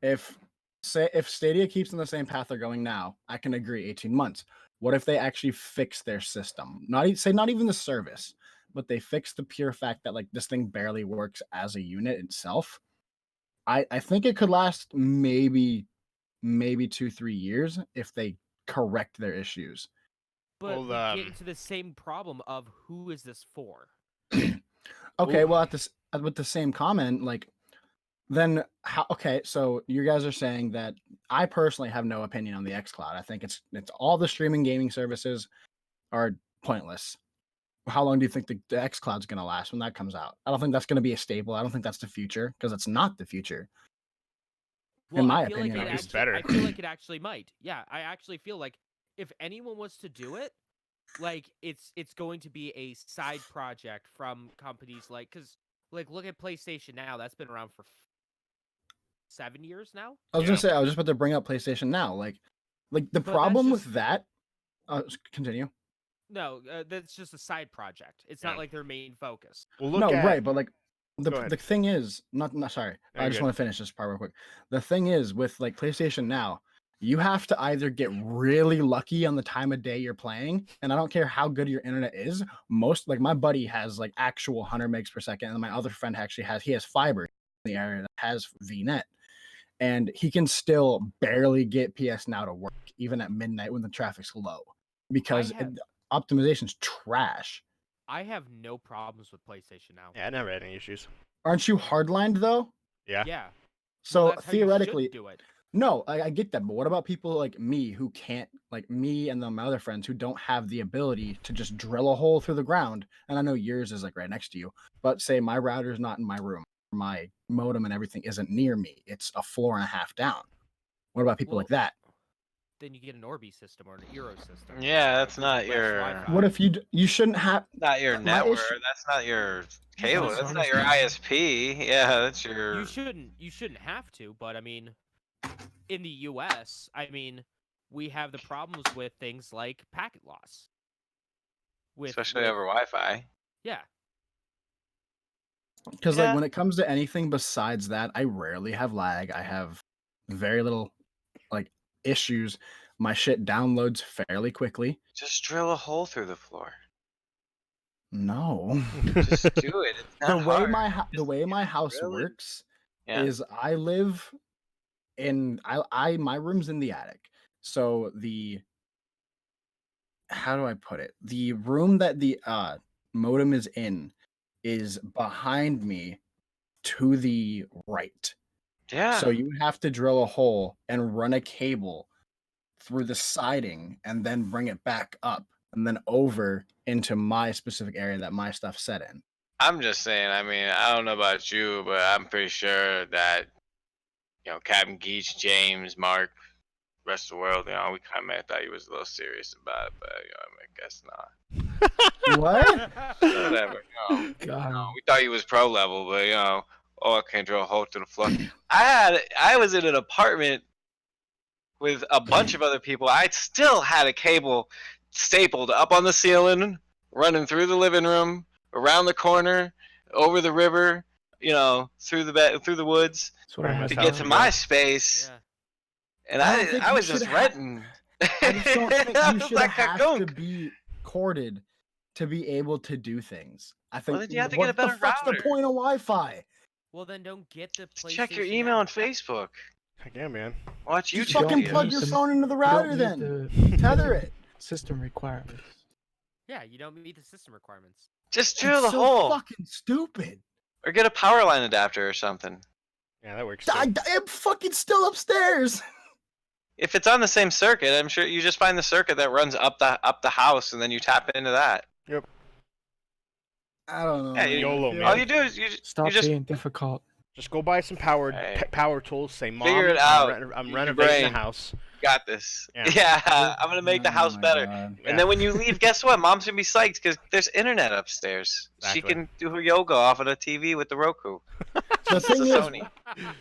Speaker 4: if Stadia keeps in the same path they're going now, I can agree 18 months. What if they actually fix their system? Not even the service, but they fix the pure fact that like this thing barely works as a unit itself. I think it could last maybe 2-3 years if they correct their issues.
Speaker 3: But
Speaker 1: Well,
Speaker 3: we get into the same problem of who is this for?
Speaker 4: Okay,
Speaker 1: Ooh.
Speaker 4: well with the same comment, like then how okay, so you guys are saying that I personally have no opinion on the xCloud. I think it's all the streaming gaming services are pointless. How long do you think the xCloud's gonna last when that comes out? I don't think that's gonna be a staple. I don't think that's the future, because it's not the future.
Speaker 3: Well,
Speaker 4: my
Speaker 3: I feel
Speaker 4: opinion,
Speaker 3: like
Speaker 4: at
Speaker 3: it
Speaker 1: least.
Speaker 3: actually,
Speaker 1: Better.
Speaker 3: I feel like it actually might. Yeah, I actually feel like if anyone was to do it, like it's going to be a side project from companies like, because like look at PlayStation Now. That's been around for 7 years now.
Speaker 4: I was
Speaker 1: Yeah.
Speaker 4: gonna say I was just about to bring up PlayStation Now. Like the
Speaker 3: But that's
Speaker 4: problem with
Speaker 3: just-
Speaker 4: that. Continue.
Speaker 3: No, that's just a side project. It's
Speaker 1: Yeah.
Speaker 3: not like their main focus.
Speaker 1: Well, look
Speaker 4: No,
Speaker 1: at
Speaker 4: right, but like
Speaker 1: Go ahead.
Speaker 4: the thing is not sorry.
Speaker 1: No,
Speaker 4: I
Speaker 1: you're
Speaker 4: just
Speaker 1: good.
Speaker 4: want to finish this part real quick. The thing is with like PlayStation Now, you have to either get really lucky on the time of day you're playing, and I don't care how good your internet is. Most like my buddy has like actual 100 megs per second, and my other friend actually has fiber in the area that has VNet, and he can still barely get PS Now to work even at midnight when the traffic's low because optimization's trash.
Speaker 3: I have no problems with PlayStation Now.
Speaker 1: Yeah, I never had any issues.
Speaker 4: Aren't you hardlined though?
Speaker 1: Yeah.
Speaker 3: Yeah.
Speaker 4: So
Speaker 3: Well, that's how you should
Speaker 4: theoretically,
Speaker 3: do it.
Speaker 4: no, I get that, but what about people like me who can't, like me and my other friends who don't have the ability to just drill a hole through the ground? And I know yours is like right next to you, but say my router's not in my room, my modem and everything isn't near me. It's a floor and a half down. What about people like that?
Speaker 3: Then you get an Orbi system or an Eero system.
Speaker 2: Yeah, that's
Speaker 3: Or
Speaker 2: not
Speaker 3: West
Speaker 2: your-
Speaker 3: Wi-Fi.
Speaker 4: What if you shouldn't have?
Speaker 2: Not your
Speaker 4: My
Speaker 2: network.
Speaker 4: issue-
Speaker 2: That's not your cable. That's not your
Speaker 5: Sonos.
Speaker 2: ISP. Yeah, that's your.
Speaker 3: You shouldn't have to, but I mean, in the U.S., I mean, we have the problems with things like packet loss.
Speaker 2: Especially over Wi-Fi.
Speaker 3: Yeah.
Speaker 4: Because
Speaker 2: Yeah.
Speaker 4: like when it comes to anything besides that, I rarely have lag. I have very little like issues. My shit downloads fairly quickly.
Speaker 2: Just drill a hole through the floor.
Speaker 4: No.
Speaker 2: Just do it. It's not
Speaker 4: the way
Speaker 2: hard.
Speaker 4: the way my house
Speaker 2: really-
Speaker 4: works
Speaker 2: Yeah.
Speaker 4: is I live in my room's in the attic. So how do I put it? The room that the modem is in is behind me to the right.
Speaker 2: Yeah.
Speaker 4: So you have to drill a hole and run a cable through the siding and then bring it back up and then over into my specific area that my stuff's set in.
Speaker 2: I'm just saying, I mean, I don't know about you, but I'm pretty sure that, Captain Geach, James, Mark, rest of the world, we kind of thought he was a little serious about it, but, I guess not.
Speaker 4: What?
Speaker 2: Whatever. We thought he was pro level, but, I can't drill a hole through the floor. I was in an apartment with a bunch of other people. I still had a cable stapled up on the ceiling, running through the living room, around the corner, over the river, through the woods to get to my space. Yeah. And I was just renting.
Speaker 4: I just don't think you should
Speaker 2: like
Speaker 4: have to be corded to be able to do things. I think.
Speaker 2: Well, then you have to get a better
Speaker 4: What's the point of Wi-Fi?
Speaker 3: Well, then don't get the PlayStation.
Speaker 2: Check your email and Facebook.
Speaker 1: Heck yeah, man.
Speaker 2: Watch YouTube.
Speaker 4: Just fucking plug your phone into the router then. Tether it.
Speaker 5: System requirements.
Speaker 3: Yeah, you don't meet the system requirements.
Speaker 2: Just drill the
Speaker 4: so
Speaker 2: hole.
Speaker 4: Fucking stupid.
Speaker 2: Or get a power line adapter or something.
Speaker 1: Yeah, that works.
Speaker 4: I'm fucking still upstairs.
Speaker 2: If it's on the same circuit, I'm sure you just find the circuit that runs up the house, and then you tap into that.
Speaker 1: Yep.
Speaker 4: I don't know.
Speaker 2: Yeah,
Speaker 1: YOLO, man.
Speaker 2: All you do is
Speaker 5: Stop
Speaker 2: just
Speaker 5: being difficult.
Speaker 1: Just go buy some power tools. Say, Mom,
Speaker 2: figure it out.
Speaker 1: I'm
Speaker 2: Use your
Speaker 1: renovating the
Speaker 2: brain.
Speaker 1: house.
Speaker 2: got this.
Speaker 1: Yeah.
Speaker 2: Yeah, I'm gonna make the house
Speaker 4: my
Speaker 2: better.
Speaker 4: God.
Speaker 1: Yeah.
Speaker 2: And then when you leave, guess what? Mom's gonna be psyched because there's internet upstairs.
Speaker 1: Exactly.
Speaker 2: She can do her yoga off of the TV with the Roku.
Speaker 4: The thing is,
Speaker 2: Sony.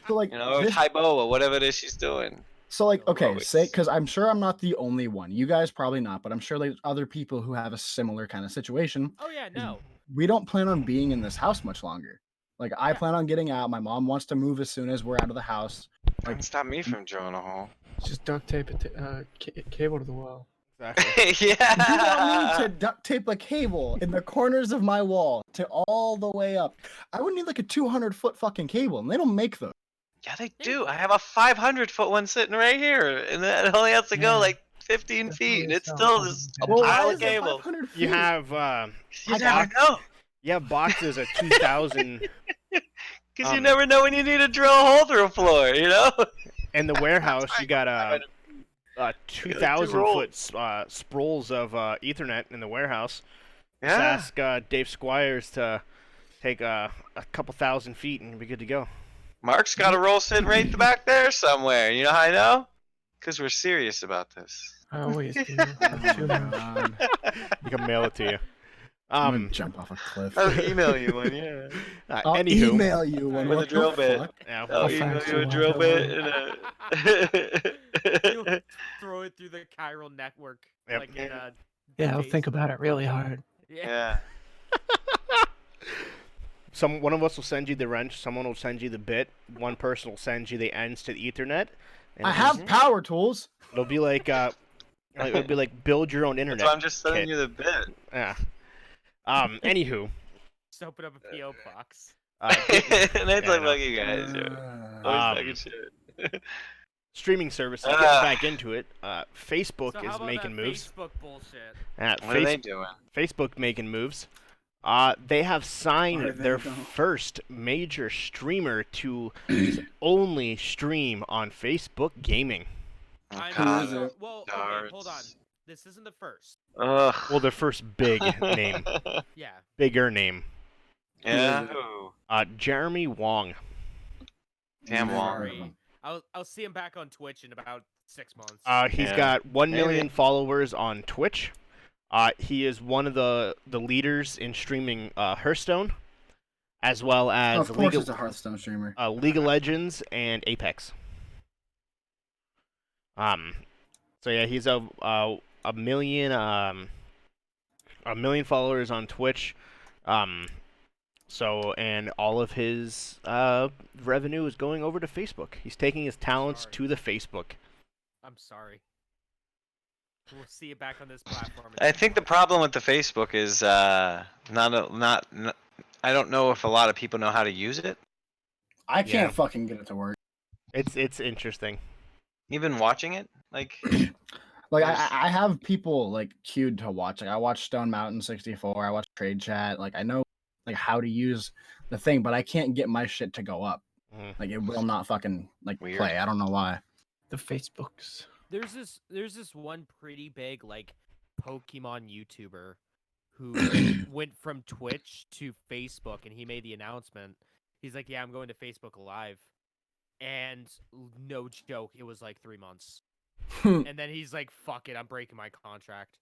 Speaker 4: so like,
Speaker 2: Or
Speaker 4: this-
Speaker 2: Taibo or whatever it is she's doing.
Speaker 4: so like, okay,
Speaker 2: Always.
Speaker 4: say, because I'm sure I'm not the only one. You guys probably not, but I'm sure there's other people who have a similar kind of situation.
Speaker 3: Oh yeah, no.
Speaker 4: We don't plan on being in this house much longer. Like, I plan on getting out. My mom wants to move as soon as we're out of the house.
Speaker 2: Don't stop me from drilling a hole.
Speaker 5: Just duct tape it, cable to the wall.
Speaker 1: Exactly.
Speaker 2: Yeah.
Speaker 4: You want me to duct tape a cable in the corners of my wall to all the way up? I would need like a 200-foot fucking cable, and they don't make those.
Speaker 2: Yeah, they do. I have a 500-foot one sitting right here, and it only has to go
Speaker 5: Yeah.
Speaker 2: like 15 feet, and it's still just a
Speaker 5: Well,
Speaker 2: pile
Speaker 4: why
Speaker 2: of
Speaker 4: is it
Speaker 2: cable.
Speaker 4: 500 feet?
Speaker 1: You have
Speaker 2: You never know.
Speaker 1: you have boxes of 2,000
Speaker 2: Because you never know when you need to drill a hole through a floor, you know?
Speaker 1: in the warehouse. You got 2,000 foot spools of Ethernet in the warehouse. Just ask Dave Squires to take a couple thousand feet and you'll be good to go.
Speaker 2: Mark's got a roll sitting right back there somewhere. You know how I know? Because we're serious about this.
Speaker 5: I always do.
Speaker 4: Oh
Speaker 5: Too
Speaker 4: my
Speaker 5: much.
Speaker 4: God.
Speaker 1: We can mail it to you.
Speaker 4: I'm gonna jump off a cliff.
Speaker 2: I'll email you one, yeah.
Speaker 4: I'll
Speaker 1: Anywho,
Speaker 4: email you one.
Speaker 2: With
Speaker 4: What
Speaker 2: a drill
Speaker 4: the
Speaker 2: bit.
Speaker 4: fuck?
Speaker 1: yeah,
Speaker 2: I'll
Speaker 5: I'll
Speaker 2: email
Speaker 5: fax
Speaker 2: you
Speaker 5: you
Speaker 2: a
Speaker 5: one,
Speaker 2: drill
Speaker 5: don't
Speaker 2: bit and
Speaker 3: You'll throw it through the chiral network.
Speaker 1: Yep.
Speaker 3: Like in
Speaker 5: Yeah, I'll
Speaker 3: days.
Speaker 5: think about it really hard.
Speaker 3: Yeah.
Speaker 2: Yeah.
Speaker 1: one of us will send you the wrench. Someone will send you the bit. One person will send you the ends to the Ethernet. And
Speaker 4: I have power tools.
Speaker 1: It'll be like it'll be like build your own internet.
Speaker 2: So I'm just sending
Speaker 1: kit.
Speaker 2: you the bit.
Speaker 1: Yeah. Anywho.
Speaker 3: Just open up a PO box.
Speaker 2: And it's
Speaker 1: Yeah,
Speaker 2: like,
Speaker 1: I know.
Speaker 2: look, you guys. Always talking shit.
Speaker 1: Streaming services. Getting back into it. Facebook
Speaker 3: So how
Speaker 1: is
Speaker 3: about
Speaker 1: making
Speaker 3: that
Speaker 1: moves.
Speaker 3: Facebook bullshit.
Speaker 2: What are they doing?
Speaker 1: Facebook making moves. They have signed
Speaker 4: Are they
Speaker 1: their
Speaker 4: though?
Speaker 1: first major streamer to only stream on Facebook gaming.
Speaker 2: Oh,
Speaker 3: I'm
Speaker 2: God.
Speaker 3: sure- well, okay, hold on.
Speaker 2: Darts.
Speaker 3: This isn't the first.
Speaker 2: Ugh.
Speaker 1: Well, their first big name,
Speaker 3: Yeah.
Speaker 1: bigger name.
Speaker 2: Yeah. Who?
Speaker 1: Jeremy Wong.
Speaker 2: Damn
Speaker 4: Never
Speaker 2: Wong.
Speaker 4: heard of them.
Speaker 3: I'll see him back on Twitch in about 6 months.
Speaker 1: He's
Speaker 2: Yeah.
Speaker 1: got 1 million
Speaker 2: Maybe.
Speaker 1: followers on Twitch. He is one of the leaders in streaming Hearthstone, as well as
Speaker 4: Of course, it's a Hearthstone streamer.
Speaker 1: League of Legends and Apex. So yeah, he's a million followers on Twitch. So and all of his revenue is going over to Facebook. He's taking his talents
Speaker 3: Sorry.
Speaker 1: to the Facebook.
Speaker 3: I'm sorry. We'll see you back on this platform. in
Speaker 2: I
Speaker 3: 6
Speaker 2: think the
Speaker 3: months.
Speaker 2: problem with the Facebook is not. I don't know if a lot of people know how to use it.
Speaker 4: I can't
Speaker 1: Yeah.
Speaker 4: fucking get it to work.
Speaker 1: It's interesting.
Speaker 2: Even watching it, like
Speaker 4: Like
Speaker 2: There's-
Speaker 4: I have people like queued to watch. Like I watch Stone Mountain 64. I watch Trade Chat. Like I know like how to use the thing, but I can't get my shit to go up.
Speaker 1: Mm.
Speaker 4: Like it will not fucking like
Speaker 2: Weird.
Speaker 4: play. I don't know why.
Speaker 5: The Facebooks.
Speaker 3: There's this one pretty big like Pokemon YouTuber who went from Twitch to Facebook, and he made the announcement. He's like, "Yeah, I'm going to Facebook Live," and no joke, it was like 3 months. And then he's like, "Fuck it, I'm breaking my contract."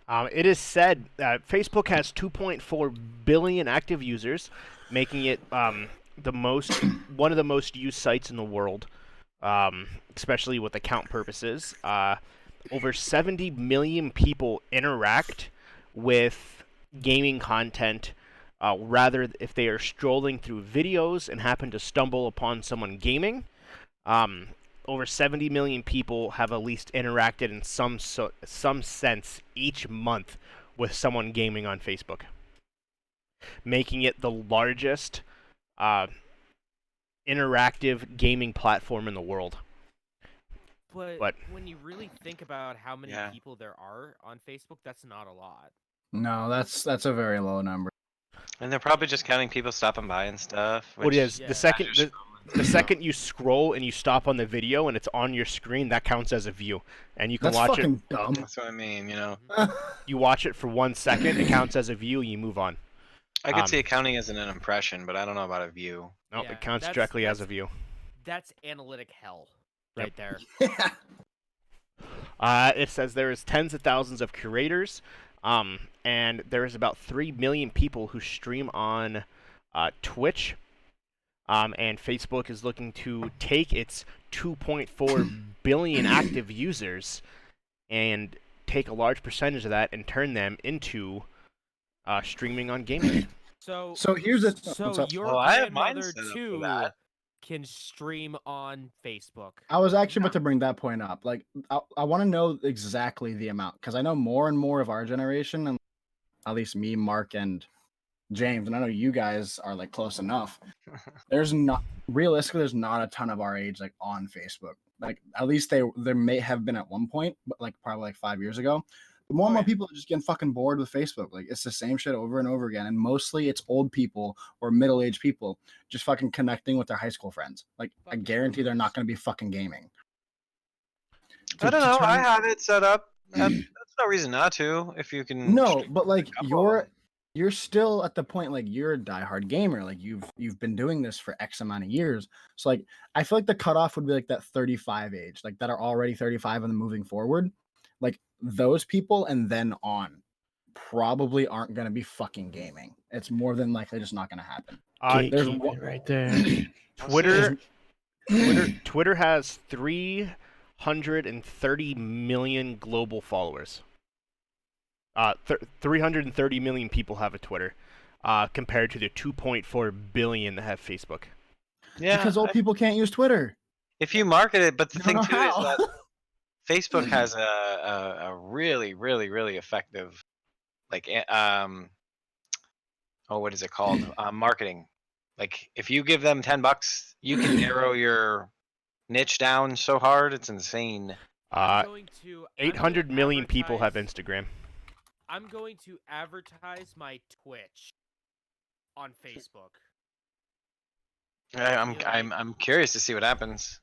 Speaker 1: It is said that Facebook has 2.4 billion active users, making it one of the most used sites in the world, especially with account purposes. Over 70 million people interact with gaming content. Rather, if they are strolling through videos and happen to stumble upon someone gaming, over 70 million people have at least interacted in some sense each month with someone gaming on Facebook, making it the largest interactive gaming platform in the world.
Speaker 3: But when you really think about how many people there are on Facebook, that's not a lot.
Speaker 4: No, that's a very low number.
Speaker 2: And they're probably just counting people stopping by and stuff.
Speaker 1: What is
Speaker 3: Yeah.
Speaker 1: the second you scroll and you stop on the video and it's on your screen, that counts as a view, and you can
Speaker 4: That's
Speaker 1: watch
Speaker 4: fucking dumb.
Speaker 2: That's what I mean, you know.
Speaker 1: You watch it for 1 second, it counts as a view, and you move on.
Speaker 2: I could see it counting as an impression, but I don't know about a view.
Speaker 1: Nope,
Speaker 3: Yeah,
Speaker 1: it counts
Speaker 3: that's-
Speaker 1: directly as a
Speaker 3: that's-
Speaker 1: view.
Speaker 3: That's analytic hell,
Speaker 1: Yep.
Speaker 3: right there.
Speaker 1: It says there is tens of thousands of curators, and there is about 3 million people who stream on Twitch. And Facebook is looking to take its 2.4 billion active users and take a large percentage of that and turn them into streaming on gaming.
Speaker 3: So
Speaker 4: here's the
Speaker 3: so your
Speaker 2: Oh, I have mine
Speaker 3: grandmother
Speaker 2: set up for
Speaker 3: too
Speaker 2: that.
Speaker 3: can stream on Facebook.
Speaker 4: I was actually about to bring that point up. Like, I want to know exactly the amount because I know more and more of our generation, and at least me, Mark, and James, and I know you guys are like close enough. There's not a ton of our age like on Facebook. Like, at least there may have been at one point, but like probably like 5 years ago. But more and more people are just getting fucking bored with Facebook. Like, it's the same shit over and over again, and mostly it's old people or middle-aged people just fucking connecting with their high school friends. Like, I guarantee they're not going to be fucking gaming.
Speaker 2: I don't know. I have it set up. That's no reason not to. If you can.
Speaker 4: No, but like
Speaker 2: a couple of them.
Speaker 4: you're still at the point like you're a diehard gamer. Like you've been doing this for X amount of years. So like I feel like the cutoff would be like that 35 age, like that are already 35 and then moving forward. Like those people and then on probably aren't gonna be fucking gaming. It's more than likely just not gonna happen. There's
Speaker 5: Gatekeeping right there.
Speaker 1: Twitter has 330 million global followers. 330 million people have a Twitter, compared to the 2.4 billion that have Facebook.
Speaker 2: Yeah.
Speaker 4: Because old people can't use Twitter.
Speaker 2: If you market it, but the
Speaker 4: I
Speaker 2: thing
Speaker 4: don't
Speaker 2: too
Speaker 4: know
Speaker 2: is
Speaker 4: how.
Speaker 2: that Facebook has a really, really, really effective, like, what is it called? Marketing. Like, if you give them $10, you can narrow your niche down so hard, it's insane.
Speaker 1: 800 million people have Instagram.
Speaker 3: I'm going to advertise my Twitch on Facebook.
Speaker 2: I'm curious to see what happens.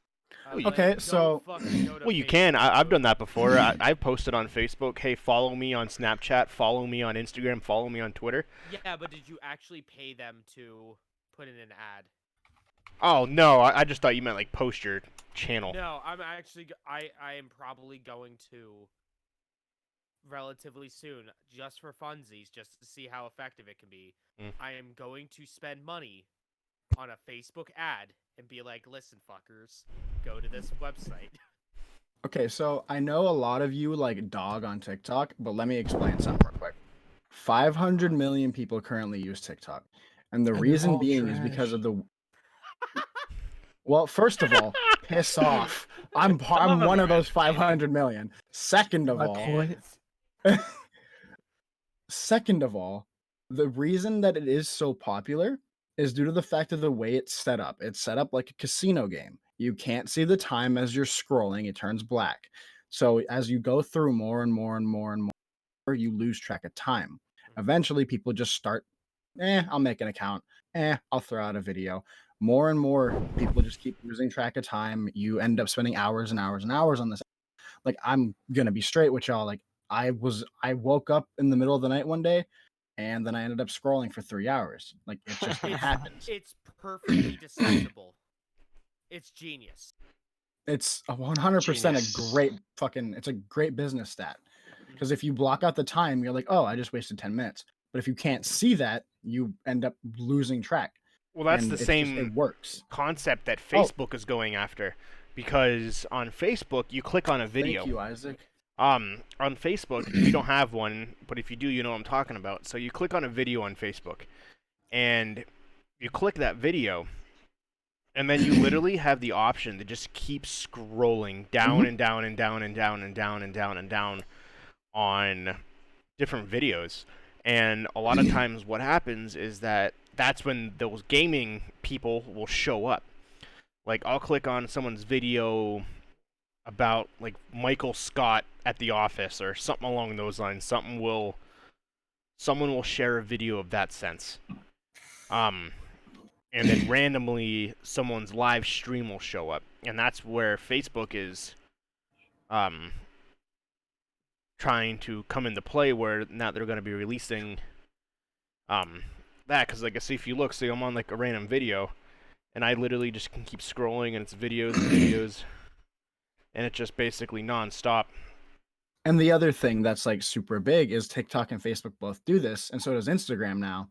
Speaker 4: Okay, so
Speaker 1: well, you can. I've done that before. I've posted on Facebook, hey, follow me on Snapchat, follow me on Instagram, follow me on Twitter.
Speaker 3: Yeah, but did you actually pay them to put in an ad?
Speaker 1: Oh no, I just thought you meant like post your channel.
Speaker 3: No, I'm actually I am probably going to relatively soon, just for funsies, just to see how effective it can be. I am going to spend money on a Facebook ad and be like, listen, fuckers, go to this website.
Speaker 4: Okay, so I know a lot of you like dog on TikTok, but let me explain something real quick. 500 million people currently use TikTok. And the
Speaker 5: they're
Speaker 4: reason
Speaker 5: all
Speaker 4: being is
Speaker 5: trash.
Speaker 4: because of the Well, first of all, piss off. I'm one of those 500 million. Second of all, the reason that it is so popular is due to the fact of the way it's set up. It's set up like a casino game. You can't see the time as you're scrolling, it turns black. So as you go through more and more and more and more, you lose track of time. Eventually, people just start I'll make an account. I'll throw out a video. More and more people just keep losing track of time. You end up spending hours and hours and hours on this. Like, I'm gonna be straight with y'all. Like, I woke up in the middle of the night one day, and then I ended up scrolling for 3 hours. Like, it just it happens.
Speaker 3: It's perfectly deceptible. It's genius.
Speaker 4: It's 100% a great fucking. It's a great business stat. Because if you block out the time, you're like, oh, I just wasted 10 minutes. But if you can't see that, you end up losing track.
Speaker 1: Well, that's
Speaker 4: And
Speaker 1: the
Speaker 4: it's
Speaker 1: same
Speaker 4: it works.
Speaker 1: concept that Facebook is going after, because on Facebook you click on a video.
Speaker 4: Thank you, Isaac.
Speaker 1: On Facebook, you don't have one, but if you do, you know what I'm talking about. So you click on a video on Facebook, and you click that video, and then you literally have the option to just keep scrolling down and down and down and down and down and down and down on different videos. And a lot of times what happens is that's when those gaming people will show up. Like, I'll click on someone's video about, like, Michael Scott at the office or something along those lines. Someone will share a video of that sense. And then randomly someone's live stream will show up. And that's where Facebook is trying to come into play, where now they're going to be releasing that. Because, like, I see, if you look, I'm on, like, a random video, and I literally just can keep scrolling, and it's videos and videos, and it's just basically non-stop.
Speaker 4: And the other thing that's, like, super big is TikTok and Facebook both do this, and so does Instagram now,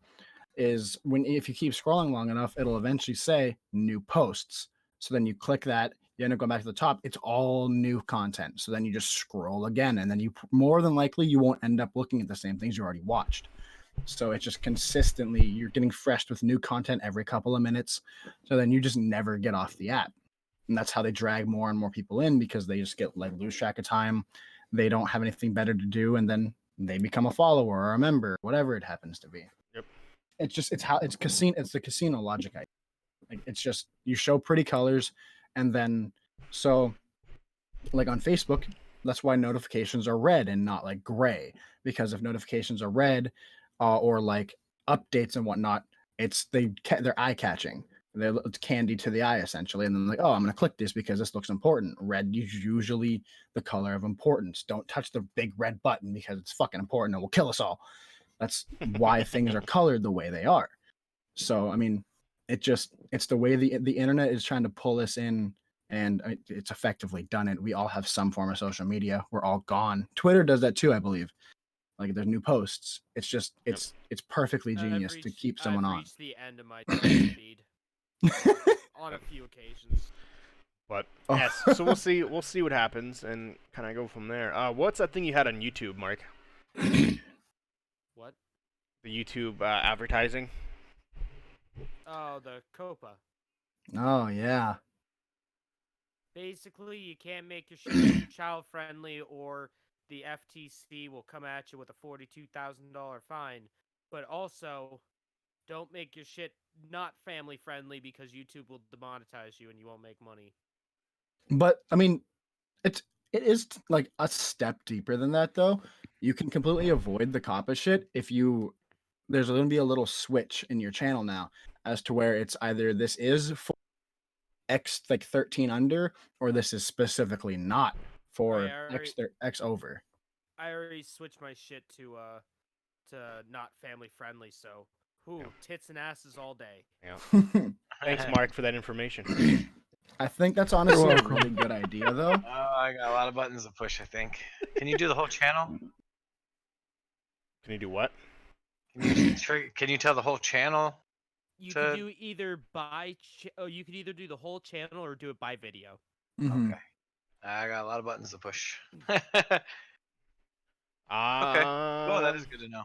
Speaker 4: is if you keep scrolling long enough, it'll eventually say new posts. So then you click that, you end up going back to the top, it's all new content. So then you just scroll again, and then you more than likely you won't end up looking at the same things you already watched. So it's just consistently, you're getting fresh with new content every couple of minutes. So then you just never get off the app. And that's how they drag more and more people in, because they just get, like, lose track of time. They don't have anything better to do, and then they become a follower or a member, whatever it happens to be.
Speaker 1: Yep.
Speaker 4: It's the casino logic. Like, it's just, you show pretty colors, and then, so, like, on Facebook, that's why notifications are red and not, like, gray, because if notifications are red, or, like, updates and whatnot, they're eye catching. It's candy to the eye, essentially. And then, like, oh, I'm going to click this because this looks important. Red is usually the color of importance. Don't touch the big red button because it's fucking important and will kill us all. That's why things are colored the way they are. So, I mean, it's the way the internet is trying to pull us in, and it's effectively done it. We all have some form of social media. We're all gone. Twitter does that too, I believe. Like, there's new posts. It's just, it's perfectly genius to keep someone on.
Speaker 3: I've reached the end of my Twitter feed on a few occasions.
Speaker 1: But yes, so we'll see what happens, and kind of go from there. What's that thing you had on YouTube, Mark?
Speaker 3: What?
Speaker 1: The YouTube advertising.
Speaker 3: Oh, the COPA.
Speaker 4: Oh yeah.
Speaker 3: Basically, you can't make your shit child friendly, or the FTC will come at you with a $42,000 fine. But also, don't make your shit not family friendly, because YouTube will demonetize you and you won't make money.
Speaker 4: But I mean, it is like a step deeper than that, though. You can completely avoid the COPPA shit if there's going to be a little switch in your channel now as to where it's either this is for X, like 13 under, or this is specifically not for X over.
Speaker 3: I already switched my shit to not family friendly, so tits and asses all day.
Speaker 1: Yeah. Thanks, Mark, for that information.
Speaker 4: I think that's honestly a really good idea, though.
Speaker 2: Oh, I got a lot of buttons to push, I think. Can you do the whole channel?
Speaker 1: Can you do what?
Speaker 2: Can you tell the whole channel?
Speaker 3: You can do either you can either do the whole channel or do it by video.
Speaker 4: Mm-hmm.
Speaker 2: Okay. I got a lot of buttons to push.
Speaker 1: Okay.
Speaker 2: Oh, that is good to know.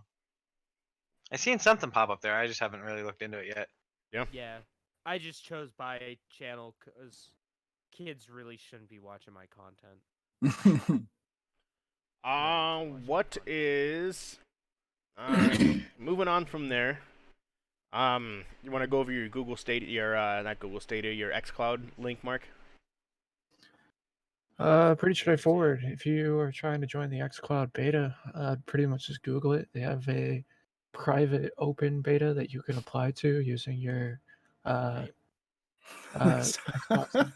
Speaker 2: I've seen something pop up there. I just haven't really looked into it yet.
Speaker 1: Yeah.
Speaker 3: Yeah. I just chose by channel because kids really shouldn't be watching my content.
Speaker 1: What is... moving on from there. You want to go over your Google Stadia, not Google Stadia, your xCloud link, Mark?
Speaker 5: Pretty straightforward. If you are trying to join the xCloud beta, pretty much just Google it. They have a private open beta that you can apply to using your Xbox.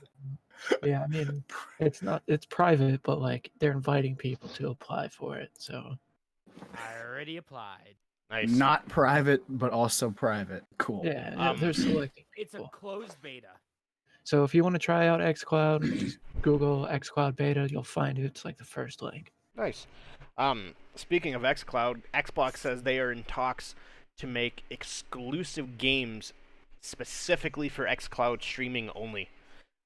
Speaker 5: Yeah, I mean, it's private, but like they're inviting people to apply for it. So
Speaker 3: I already applied.
Speaker 1: Nice.
Speaker 4: Not private, but also private. Cool.
Speaker 5: yeah, they're selecting
Speaker 3: It's a
Speaker 5: people.
Speaker 3: closed beta.
Speaker 5: So if you want to try out xCloud, just Google xCloud beta. You'll find it. It's like the first link.
Speaker 1: Nice. Speaking of xCloud, Xbox says they are in talks to make exclusive games specifically for xCloud streaming only.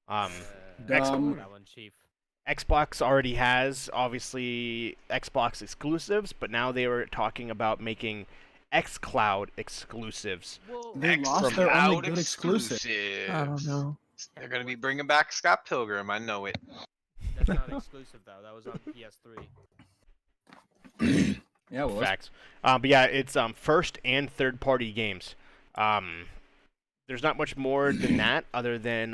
Speaker 3: That one, Chief.
Speaker 1: Xbox already has, obviously, Xbox exclusives, but now they were talking about making xCloud exclusives.
Speaker 3: Well,
Speaker 4: They lost their only good exclusive.
Speaker 5: I don't know.
Speaker 2: They're gonna be bringing back Scott Pilgrim. I know it.
Speaker 3: that's not exclusive though. That was on PS3.
Speaker 4: Yeah, well,
Speaker 1: Facts. But yeah, it's first and third party games. There's not much more than that, other than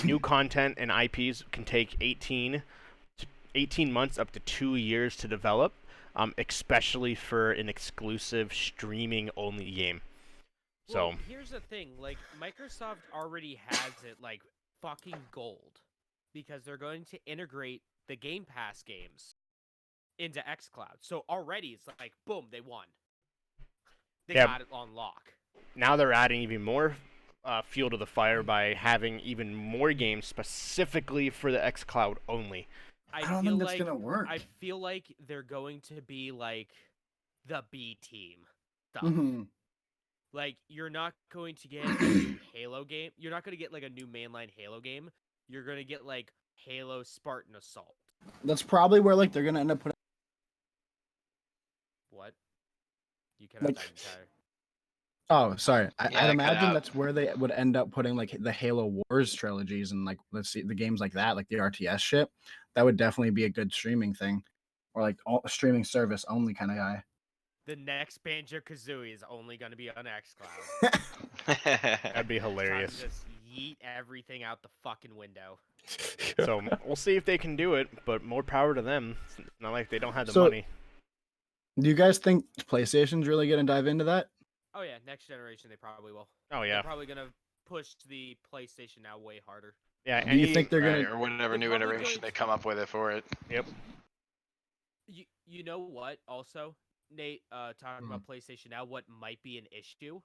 Speaker 1: new content and IPs can take 18 months up to 2 years to develop, especially for an exclusive streaming only game.
Speaker 3: Well, here's the thing, like Microsoft already has it like fucking gold because they're going to integrate the Game Pass games into xCloud. So already it's like boom, they won. They got it on lock.
Speaker 1: Now they're adding even more fuel to the fire by having even more games specifically for the xCloud only.
Speaker 4: I don't think that's gonna work.
Speaker 3: I feel like they're going to be like the B team stuff.
Speaker 4: Mm-hmm.
Speaker 3: Like, you're not going to get a new Halo game. You're not going to get, like, a new mainline Halo game. You're going to get, like, Halo Spartan Assault.
Speaker 4: That's probably where, like, they're going to end up putting...
Speaker 3: What? You cannot
Speaker 4: Like...
Speaker 3: entire...
Speaker 4: Oh, sorry. I'd imagine
Speaker 2: out.
Speaker 4: that's where they would end up putting, like, the Halo Wars trilogies and, like, let's see, the games like that, like the RTS shit. That would definitely be a good streaming thing. Or, like, a streaming service only kind of guy.
Speaker 3: The next Banjo-Kazooie is only going to be on xCloud.
Speaker 1: That'd be hilarious.
Speaker 3: Time to just yeet everything out the fucking window.
Speaker 1: So we'll see if they can do it, but more power to them. It's not like they don't have the
Speaker 4: So-
Speaker 1: money.
Speaker 4: Do you guys think PlayStation's really going to dive into that?
Speaker 3: Oh, yeah, next generation they probably will.
Speaker 1: Oh
Speaker 3: They're
Speaker 1: yeah,
Speaker 3: probably going to push the PlayStation Now way harder.
Speaker 1: yeah.
Speaker 4: Do you think they're
Speaker 2: Right,
Speaker 4: going to...
Speaker 2: or whatever
Speaker 3: They're
Speaker 2: new
Speaker 3: probably
Speaker 2: iteration
Speaker 3: going
Speaker 2: they
Speaker 3: to-
Speaker 2: come up with it for it.
Speaker 3: You know what, also, Nate, talking about PlayStation Now, what might be an issue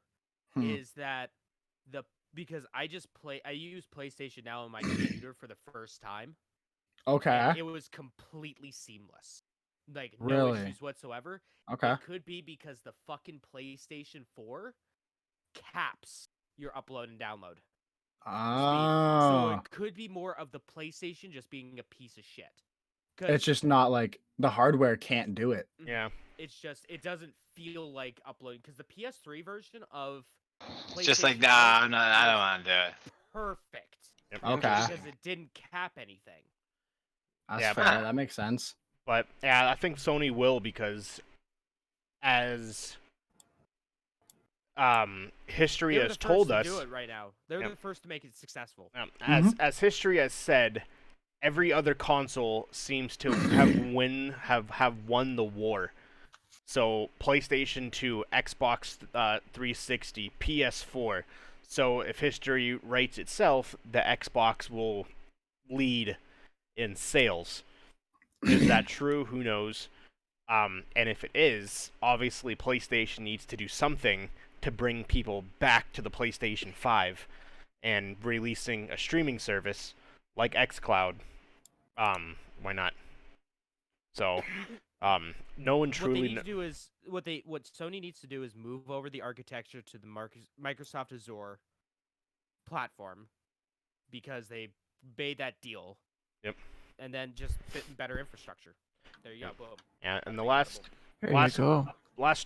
Speaker 3: is that because I used PlayStation Now on my computer for the first time.
Speaker 4: Okay.
Speaker 3: And it was completely seamless. Like, no
Speaker 4: Really?
Speaker 3: issues whatsoever.
Speaker 4: Okay.
Speaker 3: It could be because the fucking PlayStation 4 caps your upload and download. So
Speaker 4: Oh.
Speaker 3: it could be more of the PlayStation just being a piece of shit.
Speaker 4: It's just not like the hardware can't do it.
Speaker 1: Yeah.
Speaker 3: It's just, it doesn't feel like uploading, because the PS3 version of
Speaker 2: It's just like,
Speaker 3: PlayStation
Speaker 2: nah,
Speaker 3: 4
Speaker 2: I don't
Speaker 3: was
Speaker 2: want to do it.
Speaker 3: perfect.
Speaker 1: Yep.
Speaker 4: Okay.
Speaker 3: Because it didn't cap anything.
Speaker 4: That's
Speaker 1: Yeah,
Speaker 4: fair.
Speaker 2: but-
Speaker 4: That makes sense.
Speaker 1: But yeah, I think Sony will, because as history
Speaker 3: They're
Speaker 1: has
Speaker 3: the
Speaker 1: told
Speaker 3: first
Speaker 1: us,
Speaker 3: to do it right now. They're
Speaker 1: Yep.
Speaker 3: the first to make it successful.
Speaker 1: as history has said, every other console seems to have won the war. So PlayStation 2, Xbox 360, PS4. So if history writes itself, the Xbox will lead in sales. Is that true? Who knows? And if it is, obviously PlayStation needs to do something to bring people back to the PlayStation 5, and releasing a streaming service like xCloud. Why not? So, no one
Speaker 3: What they
Speaker 1: truly.
Speaker 3: need to do is what Sony needs to do is move over the architecture to the Microsoft Azure platform, because they made that deal.
Speaker 1: Yep.
Speaker 3: And then just better infrastructure. There you
Speaker 1: Yep.
Speaker 3: go. Boom.
Speaker 1: Yeah, and the last
Speaker 5: There
Speaker 1: Last-
Speaker 5: you go.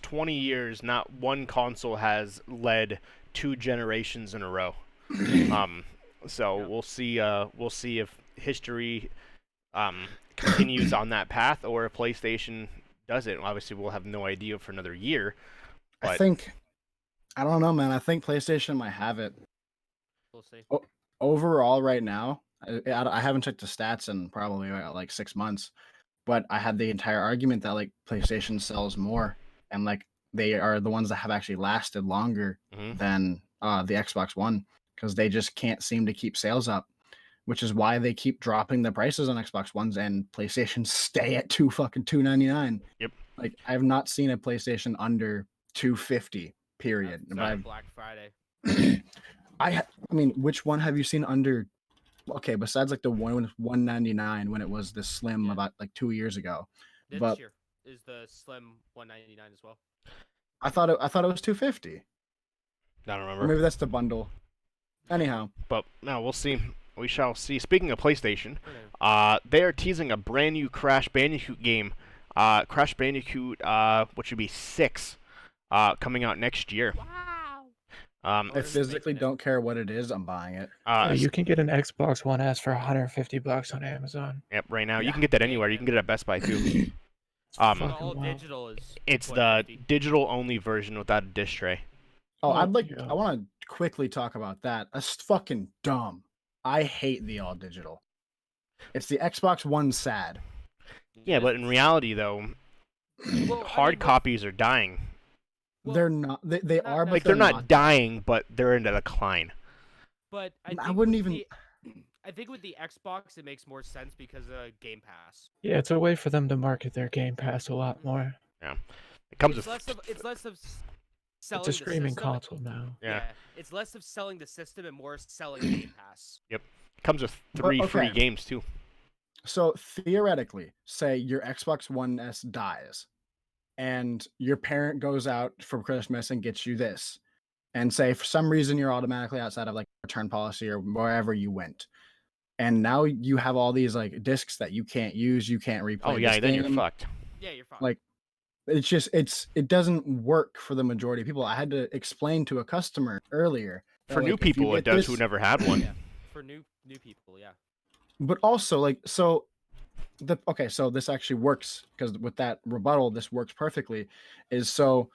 Speaker 1: 20 years, not one console has led 2 generations in a row. So
Speaker 3: Yep.
Speaker 1: we'll see if history continues on that path, or if PlayStation does it. Obviously, we'll have no idea for another year.
Speaker 4: I
Speaker 1: But-
Speaker 4: don't know, man. I think PlayStation might have it.
Speaker 3: We'll see.
Speaker 4: Overall, right now, I haven't checked the stats in probably like 6 months, but I had the entire argument that like PlayStation sells more and like they are the ones that have actually lasted longer than the Xbox One, because they just can't seem to keep sales up, which is why they keep dropping the prices on Xbox Ones, and PlayStation stay at $299.
Speaker 1: Yep.
Speaker 4: Like I have not seen a PlayStation under $250. Period.
Speaker 3: That's Black Friday.
Speaker 4: I mean, which one have you seen under? Okay, besides like the one with $199 when it was the Slim about like 2 years ago.
Speaker 3: This year is the Slim $199 as well.
Speaker 4: I thought it was $250.
Speaker 1: I don't remember.
Speaker 4: Or maybe that's the bundle. Anyhow,
Speaker 1: but no, we'll see. We shall see. Speaking of PlayStation, they are teasing a brand new Crash Bandicoot game. Crash Bandicoot, which should be 6, coming out next year.
Speaker 3: Wow.
Speaker 4: I physically don't care what it is. I'm buying it.
Speaker 5: You can get an Xbox One S for $150 on Amazon.
Speaker 1: Yep, right now you can get that anywhere. You can get it at Best Buy too.
Speaker 3: All digital is.
Speaker 1: It's the digital only version without a disc tray.
Speaker 4: Oh, I want to quickly talk about that. That's fucking dumb. I hate the all digital. It's the Xbox One sad.
Speaker 1: Yeah, but in reality though, hard copies are dying.
Speaker 4: Well, they're not. They are, but
Speaker 1: like they're not dying, but they're in a decline.
Speaker 3: But
Speaker 4: I wouldn't even.
Speaker 3: I think with the Xbox, it makes more sense because of Game Pass.
Speaker 5: Yeah, it's a way for them to market their Game Pass a lot more.
Speaker 1: Yeah, it comes
Speaker 3: it's
Speaker 1: with.
Speaker 3: Less of selling.
Speaker 5: It's a streaming
Speaker 3: the
Speaker 5: console now.
Speaker 3: Yeah, it's less of selling the system and more selling Game Pass.
Speaker 1: Yep, it comes with 3 free games too.
Speaker 4: So theoretically, say your Xbox One S dies, and your parent goes out for Christmas and gets you this, and say for some reason you're automatically outside of like return policy or wherever you went, and now you have all these like discs that you can't use, you can't replay.
Speaker 1: Oh yeah, then you're fucked.
Speaker 3: Yeah, you're fucked.
Speaker 4: Like, it's just it doesn't work for the majority of people. I had to explain to a customer earlier.
Speaker 1: For new people, it does who never had one.
Speaker 3: Yeah, for new people, yeah.
Speaker 4: But also, like, so this actually works, because with that rebuttal, this works perfectly. Is so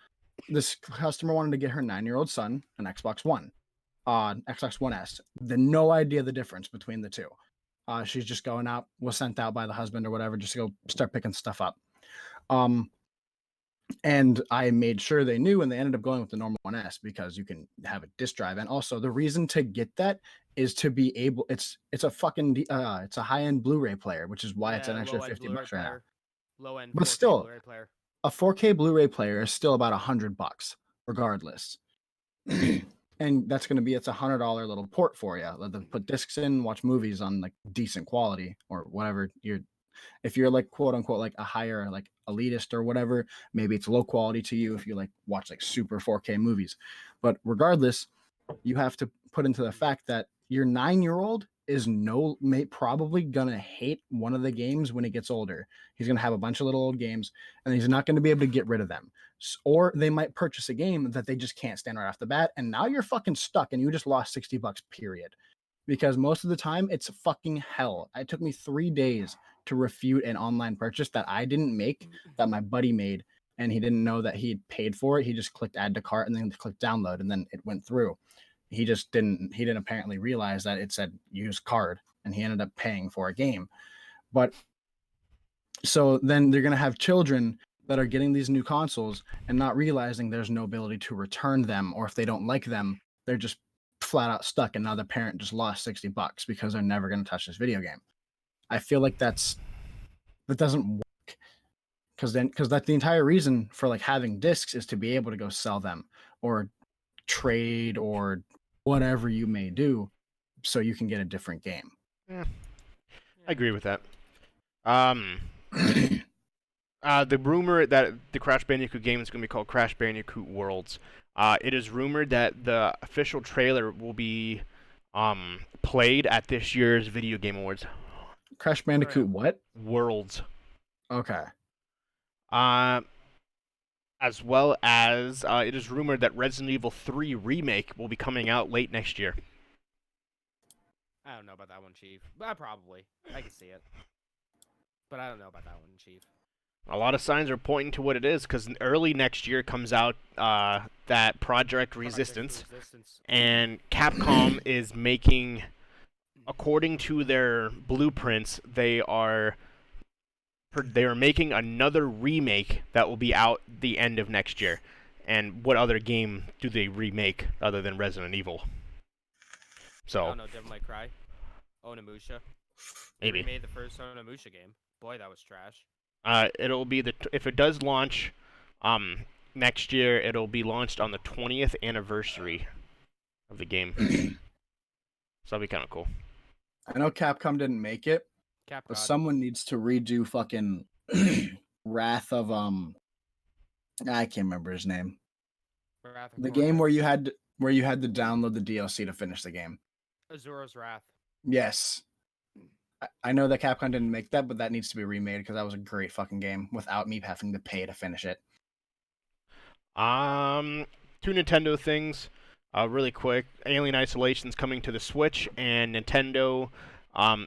Speaker 4: this customer wanted to get her 9-year-old son an Xbox One, Xbox One S. No idea the difference between the two. She's just going out, was sent out by the husband or whatever, just to go start picking stuff up. And I made sure they knew, and they ended up going with the normal 1S because you can have a disk drive. And also the reason to get that is to be able, it's a fucking it's a high-end Blu-ray player, which is why it's an extra $50 right now.
Speaker 3: Low end,
Speaker 4: but still,
Speaker 3: Blu-ray player.
Speaker 4: A 4K Blu-ray player is still about $100 regardless. And that's going to be, it's $100 little port for you. Let them put discs in, watch movies on like decent quality or whatever if you're like quote unquote like a higher like elitist or whatever, maybe it's low quality to you if you like watch like super 4K movies. But regardless, you have to put into the fact that your 9-year-old is probably gonna hate one of the games when he gets older. He's gonna have a bunch of little old games, and he's not gonna be able to get rid of them. Or they might purchase a game that they just can't stand right off the bat, and now you're fucking stuck, and you just lost $60, period. Because most of the time it's fucking hell. It took me 3 days to refute an online purchase that I didn't make, that my buddy made, and he didn't know that he had paid for it. He just clicked add to cart and then clicked download, and then it went through. He didn't apparently realize that it said use card, and he ended up paying for a game. But so then they're going to have children that are getting these new consoles and not realizing there's no ability to return them, or if they don't like them, they're just flat out stuck, and now the parent just lost $60 because they're never going to touch this video game. I feel like that doesn't work, because that's the entire reason for like having discs is to be able to go sell them or trade or whatever you may do, so you can get a different game.
Speaker 1: Yeah, I agree with that. The rumor that the Crash Bandicoot game is going to be called Crash Bandicoot Worlds. It is rumored that the official trailer will be played at this year's Video Game Awards.
Speaker 4: Crash Bandicoot what?
Speaker 1: Worlds.
Speaker 4: Okay.
Speaker 1: As well as it is rumored that Resident Evil 3 Remake will be coming out late next year.
Speaker 3: I don't know about that one, Chief. Probably. I can see it. But I don't know about that one, Chief.
Speaker 1: A lot of signs are pointing to what it is, because early next year comes out that Project Resistance, and Capcom is making, according to their blueprints, they are they are making another remake that will be out the end of next year. And what other game do they remake other than Resident Evil? So
Speaker 3: I don't know, Devil May Cry, Onimusha. They
Speaker 1: maybe
Speaker 3: remade the first Onimusha game. Boy, that was trash.
Speaker 1: it'll be if it does launch next year, it'll be launched on the 20th anniversary of the game. So that'll be kind of cool.
Speaker 4: I know Capcom didn't make it,
Speaker 3: Cap
Speaker 4: but
Speaker 3: God.
Speaker 4: someone needs to redo fucking Wrath of I can't remember his name.
Speaker 3: Wrath of
Speaker 4: The
Speaker 3: Cortex.
Speaker 4: game where you had to download the DLC to finish the game.
Speaker 3: Azura's Wrath.
Speaker 4: Yes. I know that Capcom didn't make that, but that needs to be remade because that was a great fucking game without me having to pay to finish it.
Speaker 1: Two Nintendo things, really quick. Alien Isolation's coming to the Switch, and Nintendo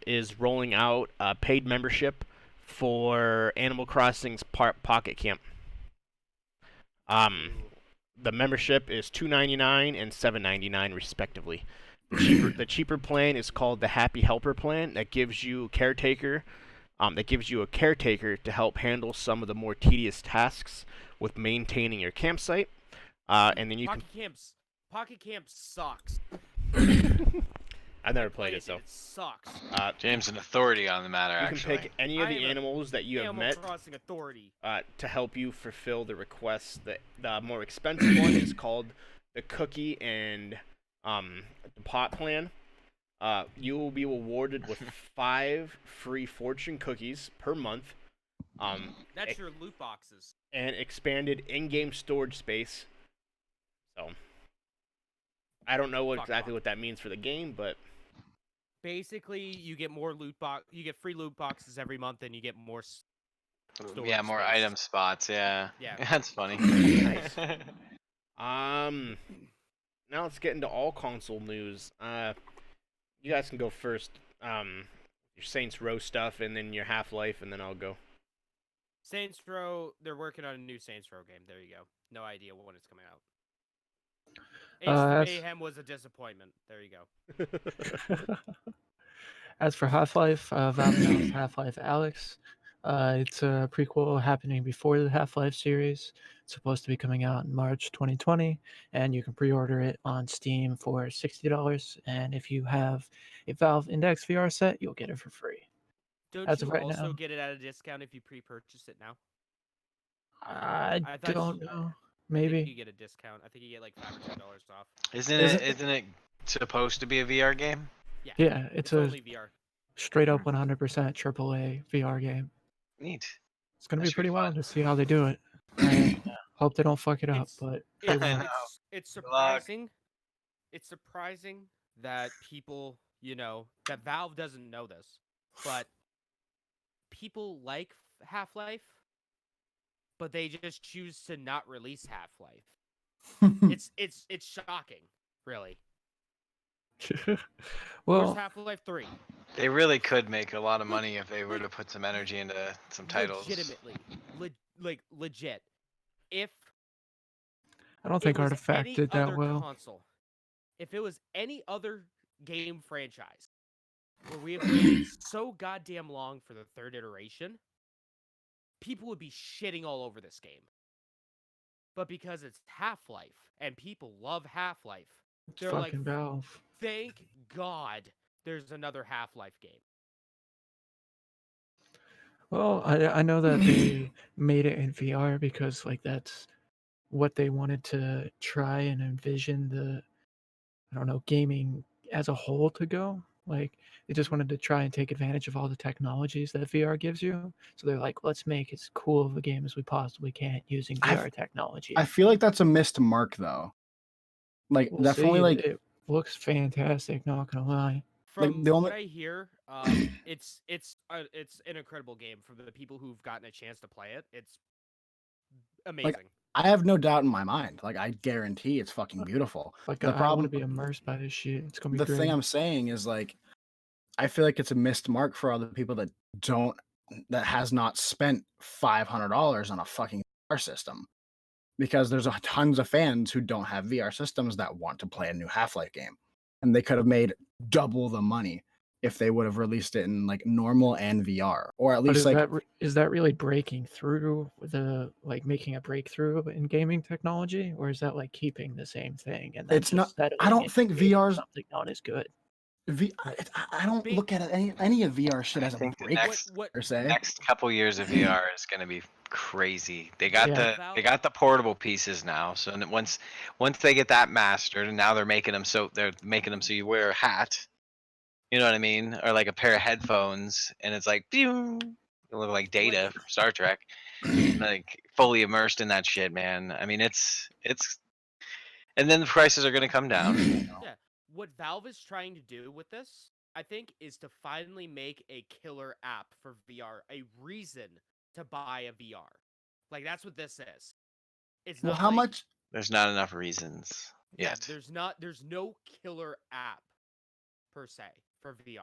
Speaker 1: is rolling out a paid membership for Animal Crossing's Pocket Camp. The membership is $2.99 and $7.99 respectively. The cheaper plan is called the Happy Helper plan. That gives you a caretaker. That gives you a caretaker to help handle some of the more tedious tasks with maintaining your campsite. And then you
Speaker 3: Pocket Camp sucks.
Speaker 1: I've never played it, so
Speaker 3: It sucks.
Speaker 2: James, an authority on the matter.
Speaker 1: You
Speaker 2: actually,
Speaker 1: can pick any of the animals that you have met
Speaker 3: Animal Crossing authority.
Speaker 1: To help you fulfill the requests. The more expensive one is called the Cookie and the Pot plan. You will be awarded with 5 free fortune cookies per month.
Speaker 3: That's your loot boxes.
Speaker 1: And expanded in-game storage space. So, I don't know exactly what that means for the game, but
Speaker 3: basically, you get more you get free loot boxes every month, and you get more.
Speaker 2: Yeah, more
Speaker 3: space.
Speaker 2: item spots. Yeah.
Speaker 3: Yeah.
Speaker 2: That's funny.
Speaker 1: Nice. Now let's get into all console news. You guys can go first. Your Saints Row stuff, and then your Half-Life, and then I'll go.
Speaker 3: Saints Row, they're working on a new Saints Row game. There you go. No idea when it's coming out. Ace Mayhem was a disappointment. There you
Speaker 5: go. As for Half-Life, Valve announced Half-Life Alyx. It's a prequel happening before the Half-Life series. It's supposed to be coming out in March 2020, and you can pre-order it on Steam for $60. And if you have a Valve Index VR set, you'll get it for free.
Speaker 3: Don't
Speaker 5: As
Speaker 3: you
Speaker 5: of right
Speaker 3: also
Speaker 5: now,
Speaker 3: get it at a discount if you pre-purchase it now?
Speaker 5: I don't know. Maybe
Speaker 3: I think you get a discount. I think you get like $5 or $10 off.
Speaker 2: Isn't it supposed to be a VR game?
Speaker 5: Yeah, it's a
Speaker 3: only VR.
Speaker 5: Straight up 100% AAA VR game.
Speaker 2: Neat.
Speaker 5: It's gonna be pretty wild to see how they do it. I hope they don't fuck it up, but
Speaker 3: it's surprising. It's surprising that people, that Valve doesn't know this, but people like Half-Life, but they just choose to not release Half-Life. It's shocking, really.
Speaker 5: Well,
Speaker 3: where's Half-Life 3?
Speaker 2: They really could make a lot of money if they were to put some energy into some titles.
Speaker 3: Legitimately, legit. If
Speaker 5: I don't think Artifact did that well.
Speaker 3: Console, if it was any other game franchise where we have waited so goddamn long for the third iteration, people would be shitting all over this game. But because it's Half-Life and people love Half-Life, they're like,
Speaker 5: Valve.
Speaker 3: Thank God there's another Half-Life game.
Speaker 5: Well, I know that they made it in VR because that's what they wanted to try and envision gaming as a whole to go. They just wanted to try and take advantage of all the technologies that VR gives you. So they're like, let's make as cool of a game as we possibly can using VR technology.
Speaker 4: I feel like that's a missed mark, though. Definitely,
Speaker 5: it looks fantastic. Not gonna lie.
Speaker 3: From what I hear, it's an incredible game. For the people who've gotten a chance to play it, it's amazing.
Speaker 4: I have no doubt in my mind. I guarantee it's fucking beautiful.
Speaker 5: The problem, I want to be immersed by this shit. It's gonna be great.
Speaker 4: The thing I'm saying is I feel like it's a missed mark for all the people that has not spent $500 on a fucking VR system, because there's tons of fans who don't have VR systems that want to play a new Half-Life game, and they could have made double the money if they would have released it in like normal and VR, or at
Speaker 5: But
Speaker 4: least like
Speaker 5: is that really breaking through making a breakthrough in gaming technology, or is that like keeping the same thing and then
Speaker 4: it's not.
Speaker 5: just settling
Speaker 4: I don't
Speaker 5: into
Speaker 4: think
Speaker 5: creating
Speaker 4: VR's
Speaker 5: something not as good?
Speaker 4: I don't look at it, any of VR shit
Speaker 2: I
Speaker 4: as a
Speaker 2: think the
Speaker 4: break
Speaker 3: What
Speaker 4: per se.
Speaker 2: next couple years of VR is going to be crazy. They got
Speaker 5: Yeah.
Speaker 2: they got the portable pieces now. So once they get that mastered, and now they're making them so you wear a hat. You know what I mean? Or like a pair of headphones, and it's like, pew! It look like Data from Star Trek, like fully immersed in that shit, man. I mean, it's, and then the prices are gonna come down.
Speaker 3: Yeah. What Valve is trying to do with this, I think, is to finally make a killer app for VR, a reason to buy a VR. Like that's what this is. It's
Speaker 4: Well,
Speaker 3: not
Speaker 4: how
Speaker 3: like,
Speaker 4: much?
Speaker 2: There's not enough reasons
Speaker 3: yeah,
Speaker 2: yet.
Speaker 3: there's no killer app per se for VR.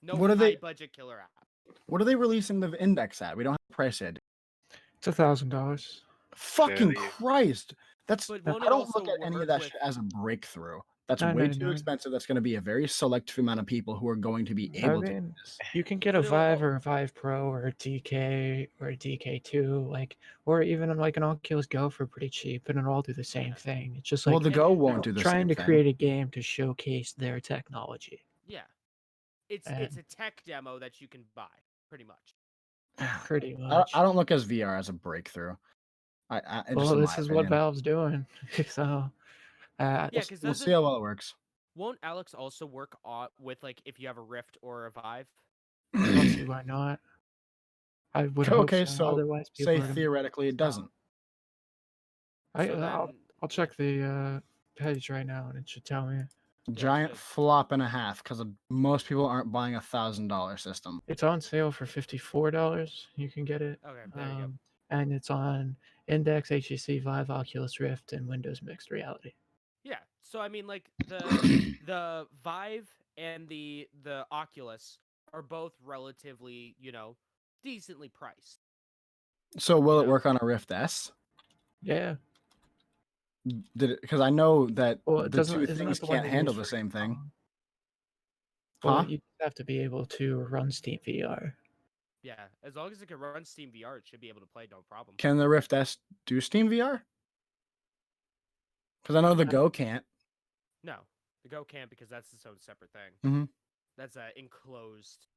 Speaker 3: No
Speaker 4: What are
Speaker 3: high
Speaker 4: they?
Speaker 3: budget killer app.
Speaker 4: What are they releasing the index at? We don't have a price yet.
Speaker 5: It's $1,000.
Speaker 4: Fucking
Speaker 2: Clearly.
Speaker 4: Christ! That's
Speaker 3: But
Speaker 5: I
Speaker 3: won't
Speaker 4: I
Speaker 3: it
Speaker 4: don't
Speaker 3: also
Speaker 4: look at any of
Speaker 3: work
Speaker 4: that
Speaker 3: with
Speaker 4: shit as a breakthrough. That's way too
Speaker 5: 999.
Speaker 4: expensive. That's going to be a very select amount of people who are going to be
Speaker 5: I
Speaker 4: able to do
Speaker 5: mean,
Speaker 4: this.
Speaker 5: you can get a
Speaker 3: But it'll
Speaker 5: Vive or a Vive Pro or a DK or a DK2, or even like an Oculus Go for pretty cheap, and it'll all do the same thing. It's just
Speaker 4: Well,
Speaker 5: like
Speaker 4: the Go
Speaker 5: they're
Speaker 4: won't do the
Speaker 5: trying
Speaker 4: same
Speaker 5: to
Speaker 4: thing.
Speaker 5: create a game to showcase their technology.
Speaker 3: yeah. It's
Speaker 5: And
Speaker 3: a tech demo that you can buy, pretty much.
Speaker 5: pretty
Speaker 4: I
Speaker 5: much.
Speaker 4: don't look at VR as a breakthrough. Just
Speaker 5: Well,
Speaker 4: in
Speaker 5: this
Speaker 4: my
Speaker 5: is what
Speaker 4: opinion.
Speaker 5: Valve's doing. So,
Speaker 3: Yeah,
Speaker 4: We'll,
Speaker 3: because
Speaker 4: we'll see how well it works.
Speaker 3: won't Alex also work with like if you have a Rift or a Vive?
Speaker 5: I don't see why not. I would hope
Speaker 4: Okay,
Speaker 5: so.
Speaker 4: so
Speaker 5: Otherwise, people
Speaker 4: say
Speaker 5: are gonna be
Speaker 4: theoretically it doesn't.
Speaker 5: I,
Speaker 3: So
Speaker 5: I'll check the page right now, and it should tell me.
Speaker 4: Giant
Speaker 3: good.
Speaker 4: flop and a half because most people aren't buying $1,000 system.
Speaker 5: It's on sale for $54. You can get it.
Speaker 3: Okay, there you go.
Speaker 5: And it's on Index, HTC Vive, Oculus Rift, and Windows Mixed Reality.
Speaker 3: Yeah. So I mean, like the Vive and the Oculus are both relatively, decently priced.
Speaker 4: So will it
Speaker 3: know?
Speaker 4: work on a Rift S?
Speaker 5: Yeah.
Speaker 4: Did it? Because I know that
Speaker 5: Well,
Speaker 4: the two
Speaker 5: isn't
Speaker 4: things
Speaker 5: that the one
Speaker 4: can't
Speaker 5: they
Speaker 4: handle
Speaker 5: use
Speaker 4: the
Speaker 5: for
Speaker 4: same thing.
Speaker 5: Well,
Speaker 4: Huh?
Speaker 5: you have to be able to run Steam VR.
Speaker 3: Yeah, as long as it can run Steam VR, it should be able to play no problem.
Speaker 4: Can the Rift S do Steam VR? Because I know the Go can't.
Speaker 3: No, the Go can't because that's its own separate thing.
Speaker 4: Mm-hmm.
Speaker 3: That's an enclosed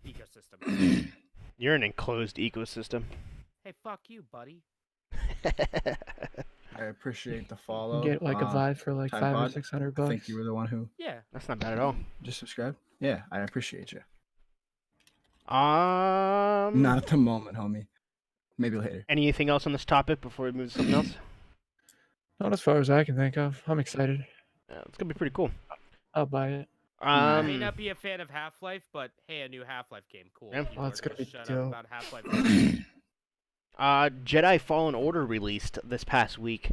Speaker 3: ecosystem.
Speaker 1: You're an enclosed ecosystem.
Speaker 3: Hey, fuck you, buddy.
Speaker 4: I appreciate the
Speaker 5: You
Speaker 4: follow.
Speaker 5: can get like a Vive for like
Speaker 4: Tide
Speaker 5: $500 or
Speaker 4: Pod,
Speaker 5: $600.
Speaker 4: I think you were the one who
Speaker 3: Yeah.
Speaker 1: That's not bad at all.
Speaker 4: just subscribed. Yeah, I appreciate you.
Speaker 1: Not
Speaker 4: Not at the moment, homie. Maybe later.
Speaker 1: anything else on this topic before we move to something else?
Speaker 5: Not as far as I can think of. I'm excited.
Speaker 1: Yeah, it's gonna be pretty cool.
Speaker 5: I'll buy it.
Speaker 3: I may not be a fan of Half-Life, but hey, a new Half-Life game, cool.
Speaker 1: Yeah.
Speaker 3: People
Speaker 5: Oh, it's
Speaker 3: are
Speaker 5: gonna be
Speaker 3: shut up
Speaker 5: dope.
Speaker 3: about Half-Life.
Speaker 1: Jedi Fallen Order released this past week.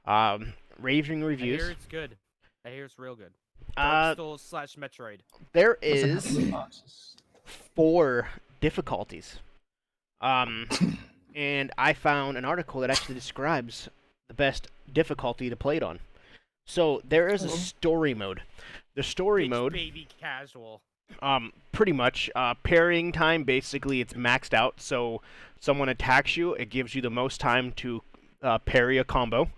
Speaker 1: Raving
Speaker 3: I
Speaker 1: reviews.
Speaker 3: hear it's good. I hear it's real good. Dark Souls / Metroid.
Speaker 1: There
Speaker 5: Doesn't have
Speaker 1: is
Speaker 5: loot boxes.
Speaker 1: 4 difficulties. And I found an article that actually describes the best difficulty to play it on. So there is a story mode. The story
Speaker 3: Bitch
Speaker 1: mode,
Speaker 3: baby casual.
Speaker 1: pretty much, parrying time, basically it's maxed out. So someone attacks you, it gives you the most time to parry a combo.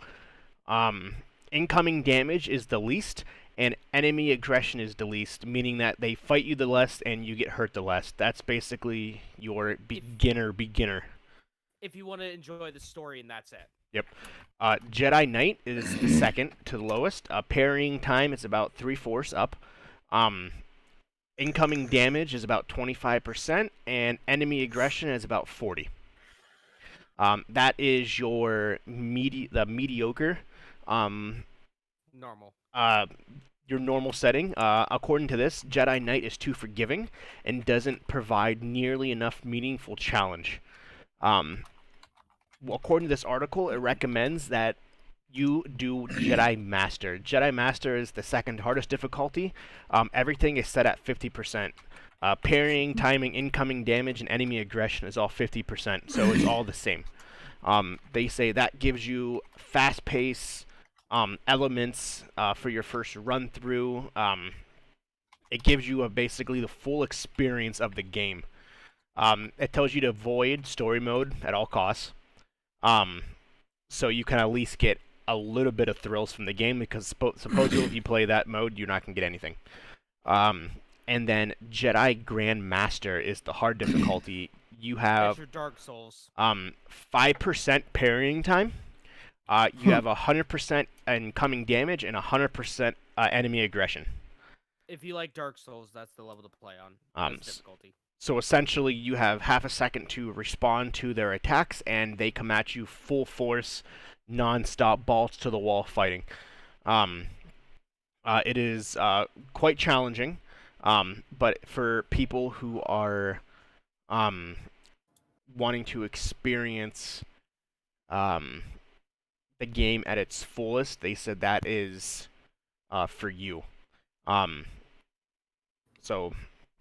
Speaker 1: Incoming damage is the least, and enemy aggression is the least, meaning that they fight you the less and you get hurt the less. That's basically your beginner.
Speaker 3: If you want to enjoy the story, and that's it.
Speaker 1: Yep. Jedi Knight is the second to the lowest. Parrying time is about 3/4 up. Incoming damage is about 25%, and enemy aggression is about 40. That is your mediocre.
Speaker 3: Normal.
Speaker 1: Your normal setting. According to this, Jedi Knight is too forgiving and doesn't provide nearly enough meaningful challenge. Well, according to this article, it recommends that you do Jedi Master. Jedi Master is the second hardest difficulty. Everything is set at 50%. Parrying, timing, incoming damage, and enemy aggression is all 50%, so it's all the same. They say that gives you fast pace elements for your first run through. It gives you basically the full experience of the game. It tells you to avoid story mode at all costs. So you can at least get a little bit of thrills from the game, because supposedly if you play that mode, you're not going to get anything. And then Jedi Grand Master is the hard difficulty. You have
Speaker 3: your Dark Souls.
Speaker 1: 5% parrying time. You have 100% incoming damage and 100% enemy aggression.
Speaker 3: If you like Dark Souls, that's the level to play on. That's difficulty.
Speaker 1: So essentially, you have half a second to respond to their attacks, and they come at you full force, non-stop, balls to the wall fighting. It is quite challenging, but for people who are wanting to experience the game at its fullest, they said that is for you. So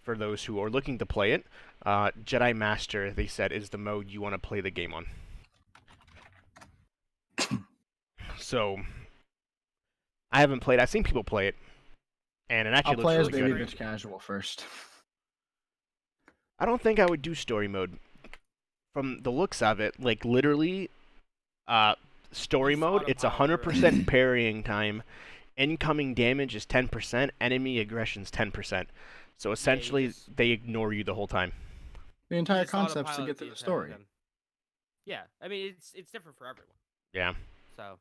Speaker 1: for those who are looking to play it, Jedi Master, they said, is the mode you want to play the game on. So I haven't played. I've seen people play it, and it actually
Speaker 4: I'll play
Speaker 1: looks
Speaker 4: as
Speaker 1: really
Speaker 4: baby
Speaker 1: good.
Speaker 4: bitch casual first.
Speaker 1: I don't think I would do story mode. From the looks of it, like literally, story mode, it's 100% parrying time. Incoming damage is 10%. Enemy aggression's 10%. So essentially, they ignore you the whole time.
Speaker 4: The entire concept's to get to the story.
Speaker 3: Time. Yeah, I mean it's different for everyone.
Speaker 1: Yeah.
Speaker 3: So.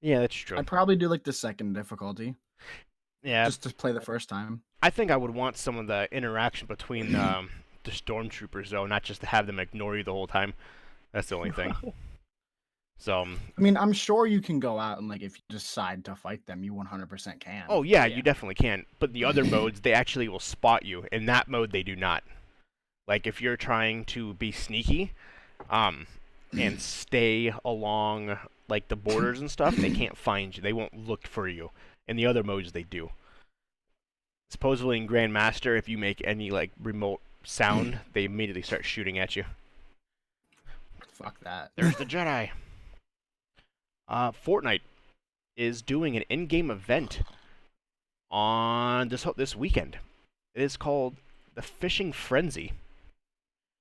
Speaker 1: Yeah, that's true.
Speaker 4: I'd probably do like the second difficulty.
Speaker 1: Yeah.
Speaker 4: Just to play the first time.
Speaker 1: I think I would want some of the interaction between the stormtroopers, though, not just to have them ignore you the whole time. That's the only thing. So.
Speaker 4: I mean, I'm sure you can go out and, like, if you decide to fight them, you 100% can.
Speaker 1: Oh yeah, you definitely can. But the other modes, they actually will spot you. In that mode, they do not. Like if you're trying to be sneaky, and stay along like the borders and stuff, they can't find you. They won't look for you. In the other modes, they do. Supposedly in Grandmaster, if you make any like remote sound, they immediately start shooting at you.
Speaker 4: Fuck that.
Speaker 1: There's the Jedi. Fortnite is doing an in-game event on this weekend. It is called the Fishing Frenzy.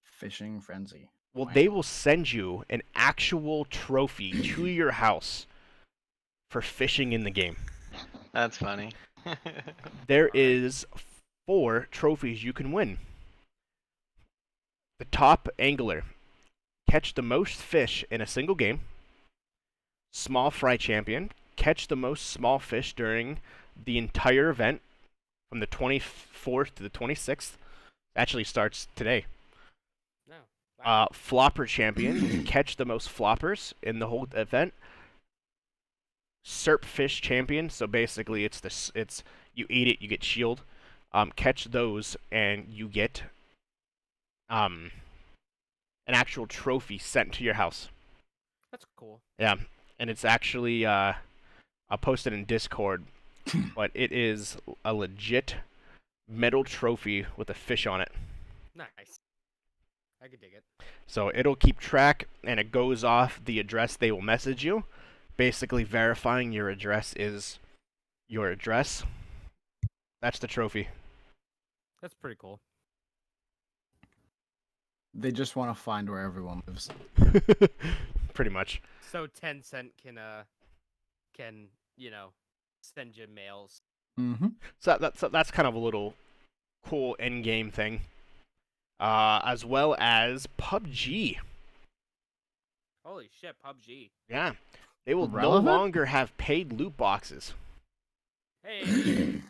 Speaker 4: Fishing Frenzy.
Speaker 1: Well,
Speaker 4: Wow.
Speaker 1: they will send you an actual trophy to your house for fishing in the game.
Speaker 2: That's funny.
Speaker 1: There is 4 trophies you can win. The top angler, catch the most fish in a single game. Small fry champion, catch the most small fish during the entire event from the 24th to the 26th. Actually starts today.
Speaker 3: No. Wow.
Speaker 1: Flopper champion, catch the most floppers in the whole event. Serp fish champion, so basically it's you eat it, you get shield. Catch those and you get an actual trophy sent to your house.
Speaker 3: That's cool.
Speaker 1: Yeah, and it's actually I'll post it in Discord, but it is a legit metal trophy with a fish on it.
Speaker 3: Nice. I could dig it.
Speaker 1: So it'll keep track, and it goes off the address they will message you, basically verifying your address is your address. That's the trophy.
Speaker 3: That's pretty cool.
Speaker 4: They just want to find where everyone lives.
Speaker 1: Pretty much.
Speaker 3: So Tencent can send you mails.
Speaker 4: Mm-hmm.
Speaker 1: So that's kind of a little cool in-game thing. As well as PUBG.
Speaker 3: Holy shit, PUBG.
Speaker 1: Yeah. They will
Speaker 4: Relevant?
Speaker 1: no longer have paid loot boxes.
Speaker 3: Hey.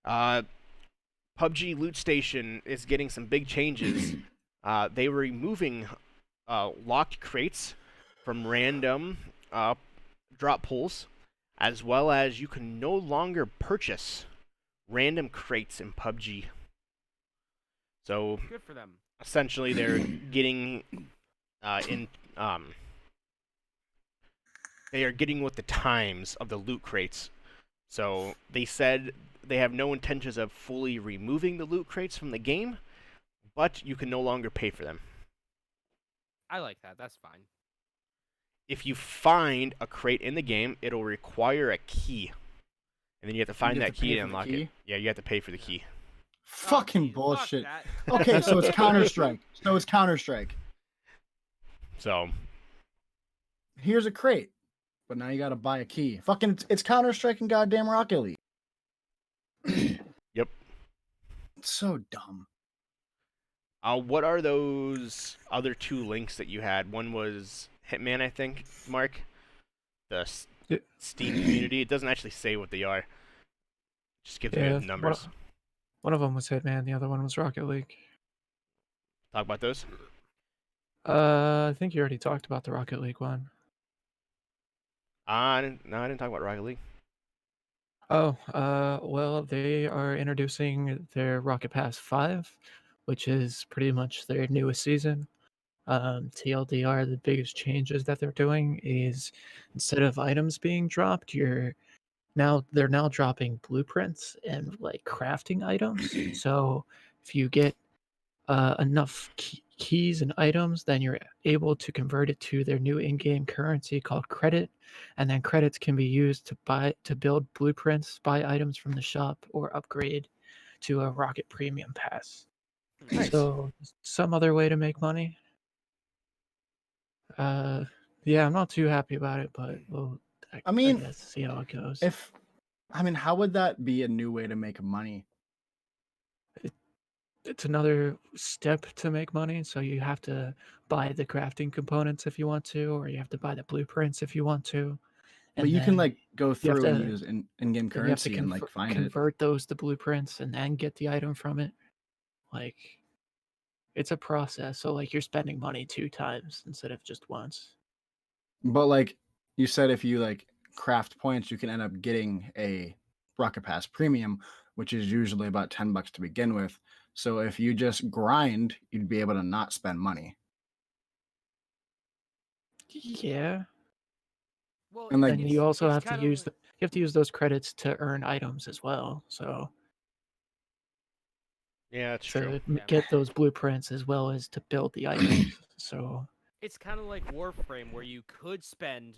Speaker 1: PUBG Loot Station is getting some big changes. They were removing locked crates from random drop pools, as well as you can no longer purchase random crates in PUBG. So
Speaker 3: Good for them.
Speaker 1: essentially, they're getting they are getting with the times of the loot crates. So they said they have no intentions of fully removing the loot crates from the game, but you can no longer pay for them.
Speaker 3: I like that. That's fine.
Speaker 1: If you find a crate in the game, it'll require a key. And then you have to find
Speaker 4: You have
Speaker 1: that
Speaker 4: to
Speaker 1: key
Speaker 4: pay
Speaker 1: to
Speaker 4: for the
Speaker 1: unlock
Speaker 4: key?
Speaker 1: it. Yeah, you have to pay for the key.
Speaker 4: Fucking
Speaker 3: geez, fuck
Speaker 4: bullshit.
Speaker 3: that.
Speaker 4: Okay, so it's Counter-Strike.
Speaker 1: So
Speaker 4: Here's a crate, but now you gotta buy a key. Fucking, it's Counter-Strike and goddamn Rocket League.
Speaker 1: Yep.
Speaker 4: It's so dumb.
Speaker 1: What are those other 2 links that you had? One was Hitman, I think, Mark. The Steam community. It doesn't actually say what they are. Just gives me numbers.
Speaker 5: One of them was Hitman, the other one was Rocket League.
Speaker 1: Talk about those.
Speaker 5: I think you already talked about the Rocket League one.
Speaker 1: No, I didn't talk about Rocket League.
Speaker 5: Oh, well, they are introducing their Rocket Pass 5, which is pretty much their newest season. TLDR, the biggest changes that they're doing is instead of items being dropped, they're now dropping blueprints and like crafting items. So if you get enough keys and items, then you're able to convert it to their new in-game currency called credit, and then credits can be used to build blueprints, buy items from the shop, or upgrade to a Rocket Premium Pass.
Speaker 1: Nice.
Speaker 5: So some other way to make money. Yeah, I'm not too happy about it, but I
Speaker 4: mean,
Speaker 5: guess see how it goes.
Speaker 4: How would that be a new way to make money?
Speaker 5: It's another step to make money, so you have to buy the crafting components if you want to, or you have to buy the blueprints if you want to.
Speaker 4: But you can like go through and use in-game
Speaker 5: then you have to
Speaker 4: currency and like find it.
Speaker 5: convert those to blueprints and then get the item from it. Like, it's a process. So like you're spending money 2 times instead of just once.
Speaker 4: But like you said, if you like craft points, you can end up getting a Rocket Pass Premium, which is usually about $10 to begin with. So if you just grind, you'd be able to not spend money.
Speaker 5: Yeah.
Speaker 3: Well,
Speaker 4: And like
Speaker 5: And you also
Speaker 3: it's
Speaker 5: have to
Speaker 3: kinda
Speaker 5: use
Speaker 3: like-
Speaker 5: you have to use those credits to earn items as well. So
Speaker 1: Yeah, that's
Speaker 5: to
Speaker 1: true.
Speaker 5: get those blueprints as well as to build the items. So
Speaker 3: It's kind of like Warframe, where you could spend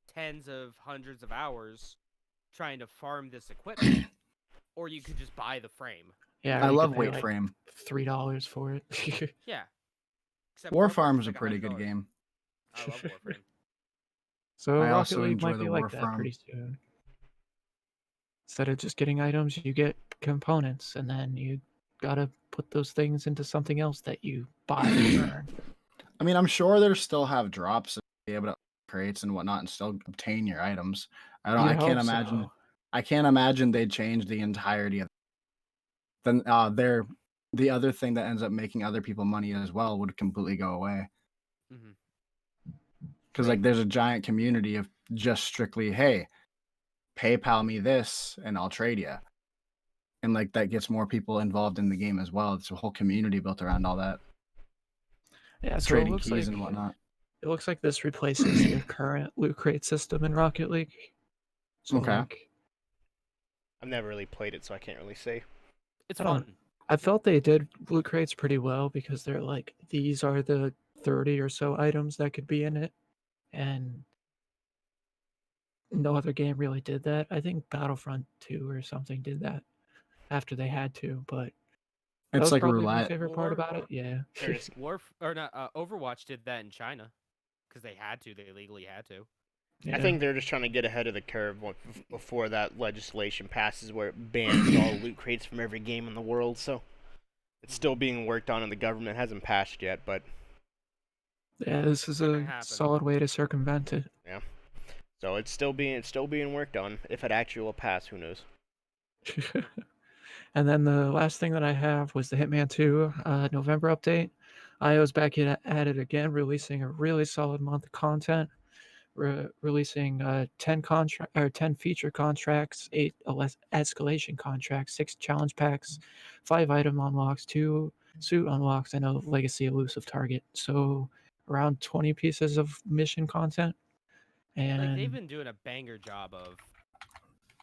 Speaker 3: tens of hundreds of hours trying to farm this equipment, or you could just buy the frame.
Speaker 5: yeah,
Speaker 4: I
Speaker 5: you
Speaker 4: love
Speaker 5: could pay,
Speaker 4: Weight
Speaker 5: like,
Speaker 4: Frame.
Speaker 5: $3 for it.
Speaker 3: Yeah. Except
Speaker 4: War
Speaker 3: Warframe's
Speaker 4: Farm is a
Speaker 3: like
Speaker 4: pretty good
Speaker 3: $100.
Speaker 4: game.
Speaker 3: I love Warframe.
Speaker 5: So
Speaker 4: I
Speaker 5: Rocket
Speaker 4: also
Speaker 5: League
Speaker 4: enjoy
Speaker 5: might
Speaker 4: the
Speaker 5: be
Speaker 4: War
Speaker 5: like that
Speaker 4: Farm.
Speaker 5: pretty soon. Instead of just getting items, you get components, and then you gotta put those things into something else that you buy and earn.
Speaker 4: I mean, I'm sure they'll still have drops and be able to crates and whatnot and still obtain your items. I can't imagine.
Speaker 5: So.
Speaker 4: I can't imagine they'd change the entirety of. Then the other thing that ends up making other people money as well would completely go away.
Speaker 3: Mhm.
Speaker 4: Because like there's a giant community of just strictly, hey, PayPal me this and I'll trade you, and like that gets more people involved in the game as well. It's a whole community built around all that.
Speaker 5: Yeah, so
Speaker 4: Trading keys and whatnot.
Speaker 5: It looks like this replaces their current loot crate system in Rocket League. So
Speaker 4: Okay.
Speaker 5: like,
Speaker 1: I've never really played it, so I can't really say.
Speaker 3: It's
Speaker 5: I don't-
Speaker 3: fun.
Speaker 5: I felt they did loot crates pretty well because they're like, these are the 30 or so items that could be in it, and no other game really did that. I think Battlefront 2 or something did that after they had to, but that
Speaker 4: It's
Speaker 5: was
Speaker 4: like
Speaker 5: probably my
Speaker 4: roulette.
Speaker 5: favorite part about it. Yeah.
Speaker 3: Overwatch did that in China because they had to. They legally had to.
Speaker 5: Yeah.
Speaker 1: I think they're just trying to get ahead of the curve before that legislation passes where it bans all loot crates from every game in the world. So it's still being worked on, and the government hasn't passed yet. But
Speaker 5: yeah, this is
Speaker 3: gonna
Speaker 5: a
Speaker 3: happen.
Speaker 5: solid way to circumvent it.
Speaker 1: so it's still being worked on. If it actually will pass, who knows?
Speaker 5: And then the last thing that I have was the Hitman 2 November update. IO's back at it again, releasing a really solid month of content. Releasing 10 feature contracts, 8 escalation contracts, 6 challenge packs, 5 item unlocks, 2 suit unlocks, and a legacy elusive target. So around 20 pieces of mission content. And
Speaker 3: Like they've been doing a banger job of.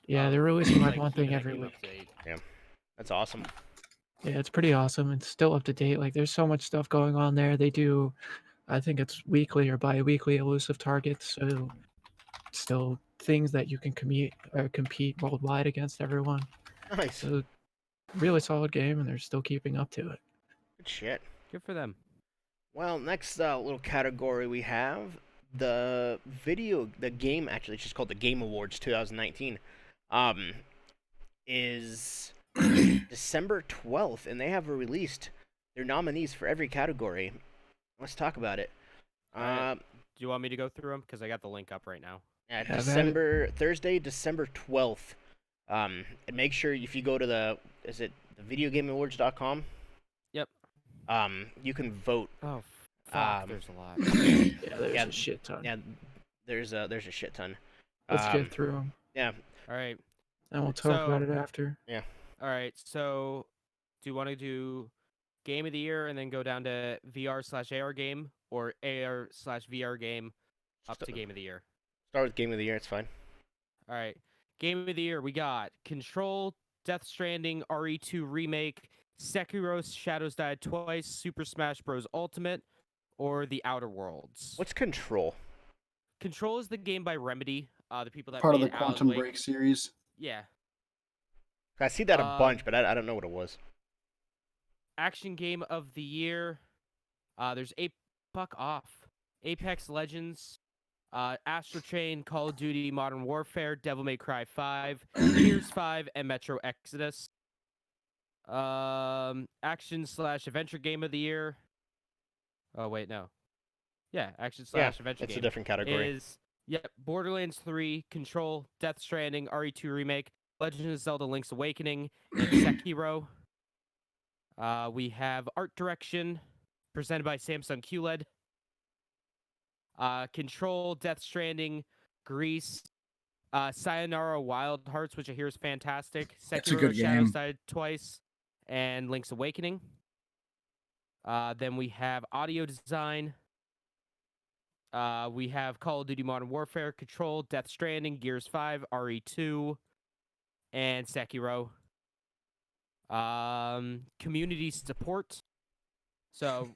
Speaker 5: yeah, they're releasing like one
Speaker 3: keeping
Speaker 5: thing
Speaker 3: that
Speaker 5: every
Speaker 3: game
Speaker 5: week.
Speaker 3: up to date.
Speaker 1: That's awesome.
Speaker 5: Yeah, it's pretty awesome. It's still up to date. Like there's so much stuff going on there. They do, I think it's weekly or bi-weekly elusive targets. So still things that you can compete worldwide against everyone.
Speaker 1: Nice.
Speaker 5: So really solid game, and they're still keeping up to it.
Speaker 1: Good shit.
Speaker 3: Good for them.
Speaker 1: Well, next little category we have the game. Actually, it's just called the Game Awards 2019. Is December 12th, and they have released their nominees for every category. Let's talk about it.
Speaker 3: Do you want me to go through them? Because I got the link up right now.
Speaker 1: Yeah,
Speaker 5: Yeah,
Speaker 1: Thursday, December 12th. And make sure if you go to the videogameawards.com.
Speaker 3: Yep.
Speaker 1: You can vote.
Speaker 3: Oh, fuck, there's a lot.
Speaker 5: Yeah, there's a shit ton.
Speaker 1: Yeah, there's a shit ton.
Speaker 5: Let's get through them.
Speaker 1: Yeah.
Speaker 3: All right.
Speaker 5: And we'll talk about it after.
Speaker 1: Yeah.
Speaker 3: All right. So, do you want to do Game of the Year and then go down to VR/AR game, or AR/VR game up to Game of the Year?
Speaker 1: Start with Game of the Year. It's fine.
Speaker 3: All right. Game of the Year, we got Control, Death Stranding, RE2 Remake, Sekiro Shadows Die Twice, Super Smash Bros. Ultimate, or The Outer Worlds.
Speaker 1: What's Control?
Speaker 3: Control is the game by Remedy, the people that
Speaker 4: Part of
Speaker 3: made
Speaker 4: the Quantum
Speaker 3: Alan Wake.
Speaker 4: Break series.
Speaker 3: Yeah.
Speaker 1: I see that a bunch, but I don't know what it was.
Speaker 3: Action Game of the Year. There's fuck off. Apex Legends, Astro Chain, Call of Duty Modern Warfare, Devil May Cry 5, Gears 5, and Metro Exodus. Action/Adventure Game of the Year. Oh wait, no. Yeah, Action/Adventure
Speaker 1: It's
Speaker 3: Game.
Speaker 1: a different category.
Speaker 3: Is Borderlands 3, Control, Death Stranding, RE2 Remake, Legend of Zelda: Link's Awakening, and Sekiro. We have Art Direction, presented by Samsung QLED. Control, Death Stranding, Grease, Sayonara Wild Hearts, which I hear is fantastic.
Speaker 4: It's a
Speaker 3: Sekiro
Speaker 4: good
Speaker 3: Shadows
Speaker 4: game.
Speaker 3: Die Twice, and Link's Awakening. Then we have Audio Design. We have Call of Duty Modern Warfare, Control, Death Stranding, Gears 5, RE2, and Sekiro. Community support. So,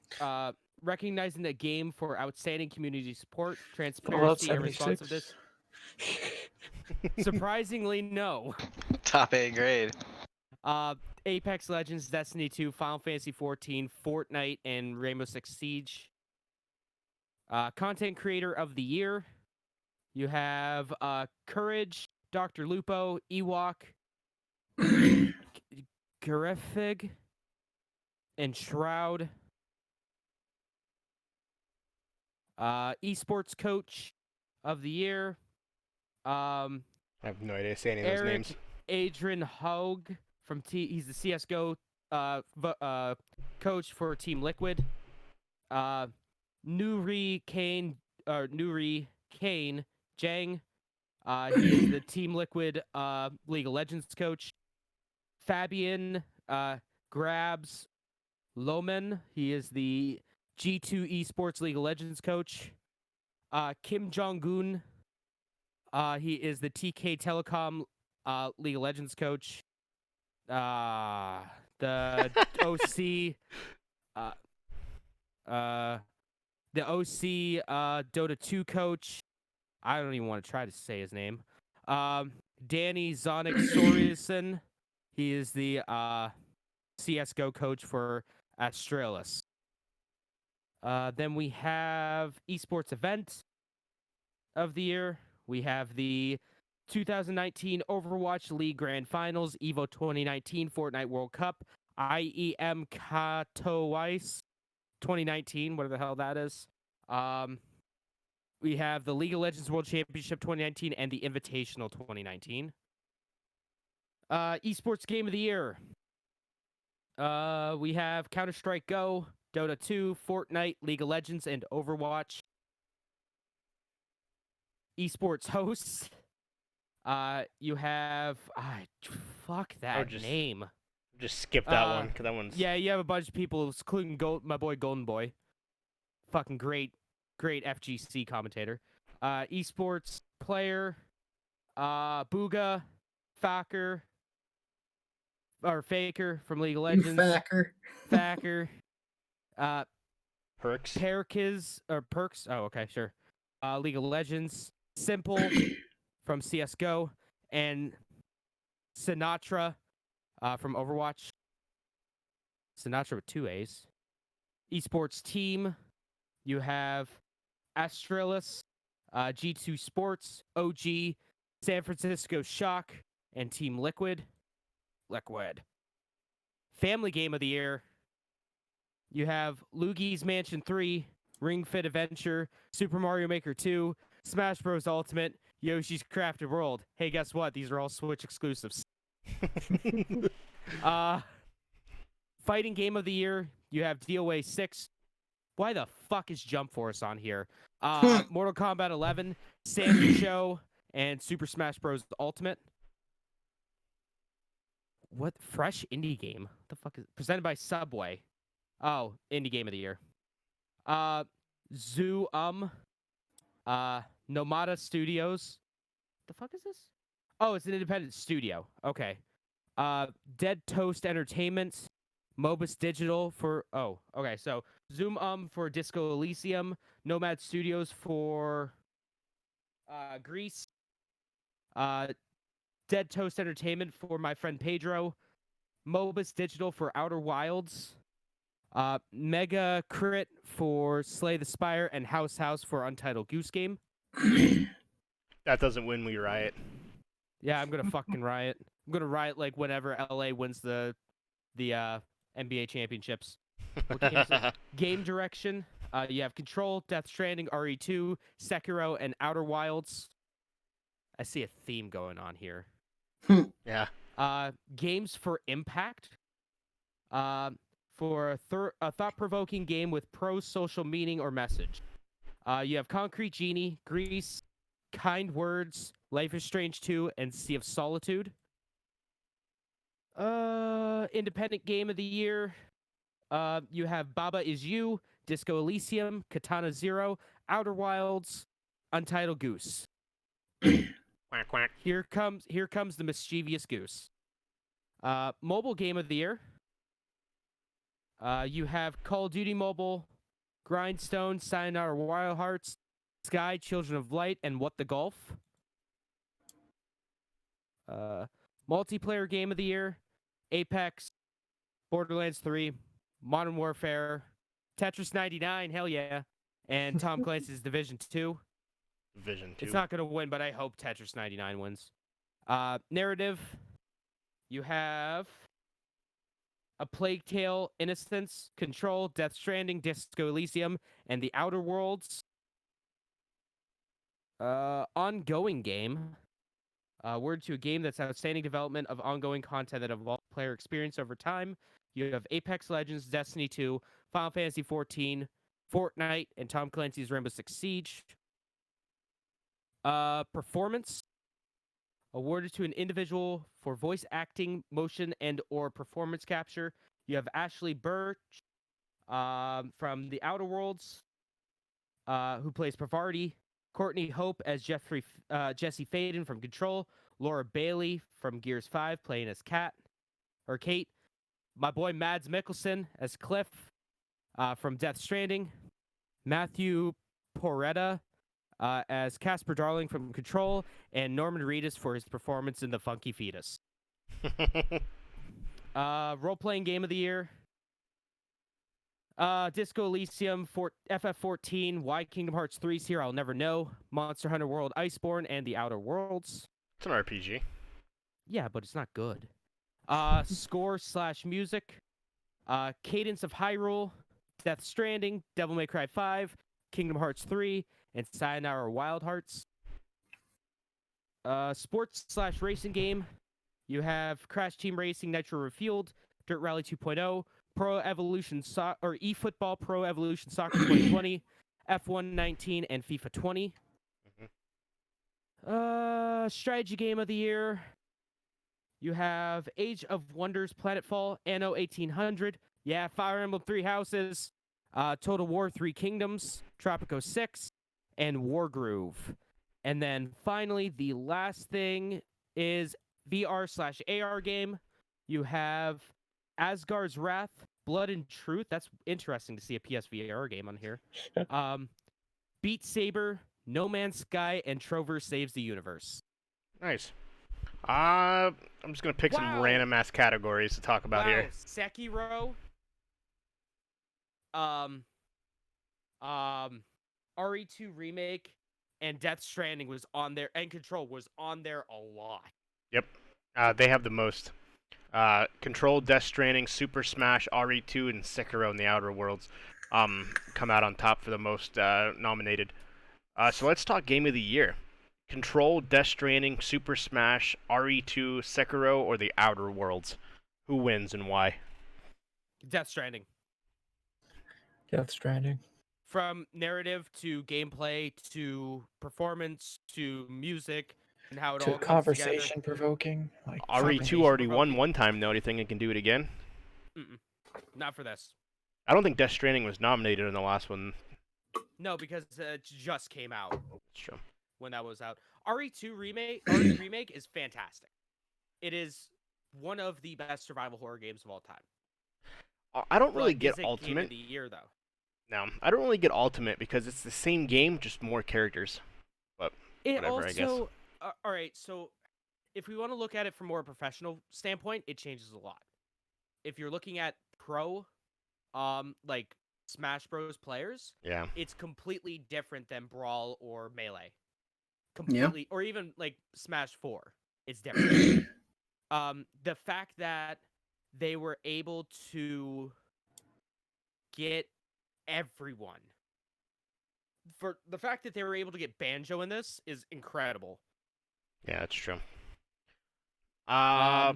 Speaker 3: recognizing a game for outstanding community support, transparency, and
Speaker 5: 76.
Speaker 3: responsiveness. Surprisingly, no.
Speaker 2: Top A grade.
Speaker 3: Apex Legends, Destiny 2, Final Fantasy 14, Fortnite, and Rainbow Six Siege. Content Creator of the Year. You have Courage, Dr. Lupo, Ewok, Garifig, and Shroud. Esports Coach of the Year.
Speaker 1: I have no idea. Say any of those
Speaker 3: Eric
Speaker 1: names.
Speaker 3: Adrian Haug from he's the CS:GO coach for Team Liquid. Nuri Kane Jang. He is the Team Liquid League of Legends coach. Fabian Grabs Loman. He is the G2 Esports League of Legends coach. Kim Jong-un. He is the TK Telecom League of Legends coach. The OC. The OC Dota 2 coach. I don't even want to try to say his name. Danny Zonic Sorensen. He is the CS:GO coach for Astralis. Then we have Esports Event of the Year. We have the 2019 Overwatch League Grand Finals, EVO 2019 Fortnite World Cup, IEM Katowice 2019, whatever the hell that is. We have the League of Legends World Championship 2019 and the Invitational 2019. Esports Game of the Year. We have Counter-Strike Go, Dota 2, Fortnite, League of Legends, and Overwatch. Esports hosts. You have fuck that name.
Speaker 1: Just skip that one because that one's.
Speaker 3: Yeah, you have a bunch of people, including my boy Golden Boy. Fucking great FGC commentator. Esports player. Booga, Faker from League of Legends. Faker.
Speaker 1: Perks.
Speaker 3: Perks. Oh, okay, sure. League of Legends. Simple from CS:GO, and Sinatra from Overwatch. Sinatra with 2 A's. Esports team, you have Astralis, G2 Sports, OG, San Francisco Shock, and Team Liquid. Family game of the year, you have Luigi's Mansion 3, Ring Fit Adventure, Super Mario Maker 2, Smash Bros. Ultimate, Yoshi's Crafted World. Hey, guess what? These are all Switch exclusives. Fighting game of the year, you have DOA 6. Why the fuck is Jump Force on here? Mortal Kombat 11, Sandy Show, and Super Smash Bros. Ultimate. What fresh indie game? What the fuck is presented by Subway? Oh, indie game of the year. Zoo Nomada Studios. The fuck is this? Oh, it's an independent studio. Okay. Dead Toast Entertainment, Mobus Digital for okay. So Zoom for Disco Elysium, Nomad Studios for Greece, Dead Toast Entertainment for my friend Pedro, Mobus Digital for Outer Wilds, Mega Crit for Slay the Spire, and House for Untitled Goose Game.
Speaker 1: That doesn't win me Riot.
Speaker 3: Yeah, I'm gonna fucking riot. I'm gonna riot like whenever LA wins the NBA championships. Game direction. You have Control, Death Stranding, RE2, Sekiro, and Outer Wilds. I see a theme going on here.
Speaker 1: Yeah.
Speaker 3: Games for impact. For a thought-provoking game with pro-social meaning or message. You have Concrete Genie, Grease, Kind Words, Life is Strange 2, and Sea of Solitude. Independent game of the year. You have Baba Is You, Disco Elysium, Katana Zero, Outer Wilds, Untitled Goose.
Speaker 1: Quack, quack.
Speaker 3: Here comes the mischievous goose. Mobile game of the year. You have Call of Duty Mobile, Grindstone, Sayonara Wild Hearts, Sky, Children of Light, and What the Golf. Multiplayer game of the year. Apex, Borderlands 3, Modern Warfare, Tetris 99, hell yeah, and Tom Clancy's Division 2.
Speaker 1: Division 2.
Speaker 3: It's not going to win, but I hope Tetris 99 wins. Narrative, you have A Plague Tale, Innocence, Control, Death Stranding, Disco Elysium, and The Outer Worlds. Ongoing game. Word to a game that's outstanding development of ongoing content that evolves player experience over time. You have Apex Legends, Destiny 2, Final Fantasy 14, Fortnite, and Tom Clancy's Rainbow Six Siege. Performance. Awarded to an individual for voice acting, motion, and or performance capture. You have Ashley Birch from The Outer Worlds, who plays Pavardi. Courtney Hope as Jesse Faden from Control. Laura Bailey from Gears 5 playing as Kate. My boy Mads Mikkelsen as Cliff from Death Stranding. Matthew Porretta as Casper Darling from Control. And Norman Reedus for his performance in The Funky Fetus. Role-playing game of the year. Disco Elysium, FF14, Why Kingdom Hearts 3's Here I'll Never Know, Monster Hunter World Iceborne, and The Outer Worlds.
Speaker 1: It's an RPG.
Speaker 3: Yeah, but it's not good. Score/music. Cadence of Hyrule, Death Stranding, Devil May Cry 5, Kingdom Hearts 3, and Sayonara Wild Hearts. Sports/racing game. You have Crash Team Racing Nitro Refueled, Dirt Rally 2.0, Pro Evolution eFootball Pro Evolution Soccer 2020, F1 19, and FIFA 20. Strategy game of the year. You have Age of Wonders Planetfall, Anno 1800, yeah, Fire Emblem 3 Houses, Total War 3 Kingdoms, Tropico 6, and Wargroove. And then finally, the last thing is VR/AR game. You have Asgard's Wrath, Blood and Truth. That's interesting to see a PSVR game on here. Beat Saber, No Man's Sky and Trover Saves the Universe.
Speaker 1: Nice. I'm just gonna pick some random ass categories to talk about here.
Speaker 3: Sekiro. RE2 remake and Death Stranding was on there, and Control was on there a lot.
Speaker 1: Yep. They have the most. Control, Death Stranding, Super Smash, RE2, and Sekiro in the Outer Worlds come out on top for the most nominated. So let's talk Game of the Year. Control, Death Stranding, Super Smash, RE2, Sekiro, or the Outer Worlds? Who wins and why?
Speaker 3: Death Stranding.
Speaker 5: Death Stranding.
Speaker 3: From narrative to gameplay to performance to music and how it
Speaker 5: to
Speaker 3: all comes
Speaker 5: conversation
Speaker 3: together.
Speaker 5: provoking. Like
Speaker 1: RE2 already won one time, though. Do you think it can do it again?
Speaker 3: Not for this.
Speaker 1: I don't think Death Stranding was nominated in the last one.
Speaker 3: No, because it just came out.
Speaker 1: That's true.
Speaker 3: When that was out. RE2 remake is fantastic. It is one of the best survival horror games of all time.
Speaker 1: I don't really get
Speaker 3: Game
Speaker 1: Ultimate.
Speaker 3: of the year, though.
Speaker 1: No, I don't really get Ultimate because it's the same game, just more characters. But whatever, I guess.
Speaker 3: All right, so if we want to look at it from more professional standpoint, it changes a lot. If you're looking at pro, like Smash Bros. Players,
Speaker 1: yeah,
Speaker 3: it's completely different than Brawl or Melee. Completely, or even like Smash 4, it's different. The fact that they were able to get everyone, for the fact that they were able to get Banjo in this is incredible.
Speaker 1: Yeah, that's true.
Speaker 3: I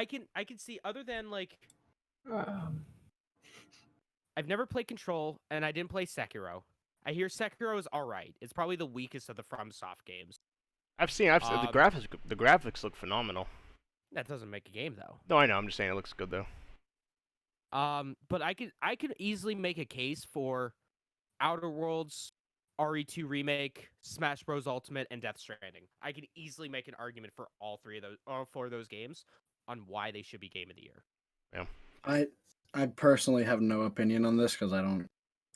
Speaker 3: can see, other than like I've never played Control and I didn't play Sekiro. I hear Sekiro is alright. It's probably the weakest of the FromSoft games.
Speaker 1: I've seen the graphics. The graphics look phenomenal.
Speaker 3: That doesn't make a game though.
Speaker 1: No, I know. I'm just saying it looks good though.
Speaker 3: But I could easily make a case for Outer Worlds, RE2 remake, Smash Bros. Ultimate, and Death Stranding. I could easily make an argument for all four of those games on why they should be Game of the Year.
Speaker 1: Yeah.
Speaker 4: I personally have no opinion on this because I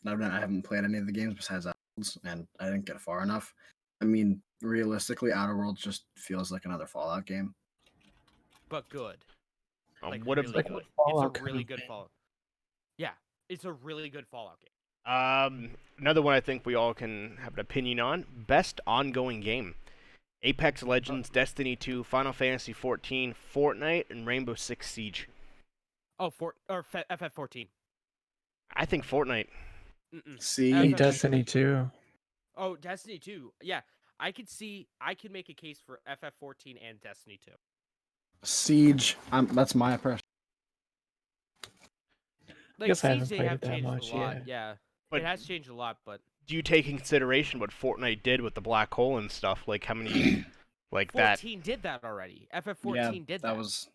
Speaker 4: haven't played any of the games besides Outer Worlds, and I didn't get far enough. I mean, realistically, Outer Worlds just feels like another Fallout game.
Speaker 3: But good. Like,
Speaker 1: what
Speaker 3: really
Speaker 1: if
Speaker 3: good. It's a really good Fallout. Yeah, it's a really good Fallout game.
Speaker 1: Another one I think we all can have an opinion on: best ongoing game. Apex Legends, Destiny 2, Final Fantasy 14, Fortnite, and Rainbow Six Siege.
Speaker 3: Oh, FF14.
Speaker 1: I think Fortnite.
Speaker 4: See,
Speaker 5: Destiny 2.
Speaker 3: Oh, Destiny 2. Yeah, I could make a case for FF14 and Destiny 2.
Speaker 4: Siege. That's my impression.
Speaker 3: Like,
Speaker 5: guess I
Speaker 3: Siege,
Speaker 5: haven't
Speaker 3: they
Speaker 5: played
Speaker 3: have
Speaker 5: it that
Speaker 3: changed
Speaker 5: much,
Speaker 3: a lot. Yeah.
Speaker 1: But
Speaker 3: It has changed a lot, but
Speaker 1: do you take in consideration what Fortnite did with the black hole and stuff? Like how many, like
Speaker 3: 14 did that already. FF14 did that.
Speaker 4: That was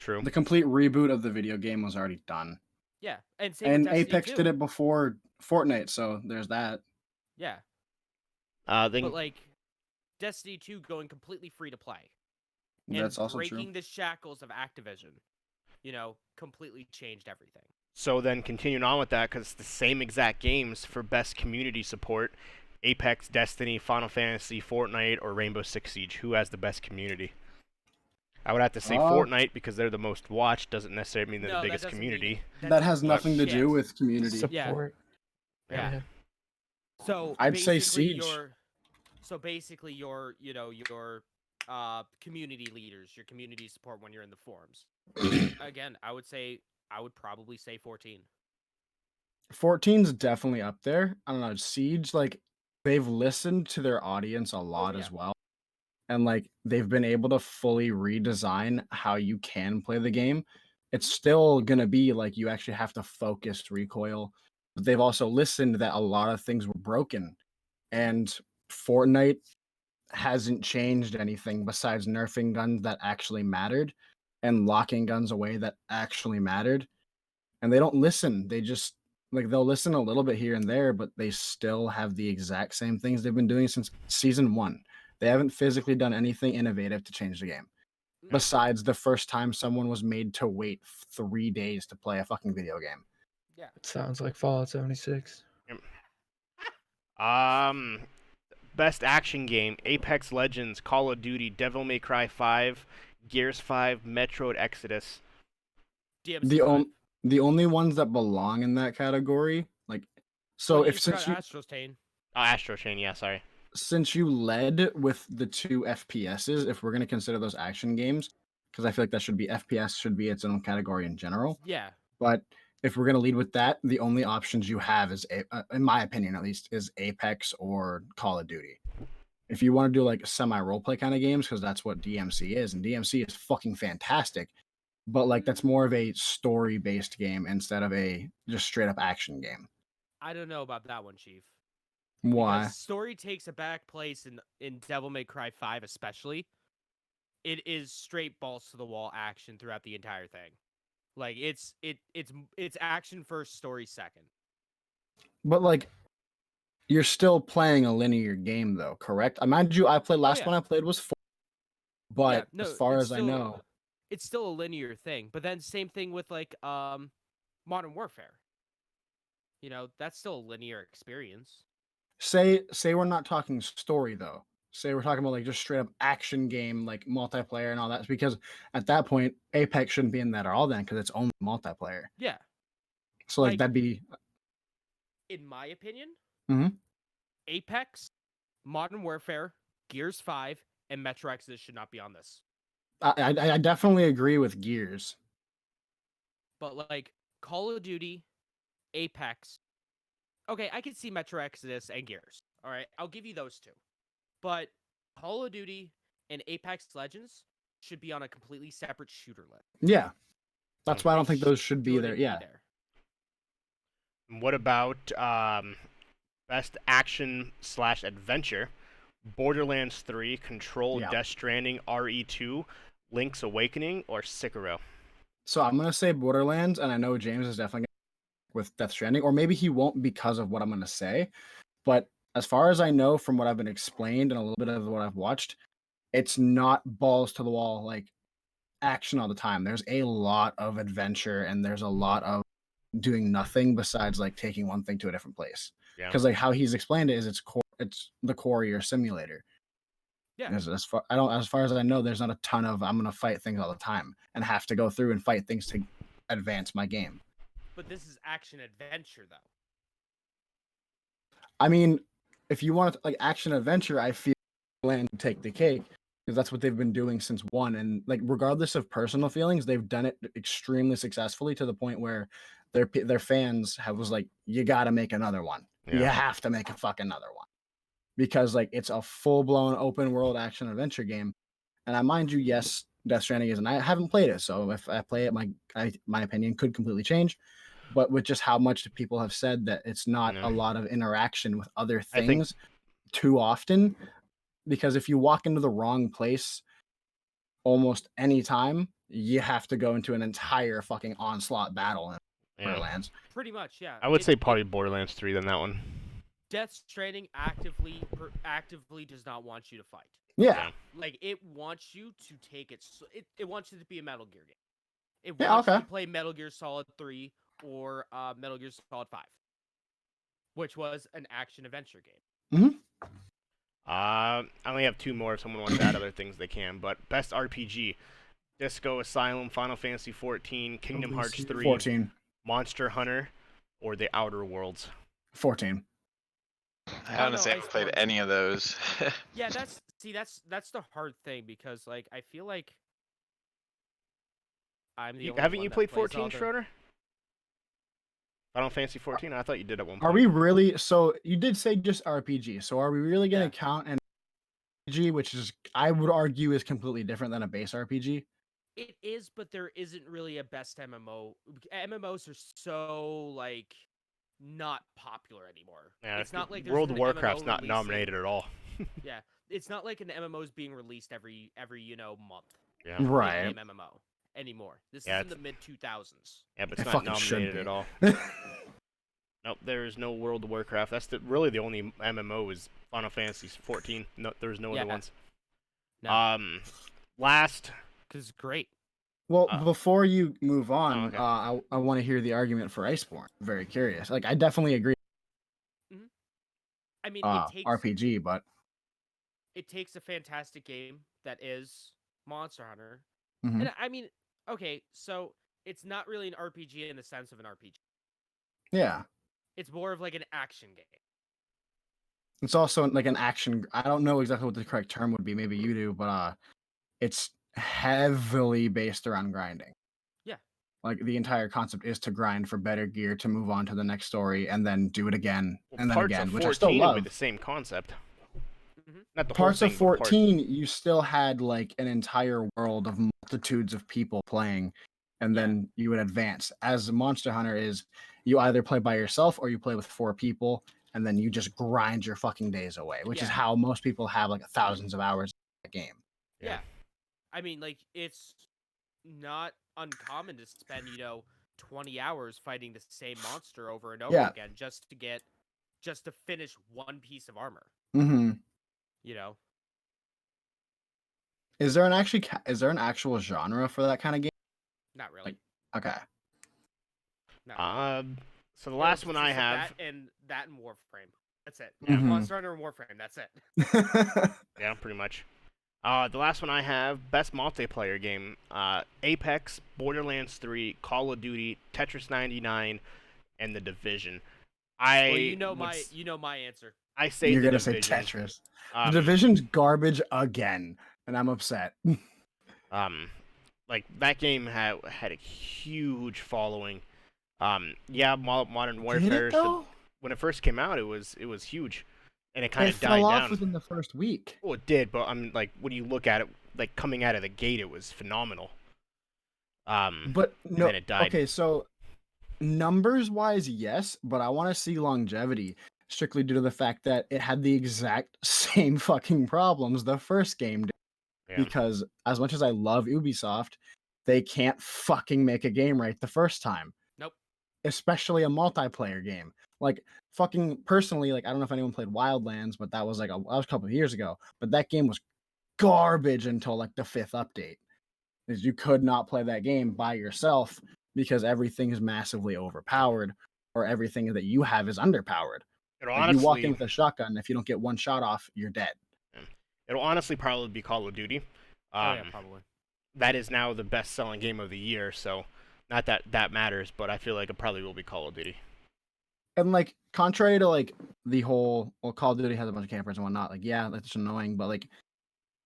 Speaker 1: True.
Speaker 4: The complete reboot of the video game was already done.
Speaker 3: Yeah, and same with Destiny
Speaker 4: Apex
Speaker 3: 2.
Speaker 4: did it before Fortnite, so there's that.
Speaker 3: Yeah.
Speaker 1: But
Speaker 3: like Destiny 2 going completely free to play.
Speaker 4: That's
Speaker 3: and
Speaker 4: also true.
Speaker 3: breaking the shackles of Activision, completely changed everything.
Speaker 1: So then continuing on with that, because it's the same exact games for best community support: Apex, Destiny, Final Fantasy, Fortnite, or Rainbow Six Siege. Who has the best community? I would have to say Fortnite because they're the most watched. Doesn't necessarily mean they're the biggest community.
Speaker 4: That has nothing to do with community.
Speaker 5: Support.
Speaker 3: Yeah. So
Speaker 4: I'd say Siege.
Speaker 3: So basically, your community leaders, your community support when you're in the forums. Again, I would probably say 14.
Speaker 4: 14's definitely up there. I don't know. Siege, like, they've listened to their audience a lot as well. And, like, they've been able to fully redesign how you can play the game. It's still going to be, like, you actually have to focus recoil. But they've also listened that a lot of things were broken. And Fortnite hasn't changed anything besides nerfing guns that actually mattered and locking guns away that actually mattered. And they don't listen. They just, like, they'll listen a little bit here and there, but they still have the exact same things they've been doing since season 1. They haven't physically done anything innovative to change the game. Besides the first time someone was made to wait 3 days to play a fucking video game.
Speaker 3: Yeah.
Speaker 5: It sounds like Fallout 76.
Speaker 1: Best action game: Apex Legends, Call of Duty, Devil May Cry 5, Gears 5, Metroid Exodus.
Speaker 3: DMC
Speaker 4: The
Speaker 3: 5.
Speaker 4: the only ones that belong in that category, like, so
Speaker 3: Well, you
Speaker 4: if
Speaker 3: forgot Astro's Chain.
Speaker 1: Astro Chain, yeah, sorry.
Speaker 4: since you led with the 2 FPSs, if we're gonna consider those action games, because I feel like that should be FPS should be its own category in general.
Speaker 3: Yeah.
Speaker 4: But if we're gonna lead with that, the only options you have is, in my opinion at least, is Apex or Call of Duty. If you want to do like semi roleplay kind of games, because that's what DMC is, and DMC is fucking fantastic, but like that's more of a story based game instead of a just straight up action game.
Speaker 3: I don't know about that one, Chief.
Speaker 4: Why?
Speaker 3: Because story takes a back place in Devil May Cry 5 especially. It is straight balls to the wall action throughout the entire thing. Like it's action first, story second.
Speaker 4: But like you're still playing a linear game though, correct? Mind you, I played last one I played was 4, but
Speaker 3: no,
Speaker 4: as far as
Speaker 3: still,
Speaker 4: I know,
Speaker 3: it's still a linear thing. But then same thing with like Modern Warfare. You know, that's still a linear experience.
Speaker 4: say we're not talking story though. Say we're talking about like just straight up action game, like multiplayer and all that. Because at that point, Apex shouldn't be in that at all then, because it's only multiplayer.
Speaker 3: Yeah.
Speaker 4: So like that'd be,
Speaker 3: in my opinion,
Speaker 4: Mhm.
Speaker 3: Apex, Modern Warfare, Gears 5, and Metro Exodus should not be on this.
Speaker 4: I definitely agree with Gears.
Speaker 3: But like Call of Duty, Apex. Okay, I can see Metro Exodus and Gears. All right, I'll give you those 2. But Call of Duty and Apex Legends should be on a completely separate shooter list.
Speaker 4: Yeah. That's why I don't think those should be there. Yeah.
Speaker 1: What about best action/adventure? Borderlands 3, Control, Death Stranding, RE2, Link's Awakening, or Sekiro?
Speaker 4: So I'm gonna say Borderlands, and I know James is definitely with Death Stranding, or maybe he won't because of what I'm gonna say. But as far as I know, from what I've been explained and a little bit of what I've watched, it's not balls to the wall like action all the time. There's a lot of adventure, and there's a lot of doing nothing besides like taking one thing to a different place. Because like how he's explained it is it's the core of your simulator.
Speaker 3: Yeah.
Speaker 4: As far as I know, there's not a ton of I'm gonna fight things all the time and have to go through and fight things to advance my game.
Speaker 3: But this is action adventure though.
Speaker 4: I mean, if you want like action adventure, I feel Land to take the cake because that's what they've been doing since 1. And like regardless of personal feelings, they've done it extremely successfully to the point where their fans was like, you got to make another one. Yeah. You have to make a fucking another one because like it's a full blown open world action adventure game. And I mind you, yes, Death Stranding is, and I haven't played it, so if I play it, my opinion could completely change. But with just how much people have said that it's not a lot of interaction with other things too often, because if you walk into the wrong place almost any time, you have to go into an entire fucking onslaught battle in Borderlands.
Speaker 3: Pretty much, yeah.
Speaker 1: I would say probably Borderlands 3 than that one.
Speaker 3: Death Stranding actively does not want you to fight.
Speaker 4: Yeah.
Speaker 3: Like it wants you to take it. It wants you to be a Metal Gear game. It wants you to play Metal Gear Solid 3 or Metal Gear Solid 5, which was an action adventure game.
Speaker 4: Mm-hmm.
Speaker 1: I only have 2 more. If someone wants to add other things, they can. But best RPG: Disco Asylum, Final Fantasy 14, Kingdom Hearts 3,
Speaker 4: 14,
Speaker 1: Monster Hunter, or The Outer Worlds.
Speaker 4: 14.
Speaker 2: I honestly haven't played any of those.
Speaker 3: Yeah, that's the hard thing because like I feel like I'm the only
Speaker 1: Haven't
Speaker 3: one
Speaker 1: you
Speaker 3: that
Speaker 1: played
Speaker 3: plays
Speaker 1: 14, Schroeder? Final Fantasy 14? I thought you did at one point.
Speaker 4: Are we really? So you did say just RPG. So are we really going to count an RPG, which is I would argue is completely different than a base RPG?
Speaker 3: It is, but there isn't really a best MMO. MMOs are so like not popular anymore.
Speaker 1: Yeah,
Speaker 3: it's not like
Speaker 1: World of Warcraft's not nominated at all.
Speaker 3: Yeah, it's not like an MMO is being released every month.
Speaker 1: Yeah,
Speaker 4: right.
Speaker 3: Name MMO anymore. This is in the mid 2000s.
Speaker 1: Yeah, but it's not nominated at all. Nope, there is no World of Warcraft. That's really the only MMO is Final Fantasy 14. No, there's no other ones.
Speaker 3: No.
Speaker 1: Last.
Speaker 3: Because it's great.
Speaker 4: Well, before you move on, I want to hear the argument for Iceborne. I'm very curious. Like, I definitely agree.
Speaker 3: I mean, it takes
Speaker 4: RPG, but
Speaker 3: it takes a fantastic game that is Monster Hunter,
Speaker 4: Mhm.
Speaker 3: and I mean, okay, so it's not really an RPG in the sense of an RPG.
Speaker 4: yeah,
Speaker 3: It's more of like an action game.
Speaker 4: it's also like an action. I don't know exactly what the correct term would be. Maybe you do, but it's heavily based around grinding.
Speaker 3: Yeah.
Speaker 4: Like the entire concept is to grind for better gear to move on to the next story and then do it again and then
Speaker 1: Parts
Speaker 4: again,
Speaker 1: of
Speaker 4: which I still
Speaker 1: 14 would be
Speaker 4: love.
Speaker 1: the same concept.
Speaker 3: Mm-hmm.
Speaker 1: Not the
Speaker 4: Parts
Speaker 1: whole
Speaker 4: of
Speaker 1: thing, but
Speaker 4: 14, you still had like an entire world of multitudes of people playing, and then you would advance. As Monster Hunter is, you either play by yourself or you play with 4 people, and then you just grind your fucking days away, which is
Speaker 3: Yeah.
Speaker 4: how most people have like thousands of hours in the game.
Speaker 3: Yeah. I mean, like, it's not uncommon to spend, 20 hours fighting the same monster over and over
Speaker 4: Yeah.
Speaker 3: again just to finish one piece of armor,
Speaker 4: Mm-hmm.
Speaker 3: you know?
Speaker 4: Is there an actual genre for that kind of game?
Speaker 3: Not really.
Speaker 4: Okay.
Speaker 3: Not really.
Speaker 1: So the last one I
Speaker 3: consists of
Speaker 1: have,
Speaker 3: that and Warframe. That's it.
Speaker 1: Yeah.
Speaker 4: Mhm.
Speaker 3: Monster Hunter and Warframe. That's it.
Speaker 1: yeah, pretty much. The last one I have, best multiplayer game, Apex, Borderlands 3, Call of Duty, Tetris 99, and The Division.
Speaker 3: Well, you know my answer.
Speaker 1: I say
Speaker 4: You're
Speaker 1: The
Speaker 4: gonna say
Speaker 1: Division.
Speaker 4: Tetris. The Division's garbage again, and I'm upset.
Speaker 1: Like that game had a huge following. Yeah, Modern Warfare. When it first came out, it was huge, and it kind of died
Speaker 4: fell off
Speaker 1: down.
Speaker 4: within the first week.
Speaker 1: Well, it did, but I'm like, when you look at it, like coming out of the gate, it was phenomenal.
Speaker 4: But no,
Speaker 1: then it died.
Speaker 4: Okay, so numbers wise, yes, but I want to see longevity strictly due to the fact that it had the exact same fucking problems the first game did.
Speaker 1: Yeah.
Speaker 4: Because as much as I love Ubisoft, they can't fucking make a game right the first time.
Speaker 3: Nope.
Speaker 4: Especially a multiplayer game. Like fucking personally, like I don't know if anyone played Wildlands, but that was like that was a couple of years ago. But that game was garbage until like the 5th update. Is you could not play that game by yourself because everything is massively overpowered or everything that you have is underpowered. Like you walk in with a shotgun, if you don't get one shot off, you're dead.
Speaker 1: It'll honestly probably be Call of Duty.
Speaker 3: Yeah, probably.
Speaker 1: That is now the best-selling game of the year, so not that that matters, but I feel like it probably will be Call of Duty.
Speaker 4: And like, contrary to like the whole, well, Call of Duty has a bunch of campers and whatnot. Like, yeah, that's annoying, but like,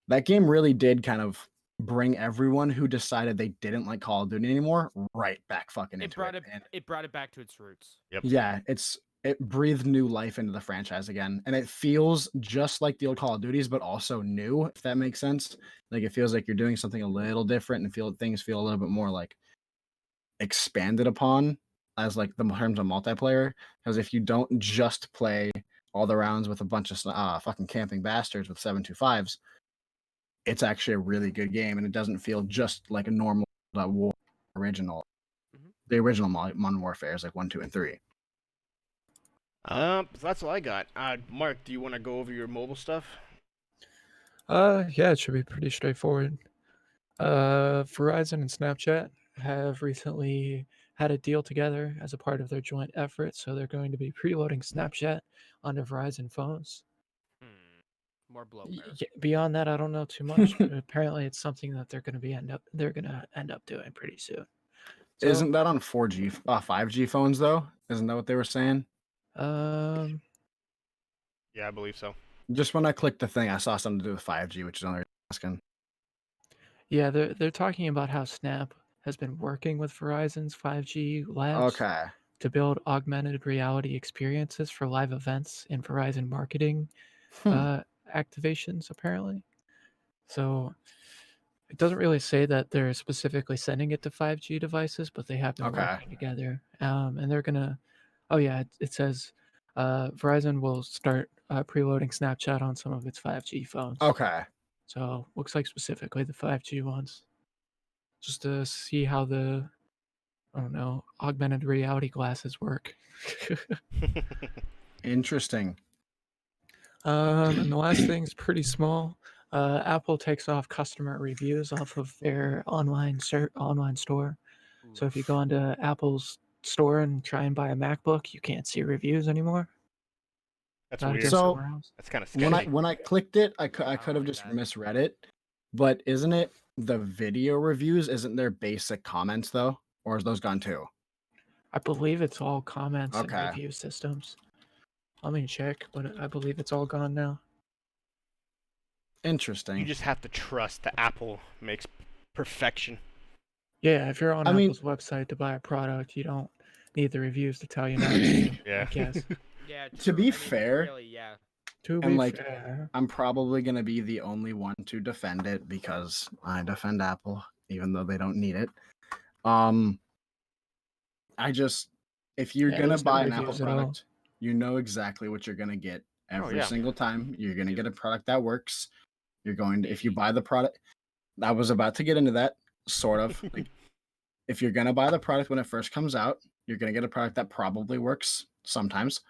Speaker 4: that game really did kind of bring everyone who decided they didn't like Call of Duty anymore right back fucking into it.
Speaker 3: It brought it back to its roots.
Speaker 1: Yep.
Speaker 4: Yeah, it breathed new life into the franchise again, and it feels just like the old Call of Duties, but also new, if that makes sense. Like it feels like you're doing something a little different, and things feel a little bit more like expanded upon as like the terms of multiplayer. Because if you don't just play all the rounds with a bunch of fucking camping bastards with 725s, it's actually a really good game, and it doesn't feel just like a normal war original.
Speaker 3: Mm-hmm.
Speaker 4: The original Modern Warfare is like 1, 2, and 3.
Speaker 1: So that's all I got. Mark, do you want to go over your mobile stuff?
Speaker 5: Yeah, it should be pretty straightforward. Verizon and Snapchat have recently had a deal together as a part of their joint effort, so they're going to be preloading Snapchat onto Verizon phones.
Speaker 3: More bloatware.
Speaker 5: Beyond that, I don't know too much, but apparently it's something that they're going to end up doing pretty soon. So,
Speaker 4: isn't that on 4G, 5G phones though? Isn't that what they were saying?
Speaker 1: Yeah, I believe so.
Speaker 4: Just when I clicked the thing, I saw something to do with 5G, which is another asking.
Speaker 5: Yeah, they're talking about how Snap has been working with Verizon's 5G labs to build augmented reality experiences for live events in Verizon marketing activations, apparently. So it doesn't really say that they're specifically sending it to 5G devices, but they have been working together. And they're gonna. Oh yeah, it says Verizon will start preloading Snapchat on some of its 5G phones.
Speaker 4: Okay.
Speaker 5: So looks like specifically the 5G ones, just to see how the, I don't know, augmented reality glasses work.
Speaker 4: Interesting.
Speaker 5: And the last thing is pretty small. Apple takes off customer reviews off of their online store. So if you go onto Apple's store and try and buy a MacBook, you can't see reviews anymore.
Speaker 1: That's
Speaker 5: Gotta
Speaker 1: weird.
Speaker 5: go
Speaker 4: So,
Speaker 5: somewhere else.
Speaker 1: That's kind of sketchy.
Speaker 4: when I clicked it, I could
Speaker 3: don't
Speaker 4: have
Speaker 3: like
Speaker 4: just
Speaker 3: that.
Speaker 4: misread it. But isn't it the video reviews? Isn't there basic comments though, or is those gone too?
Speaker 5: I believe it's all comments and
Speaker 4: Okay.
Speaker 5: review systems. Let me check, but I believe it's all gone now.
Speaker 4: Interesting.
Speaker 1: You just have to trust that Apple makes perfection.
Speaker 5: Yeah, if you're on
Speaker 4: I mean-
Speaker 5: Apple's website to buy a product, you don't need the reviews to tell you not to.
Speaker 1: Yeah.
Speaker 5: I guess.
Speaker 3: Yeah.
Speaker 4: To
Speaker 3: true.
Speaker 4: be
Speaker 3: I mean,
Speaker 4: fair-
Speaker 3: really, yeah.
Speaker 5: To
Speaker 4: And,
Speaker 5: be
Speaker 4: like,
Speaker 5: fair,
Speaker 4: I'm probably gonna be the only one to defend it because I defend Apple, even though they don't need it. I just, if you're
Speaker 5: Yeah,
Speaker 4: gonna
Speaker 5: there's no
Speaker 4: buy an Apple
Speaker 5: reviews at all.
Speaker 4: product, you know exactly what you're gonna get every
Speaker 1: yeah.
Speaker 4: single time. You're gonna get a product that works. You're going to, if you buy the product, I was about to get into that, sort of. Like, if you're gonna buy the product when it first comes out, you're gonna get a product that probably works sometimes.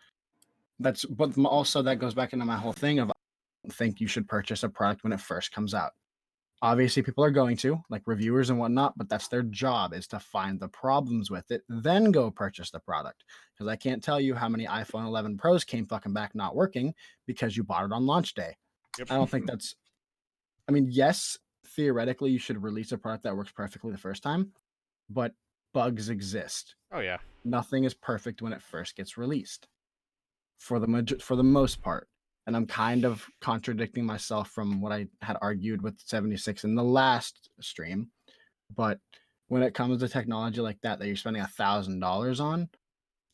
Speaker 4: But also that goes back into my whole thing of I don't think you should purchase a product when it first comes out. Obviously, people are going to, like reviewers and whatnot, but that's their job, is to find the problems with it, then go purchase the product. Because I can't tell you how many iPhone 11 Pros came fucking back not working because you bought it on launch day.
Speaker 1: Yep.
Speaker 4: I don't think that's. I mean, yes, theoretically, you should release a product that works perfectly the first time, but bugs exist.
Speaker 1: Oh yeah.
Speaker 4: Nothing is perfect when it first gets released, for the most part. And I'm kind of contradicting myself from what I had argued with 76 in the last stream. But when it comes to technology like that you're spending $1,000 on,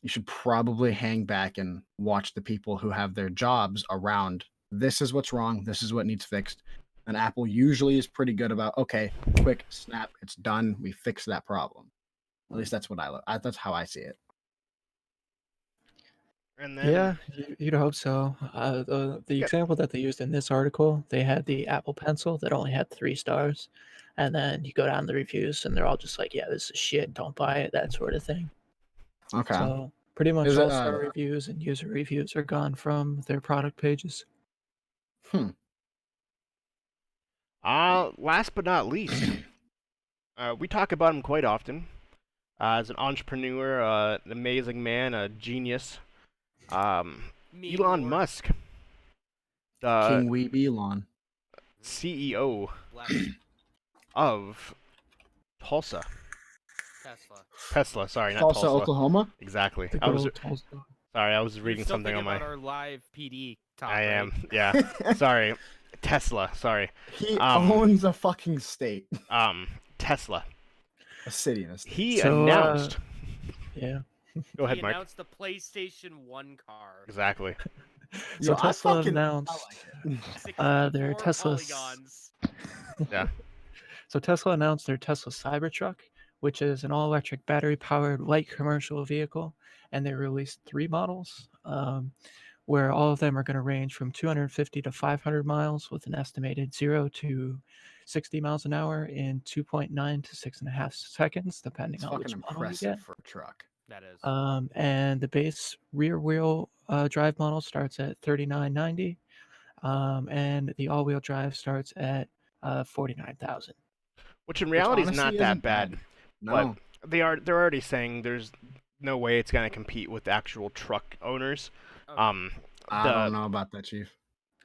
Speaker 4: you should probably hang back and watch the people who have their jobs around. This is what's wrong. This is what needs fixed. And Apple usually is pretty good about, okay, quick snap, it's done. We fix that problem. At least that's what that's how I see it.
Speaker 1: And then
Speaker 5: yeah, you'd hope so. The
Speaker 1: Yeah.
Speaker 5: example that they used in this article, they had the Apple Pencil that only had 3 stars, and then you go down the reviews, and they're all just like, "Yeah, this is shit. Don't buy it." That sort of thing.
Speaker 4: Okay.
Speaker 5: So pretty much
Speaker 4: Is it,
Speaker 5: all star reviews and user reviews are gone from their product pages.
Speaker 1: Last but not least, we talk about him quite often. As an entrepreneur, an amazing man, a genius.
Speaker 3: Me
Speaker 1: Elon
Speaker 3: more.
Speaker 1: Musk, the
Speaker 4: King Weeb Elon.
Speaker 1: CEO
Speaker 3: Left.
Speaker 1: of Tulsa. Tesla, sorry, not
Speaker 4: Tulsa,
Speaker 1: Tulsa.
Speaker 4: Oklahoma.
Speaker 1: Exactly.
Speaker 5: The
Speaker 1: I
Speaker 5: good
Speaker 1: was
Speaker 5: old Tulsa.
Speaker 1: sorry, I was
Speaker 3: You're
Speaker 1: reading
Speaker 3: still
Speaker 1: something on
Speaker 3: thinking
Speaker 1: my.
Speaker 3: about our live PD talk,
Speaker 1: I
Speaker 3: right?
Speaker 1: am, yeah. Sorry, Tesla. Sorry,
Speaker 4: He
Speaker 1: Um,
Speaker 4: owns a fucking state,
Speaker 1: Tesla.
Speaker 4: a city in a state.
Speaker 1: He
Speaker 5: So,
Speaker 1: announced.
Speaker 5: Yeah.
Speaker 1: Go ahead,
Speaker 3: He
Speaker 1: Mike.
Speaker 3: announced the PlayStation 1 car.
Speaker 1: Exactly.
Speaker 5: So
Speaker 4: Yo, I
Speaker 5: Tesla
Speaker 4: fucking-
Speaker 5: announced their
Speaker 3: 64
Speaker 5: Tesla's.
Speaker 3: polygons.
Speaker 1: Yeah.
Speaker 5: So Tesla announced their Tesla Cybertruck, which is an all-electric battery-powered light commercial vehicle, and they released 3 models, where all of them are going to range from 250 to 500 miles, with an estimated 0 to 60 miles an hour in 2.9 to 6.5 seconds, depending
Speaker 4: It's
Speaker 5: on
Speaker 4: fucking
Speaker 5: which model you
Speaker 4: impressive
Speaker 5: get.
Speaker 4: for a truck.
Speaker 3: That is.
Speaker 5: And the base rear-wheel drive model starts at $39.90, and the all-wheel drive starts at $49,000.
Speaker 1: Which in
Speaker 4: Which
Speaker 1: reality is
Speaker 4: honestly
Speaker 1: not that
Speaker 4: isn't
Speaker 1: bad.
Speaker 4: No.
Speaker 1: But they're already saying there's no way it's gonna compete with actual truck owners.
Speaker 3: Okay.
Speaker 4: I don't know about that, Chief.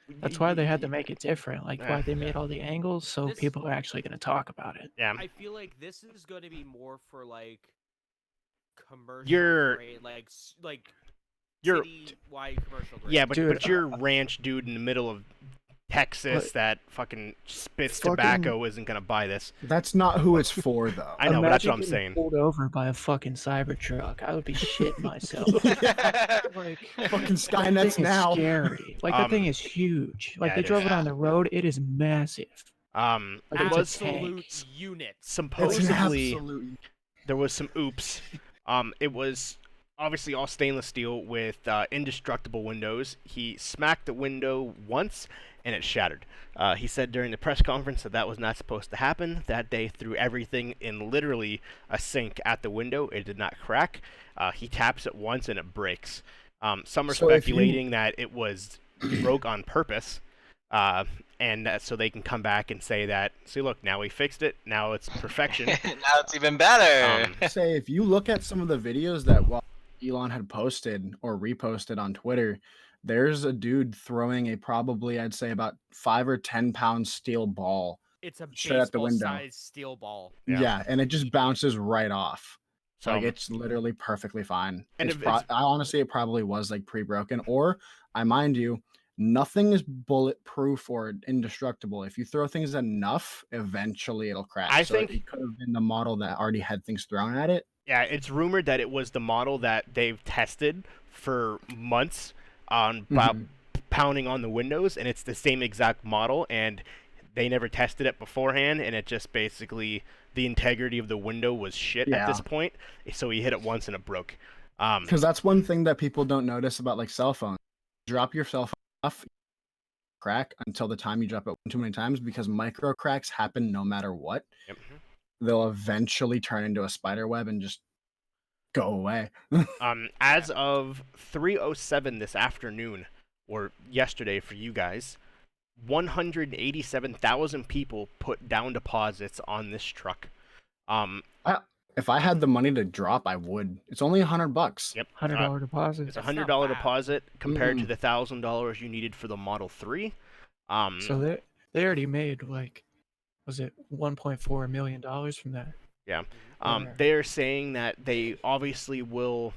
Speaker 5: That's why they had to make it different. Like why they made
Speaker 3: Yeah.
Speaker 5: all the angles, so
Speaker 3: This-
Speaker 5: people are actually going to talk about it.
Speaker 1: Yeah.
Speaker 3: I feel like this is going to be more for like commercial
Speaker 1: You're-
Speaker 3: grade, like
Speaker 1: You're
Speaker 3: city-wide commercial grade.
Speaker 1: yeah, but
Speaker 5: Dude,
Speaker 1: you're a ranch dude in the middle of Texas
Speaker 5: What?
Speaker 1: that fucking spits
Speaker 5: Fucking-
Speaker 1: tobacco isn't gonna buy this.
Speaker 4: That's not who it's for, though.
Speaker 1: I know, but that's
Speaker 5: Imagine
Speaker 1: what I'm
Speaker 5: getting
Speaker 1: saying.
Speaker 5: Pulled over by a fucking Cybertruck. I would be shitting myself. Like
Speaker 4: Fucking
Speaker 5: that
Speaker 4: Skynet's
Speaker 5: thing is
Speaker 4: now.
Speaker 5: scary. Like that thing is huge. Like
Speaker 1: yeah,
Speaker 5: they
Speaker 1: it
Speaker 5: drove
Speaker 1: is.
Speaker 5: it on the road. It is massive.
Speaker 1: Like
Speaker 5: Like,
Speaker 1: it
Speaker 5: it's a
Speaker 1: was
Speaker 5: tank.
Speaker 3: Absolute units.
Speaker 4: It's an
Speaker 1: supposedly
Speaker 4: absolute.
Speaker 1: there was some oops. It was obviously all stainless steel with indestructible windows. He smacked the window once and it shattered. He said during the press conference that was not supposed to happen. That day threw everything in literally a sink at the window. It did not crack. He taps it once and it breaks. Some are
Speaker 4: So if you-
Speaker 1: speculating that it was broke on purpose. And so they can come back and say that, see, look, now we fixed it. Now it's perfection.
Speaker 2: Now it's even better.
Speaker 4: Say, if you look at some of the videos that Elon had posted or reposted on Twitter, there's a dude throwing a probably, I'd say, about 5 or 10 pound steel ball
Speaker 3: It's a
Speaker 4: straight at the window.
Speaker 3: baseball-sized steel ball.
Speaker 4: Yeah, and it just bounces right off.
Speaker 1: So
Speaker 4: Like it's literally perfectly fine.
Speaker 1: And
Speaker 4: It's I honestly, it probably was like pre-broken, or I mind you, nothing is bulletproof or indestructible. If you throw things enough, eventually it'll crack.
Speaker 1: I
Speaker 4: So
Speaker 1: think
Speaker 4: it could have been the model that already had things thrown at it.
Speaker 1: yeah, it's rumored that it was the model that they've tested for months on pounding on the windows, and it's the same exact model, and they never tested it beforehand, and it just basically the integrity of the window was shit at this point. So he hit it once and it broke.
Speaker 4: Because that's one thing that people don't notice about like cell phones. Drop your cell phone off, crack until the time you drop it too many times, because micro cracks happen no matter what.
Speaker 1: Yep.
Speaker 4: They'll eventually turn into a spider web and just go away.
Speaker 1: As of 3:07 this afternoon, or yesterday for you guys, 187,000 people put down deposits on this truck.
Speaker 4: If I had the money to drop, I would. It's only $100.
Speaker 1: Yep.
Speaker 5: $100 deposit.
Speaker 1: It's a $100 deposit compared to the $1,000 you needed for the Model 3.
Speaker 5: So they already made like, was it $1.4 million from that?
Speaker 1: Yeah. They're saying that they obviously will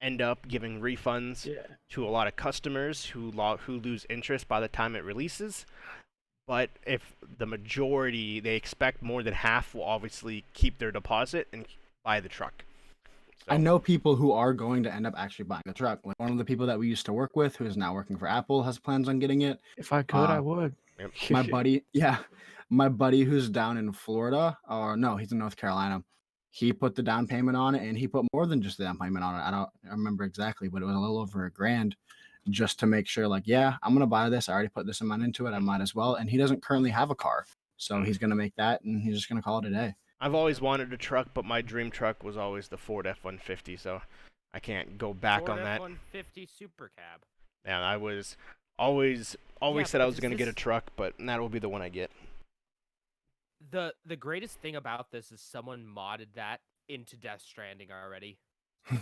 Speaker 1: end up giving refunds to a lot of customers who lose interest by the time it releases. But if the majority, they expect more than half will obviously keep their deposit and buy the truck. So.
Speaker 4: I know people who are going to end up actually buying the truck. Like one of the people that we used to work with, who is now working for Apple, has plans on getting it.
Speaker 5: If I could, I would.
Speaker 1: Yep.
Speaker 4: My buddy who's down in Florida, or no, he's in North Carolina. He put the down payment on it, and he put more than just the down payment on it. I remember exactly, but it was a little over $1,000 just to make sure, like, yeah, I'm going to buy this. I already put this amount into it. I might as well. And he doesn't currently have a car. So he's going to make that, and he's just going to call it a day.
Speaker 1: I've always wanted a truck, but my dream truck was always the Ford F-150, so I can't go back on that.
Speaker 3: Ford F-150 Super Cab.
Speaker 1: Yeah, I was always said I was going to get a truck, but that will be the one I get.
Speaker 3: The greatest thing about this is someone modded that into Death Stranding already.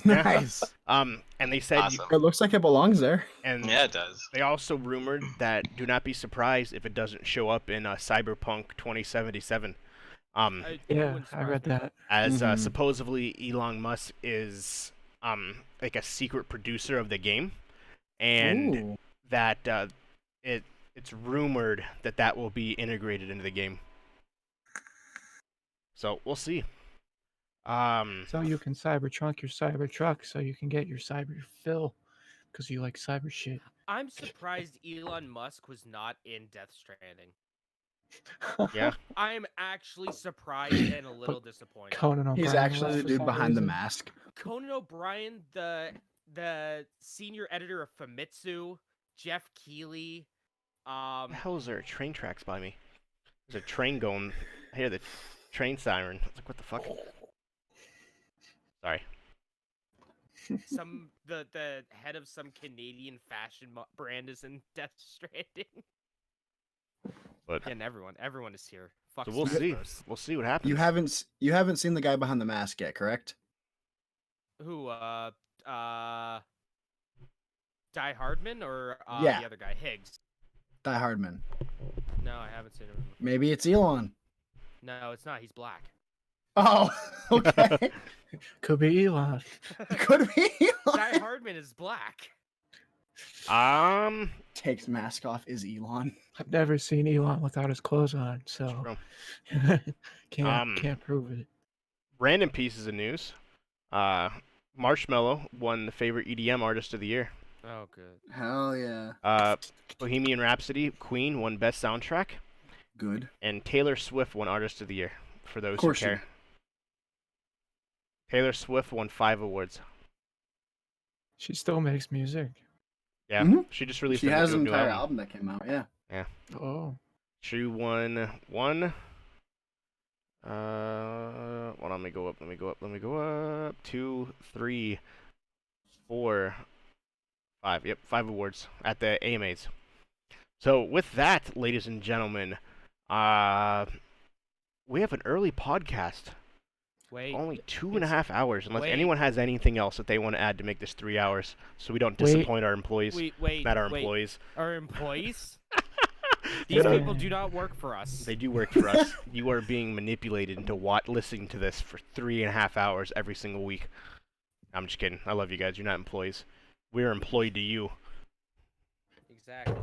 Speaker 4: Nice.
Speaker 1: And they said
Speaker 2: Awesome.
Speaker 4: It looks like it belongs there.
Speaker 1: And
Speaker 2: yeah, it does.
Speaker 1: They also rumored that do not be surprised if it doesn't show up in Cyberpunk 2077.
Speaker 5: Yeah, I read that.
Speaker 1: As supposedly Elon Musk is like a secret producer of the game, and that it's rumored that will be integrated into the game. So we'll see.
Speaker 5: So you can Cybertrunk your Cybertruck, so you can get your cyber fill, because you like cyber shit.
Speaker 3: I'm surprised Elon Musk was not in Death Stranding.
Speaker 1: Yeah.
Speaker 3: I'm actually surprised and a little disappointed.
Speaker 5: Conan O'Brien.
Speaker 4: He's actually the dude behind the mask.
Speaker 3: Conan O'Brien, the senior editor of Famitsu, Jeff Keighley.
Speaker 1: What the hell is there? Train tracks by me. There's a train going. I hear the train siren. I was like, what the fuck? Sorry.
Speaker 3: The head of some Canadian fashion brand is in Death Stranding.
Speaker 1: But
Speaker 3: and everyone is here. Fuck,
Speaker 1: so we'll see. We'll see what happens.
Speaker 4: You haven't seen the guy behind the mask yet, correct?
Speaker 3: Who? Die Hardman or
Speaker 4: yeah.
Speaker 3: The other guy, Higgs?
Speaker 4: Die Hardman.
Speaker 3: No, I haven't seen him.
Speaker 4: Maybe it's Elon.
Speaker 3: No, it's not. He's black.
Speaker 4: Oh, okay.
Speaker 5: Could be Elon.
Speaker 4: Could be Elon.
Speaker 3: Die Hardman is black.
Speaker 4: Takes mask off is Elon.
Speaker 5: I've never seen Elon without his clothes on, so can't prove it.
Speaker 1: Random pieces of news. Marshmello won the favorite EDM artist of the year.
Speaker 3: Oh, good.
Speaker 4: Hell yeah.
Speaker 1: Bohemian Rhapsody, Queen won best soundtrack.
Speaker 4: Good.
Speaker 1: And Taylor Swift won artist of the year. For those who care. Taylor Swift won 5 awards.
Speaker 5: She still makes music.
Speaker 1: Yeah, she just released.
Speaker 4: She has an
Speaker 1: new
Speaker 4: entire album that came out. Yeah.
Speaker 1: Yeah.
Speaker 5: Oh.
Speaker 1: She won 1. Well, let me go up. 2, 3, 4, 5. Yep, 5 awards at the AMAs. So with that, ladies and gentlemen, we have an early podcast.
Speaker 3: Wait.
Speaker 1: Only 2.5 hours, unless
Speaker 3: Wait.
Speaker 1: anyone has anything else that they want to add to make this 3 hours, so we don't disappoint our employees. Not our employees.
Speaker 3: Our employees? These people do not work for us.
Speaker 1: They do work for us. You are being manipulated into listening to this for 3.5 hours every single week. I'm just kidding. I love you guys. You're not employees. We're employed to you.
Speaker 3: Exactly.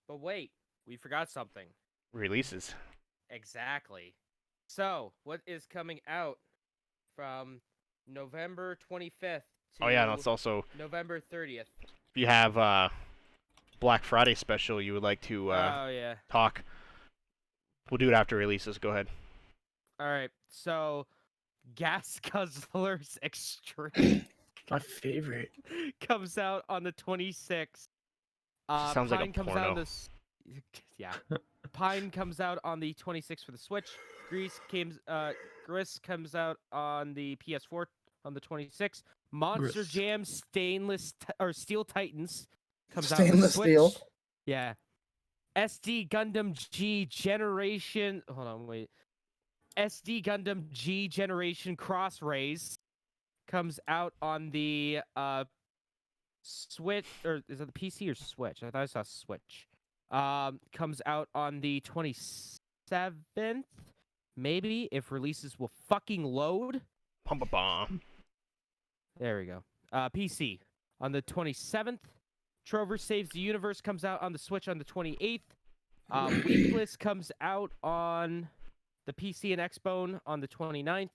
Speaker 3: But wait, we forgot something.
Speaker 1: Releases.
Speaker 3: Exactly. So, what is coming out from November 25th to
Speaker 1: Oh yeah, and it's also
Speaker 3: November 30th?
Speaker 1: If you have Black Friday special you would like to talk, we'll do it after releases. Go ahead.
Speaker 3: All right. So, Gas Guzzlers Extreme.
Speaker 5: My favorite.
Speaker 3: Comes out on the 26th.
Speaker 1: Sounds
Speaker 3: Pine
Speaker 1: like a
Speaker 3: comes
Speaker 1: porno.
Speaker 3: out on the yeah. Pine comes out on the 26th for the Switch. Gris comes out on the PS4 on the 26th. Monster Jam Steel Titans comes out on the Switch.
Speaker 4: Steel.
Speaker 3: Yeah. SD Gundam G Generation. Hold on, wait. SD Gundam G Generation Cross Rays comes out on the Switch, or is it the PC or Switch? I thought I saw Switch. Comes out on the 27th, maybe, if releases will fucking load.
Speaker 1: Pum-ba-bomb.
Speaker 3: There we go. PC on the 27th. Trover Saves the Universe comes out on the Switch on the 28th. Weekless comes out on the PC and Xbone on the 29th.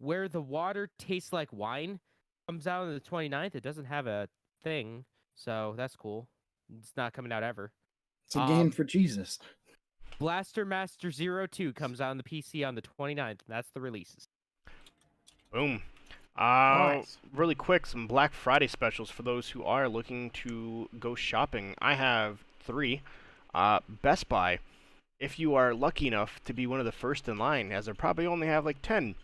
Speaker 3: Where the Water Tastes Like Wine comes out on the 29th. It doesn't have a thing, so that's cool. It's not coming out ever.
Speaker 4: It's a game for Jesus.
Speaker 3: Blaster Master 02 comes out on the PC on the 29th. That's the releases.
Speaker 1: Boom.
Speaker 5: Nice.
Speaker 1: Really quick, some Black Friday specials for those who are looking to go shopping. I have 3. Best Buy. If you are lucky enough to be one of the first in line, as they probably only have like 10.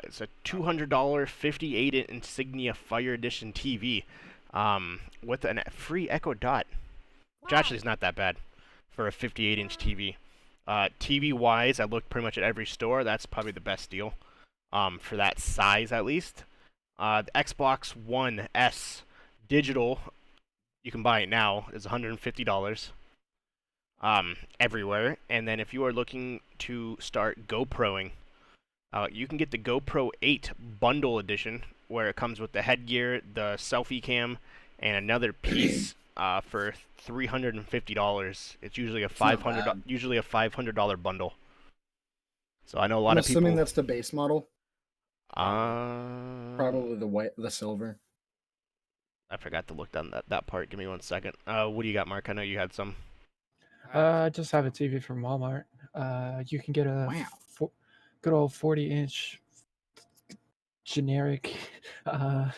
Speaker 1: It's a $200 58-inch Insignia Fire Edition TV with a free Echo Dot, which actually is not that bad for a 58-inch TV. TV-wise, I looked pretty much at every store. That's probably the best deal for that size, at least. The Xbox One S digital, you can buy it now, is $150 everywhere. And then if you are looking to start GoProing, you can get the GoPro 8 Bundle Edition, where it comes with the headgear, the selfie cam, and another piece for $350. It's usually a $500 bundle. So I know a lot of people.
Speaker 4: I'm assuming that's the base model.
Speaker 1: Probably
Speaker 4: Probably the silver.
Speaker 1: I forgot to look down that part. Give me 1 second. What do you got, Mark? I know you had some.
Speaker 5: I just have a TV from Walmart. You can get a good old 40-inch generic 2K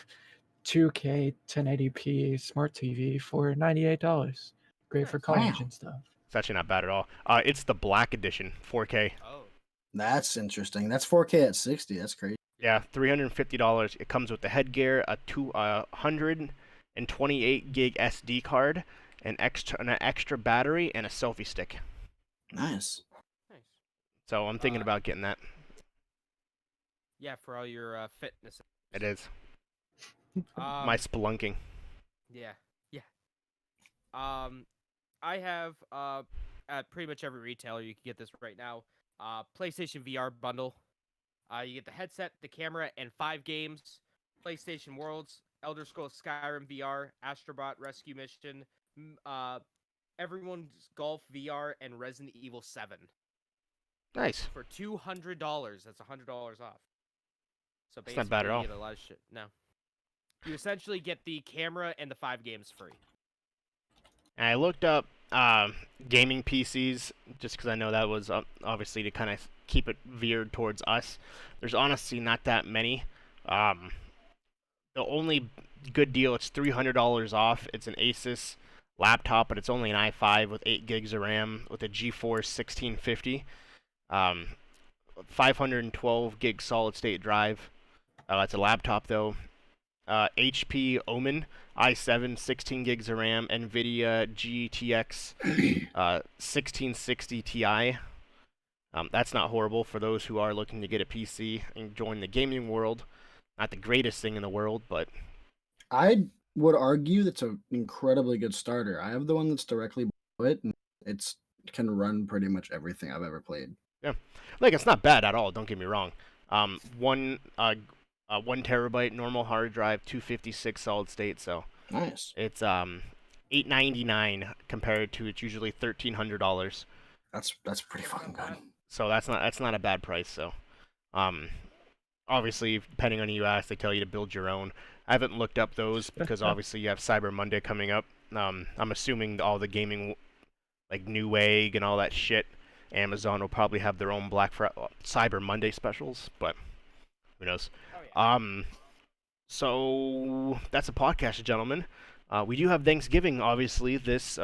Speaker 5: 1080p smart TV for $98. Great for college and stuff.
Speaker 1: It's actually not bad at all. It's the Black Edition, 4K.
Speaker 3: Oh.
Speaker 4: That's interesting. That's 4K at 60. That's crazy.
Speaker 1: Yeah, $350. It comes with the headgear, a 128 gig SD card, an extra battery, and a selfie stick.
Speaker 4: Nice.
Speaker 1: So I'm thinking about getting that.
Speaker 3: Yeah, for all your fitness.
Speaker 1: It is. My spelunking.
Speaker 3: Yeah. I have at pretty much every retailer you can get this right now. PlayStation VR bundle. You get the headset, the camera, and 5 games. PlayStation Worlds, Elder Scrolls Skyrim VR, Astrobot Rescue Mission, Everyone's Golf VR, and Resident Evil 7.
Speaker 1: Nice.
Speaker 3: For $200. That's $100 off. So basically,
Speaker 1: it's not bad at all.
Speaker 3: You get a lot of shit. No. You essentially get the camera and the 5 games free.
Speaker 1: And I looked up gaming PCs just because I know that was obviously to kind of keep it veered towards us. There's honestly not that many. The only good deal, it's $300 off. It's an Asus laptop, but it's only an i5 with 8 gigs of RAM with a GeForce 1650. 512 gig solid state drive. It's a laptop though. HP Omen i7 16 gigs of RAM, NVIDIA GTX 1660 Ti. That's not horrible for those who are looking to get a PC and join the gaming world. Not the greatest thing in the world, but
Speaker 4: I would argue that's an incredibly good starter. I have the one that's directly below it, and it's can run pretty much everything I've ever played.
Speaker 1: yeah, like it's not bad at all. Don't get me wrong. 1 terabyte normal hard drive, 256 solid state. So
Speaker 4: Nice.
Speaker 1: it's $899 compared to it's usually $1,300.
Speaker 4: That's pretty fucking good.
Speaker 1: So that's not a bad price. So obviously depending on who you ask, they tell you to build your own. I haven't looked up those because obviously you have Cyber Monday coming up. I'm assuming all the gaming like Newegg and all that shit, Amazon will probably have their own Cyber Monday specials, but who knows?
Speaker 3: Oh, yeah.
Speaker 1: So that's a podcast, gentlemen. We do have Thanksgiving, obviously, this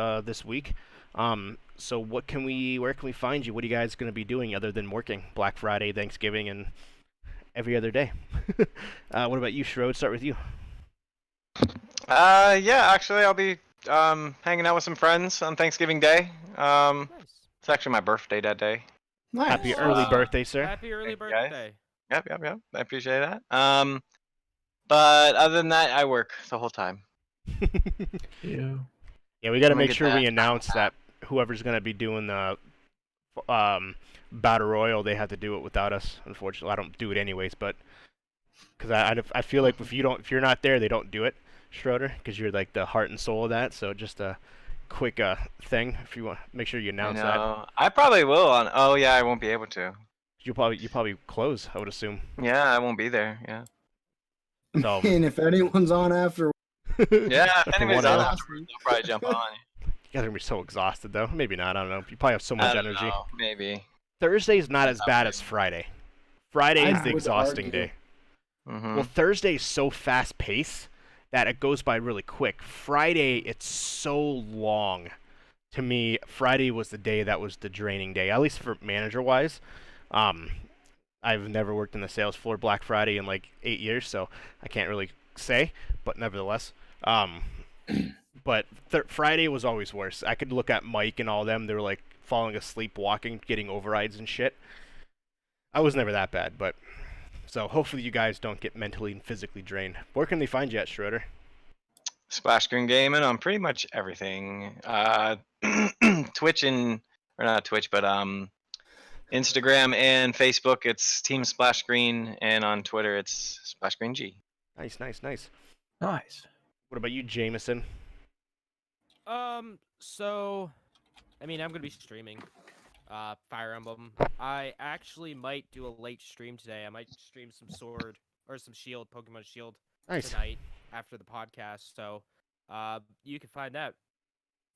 Speaker 1: week. So where can we find you? What are you guys going to be doing other than working Black Friday, Thanksgiving, and every other day? What about you, Shrode? Start with you.
Speaker 6: Yeah, actually, I'll be hanging out with some friends on Thanksgiving Day.
Speaker 3: Nice.
Speaker 6: It's actually my birthday that day.
Speaker 4: Nice.
Speaker 1: Happy early birthday, sir.
Speaker 3: Happy early
Speaker 6: Thank you, guys.
Speaker 3: birthday.
Speaker 6: Yep. I appreciate that. But other than that, I work the whole time.
Speaker 5: You.
Speaker 1: Yeah, we got to
Speaker 6: I'm gonna
Speaker 1: make
Speaker 6: get
Speaker 1: sure we
Speaker 6: that.
Speaker 1: announce that whoever's going to be doing the Battle Royal, they have to do it without us. Unfortunately, I don't do it anyways, but because I feel like if you're not there, they don't do it, Schroeder, because you're like the heart and soul of that. So just a quick thing if you want, make sure you announce
Speaker 6: I
Speaker 1: that.
Speaker 6: know. I probably will on. Oh yeah, I won't be able to.
Speaker 1: You probably close, I would assume.
Speaker 6: Yeah, I won't be there. Yeah.
Speaker 1: So
Speaker 4: And if anyone's on after,
Speaker 6: Yeah, if
Speaker 1: For
Speaker 6: anybody's
Speaker 1: one
Speaker 6: on
Speaker 1: hour.
Speaker 6: afterwards, they'll probably jump on.
Speaker 1: You guys are gonna be so exhausted though. Maybe not. I don't know. You probably have so much
Speaker 6: I don't
Speaker 1: energy.
Speaker 6: know, maybe.
Speaker 1: Thursday's not as
Speaker 6: Not
Speaker 1: bad
Speaker 6: really.
Speaker 1: as Friday. Friday is
Speaker 4: I
Speaker 1: the
Speaker 4: would
Speaker 1: exhausting
Speaker 4: argue-
Speaker 1: day.
Speaker 6: Mm-hmm.
Speaker 1: Well, Thursday is so fast paced that it goes by really quick. Friday, it's so long. To me, Friday was the day that was the draining day, at least for manager wise. I've never worked in the sales floor Black Friday in like 8 years, so I can't really say. But nevertheless, but Friday was always worse. I could look at Mike and all them; they were like falling asleep, walking, getting overrides and shit. I was never that bad, but so hopefully you guys don't get mentally and physically drained. Where can they find you at, Schroeder?
Speaker 6: Splash Screen Gaming on pretty much everything. Twitch or not Twitch, but Instagram and Facebook, it's Team Splash Screen, and on Twitter, it's Splash Screen G.
Speaker 1: Nice.
Speaker 5: Nice.
Speaker 1: What about you, Jameson?
Speaker 3: So, I mean, I'm gonna be streaming, Fire Emblem. I actually might do a late stream today. I might stream some Sword or some Shield, Pokemon Shield
Speaker 1: Nice.
Speaker 3: tonight after the podcast. So, you can find that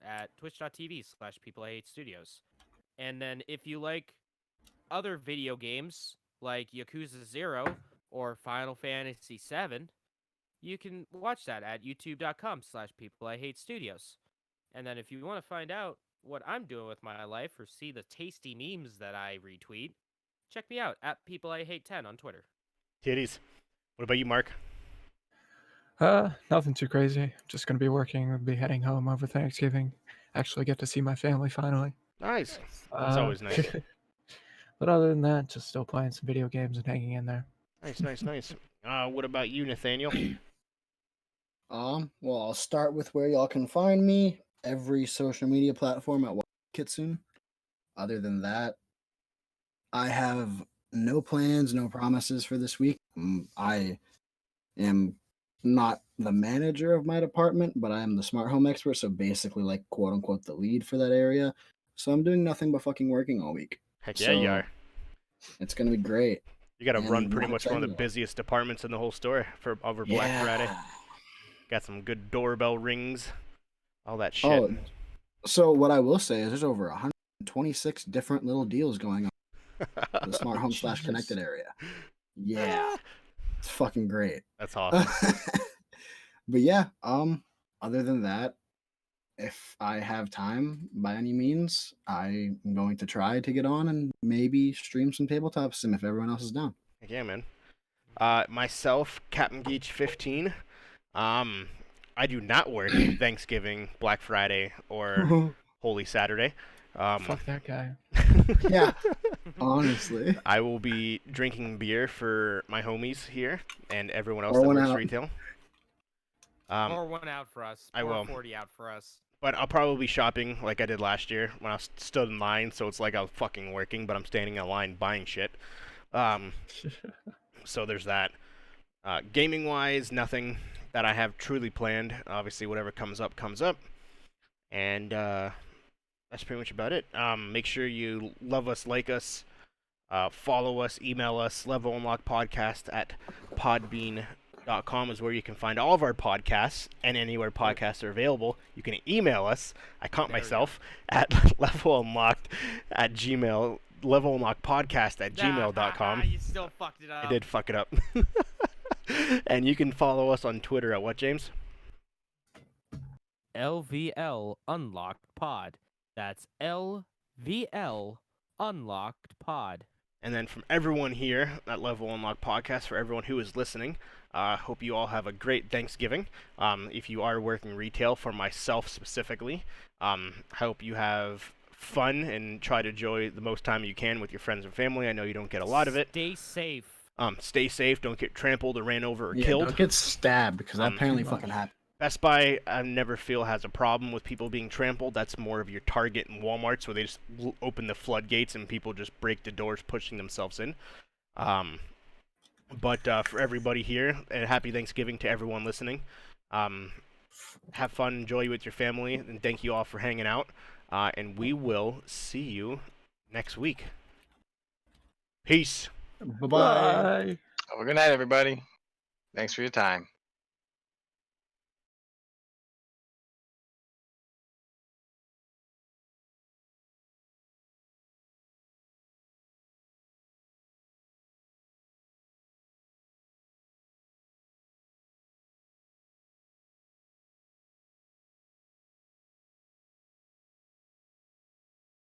Speaker 3: at twitch.tv/PeopleIHateStudios. And then if you like other video games like Yakuza 0 or Final Fantasy 7, you can watch that at youtube.com/PeopleIHateStudios. And then if you want to find out what I'm doing with my life or see the tasty memes that I retweet, check me out at PeopleIHate10 on Twitter.
Speaker 1: Titties. What about you, Mark?
Speaker 5: Nothing too crazy. Just gonna be working. I'll be heading home over Thanksgiving. Actually get to see my family finally.
Speaker 1: Nice. That's always nice.
Speaker 5: But other than that, just still playing some video games and hanging in there.
Speaker 1: Nice. What about you, Nathaniel?
Speaker 4: well, I'll start with where y'all can find me. Every social media platform at Kitsune. Other than that, I have no plans, no promises for this week. I am not the manager of my department, but I am the smart home expert, so basically like quote unquote the lead for that area. So I'm doing nothing but fucking working all week.
Speaker 1: Heck yeah, you are.
Speaker 4: It's gonna be great.
Speaker 1: You got to
Speaker 4: And
Speaker 1: run pretty
Speaker 4: not
Speaker 1: much one of the
Speaker 4: excited.
Speaker 1: busiest departments in the whole store for over Black Friday. Got some good doorbell rings, all that shit.
Speaker 4: Oh, so what I will say is there's over 126 different little deals going on in the smart home / connected area. Yeah, it's fucking great.
Speaker 1: That's awesome.
Speaker 4: But yeah, other than that, if I have time by any means, I'm going to try to get on and maybe stream some tabletop sim if everyone else is down.
Speaker 1: Heck yeah, man. Myself, Captain Geach 15. I do not work Thanksgiving, Black Friday, or Holy Saturday.
Speaker 5: Fuck that guy.
Speaker 4: Yeah. Honestly.
Speaker 1: I will be drinking beer for my homies here and everyone else
Speaker 4: Pour
Speaker 1: that
Speaker 4: one
Speaker 1: works
Speaker 4: out.
Speaker 1: retail.
Speaker 3: Pour one out for us.
Speaker 1: I
Speaker 3: Pour
Speaker 1: will.
Speaker 3: 40 out for us.
Speaker 1: But I'll probably be shopping like I did last year when I stood in line, so it's like I was fucking working, but I'm standing in line buying shit. So there's that. Gaming-wise, nothing that I have truly planned. Obviously, whatever comes up, comes up. And that's pretty much about it. Make sure you love us, like us, follow us, email us, levelunlockpodcast at podbean.com is where you can find all of our podcasts, and anywhere podcasts are available. You can email us, I caught myself, at levelunlocked at gmail, levelunlockpodcast at gmail.com.
Speaker 3: You still fucked it up.
Speaker 1: I did fuck it up. And you can follow us on Twitter at what, James?
Speaker 3: LVL Unlocked Pod. That's LVL Unlocked Pod.
Speaker 1: And then from everyone here at Level Unlock Podcast, for everyone who is listening, hope you all have a great Thanksgiving. If you are working retail, for myself specifically, hope you have fun and try to enjoy the most time you can with your friends and family. I know you don't get a lot of it.
Speaker 3: Stay safe.
Speaker 1: Stay safe. Don't get trampled or ran over or
Speaker 4: Yeah,
Speaker 1: killed.
Speaker 4: don't get stabbed, because that apparently fucking happened.
Speaker 1: Best Buy, I never feel has a problem with people being trampled. That's more of your Target and Walmarts, where they just open the floodgates and people just break the doors, pushing themselves in. But for everybody here, and happy Thanksgiving to everyone listening. Have fun, enjoy with your family, and thank you all for hanging out. And we will see you next week. Peace.
Speaker 4: Bye-bye.
Speaker 5: Bye.
Speaker 6: Have a good night, everybody. Thanks for your time.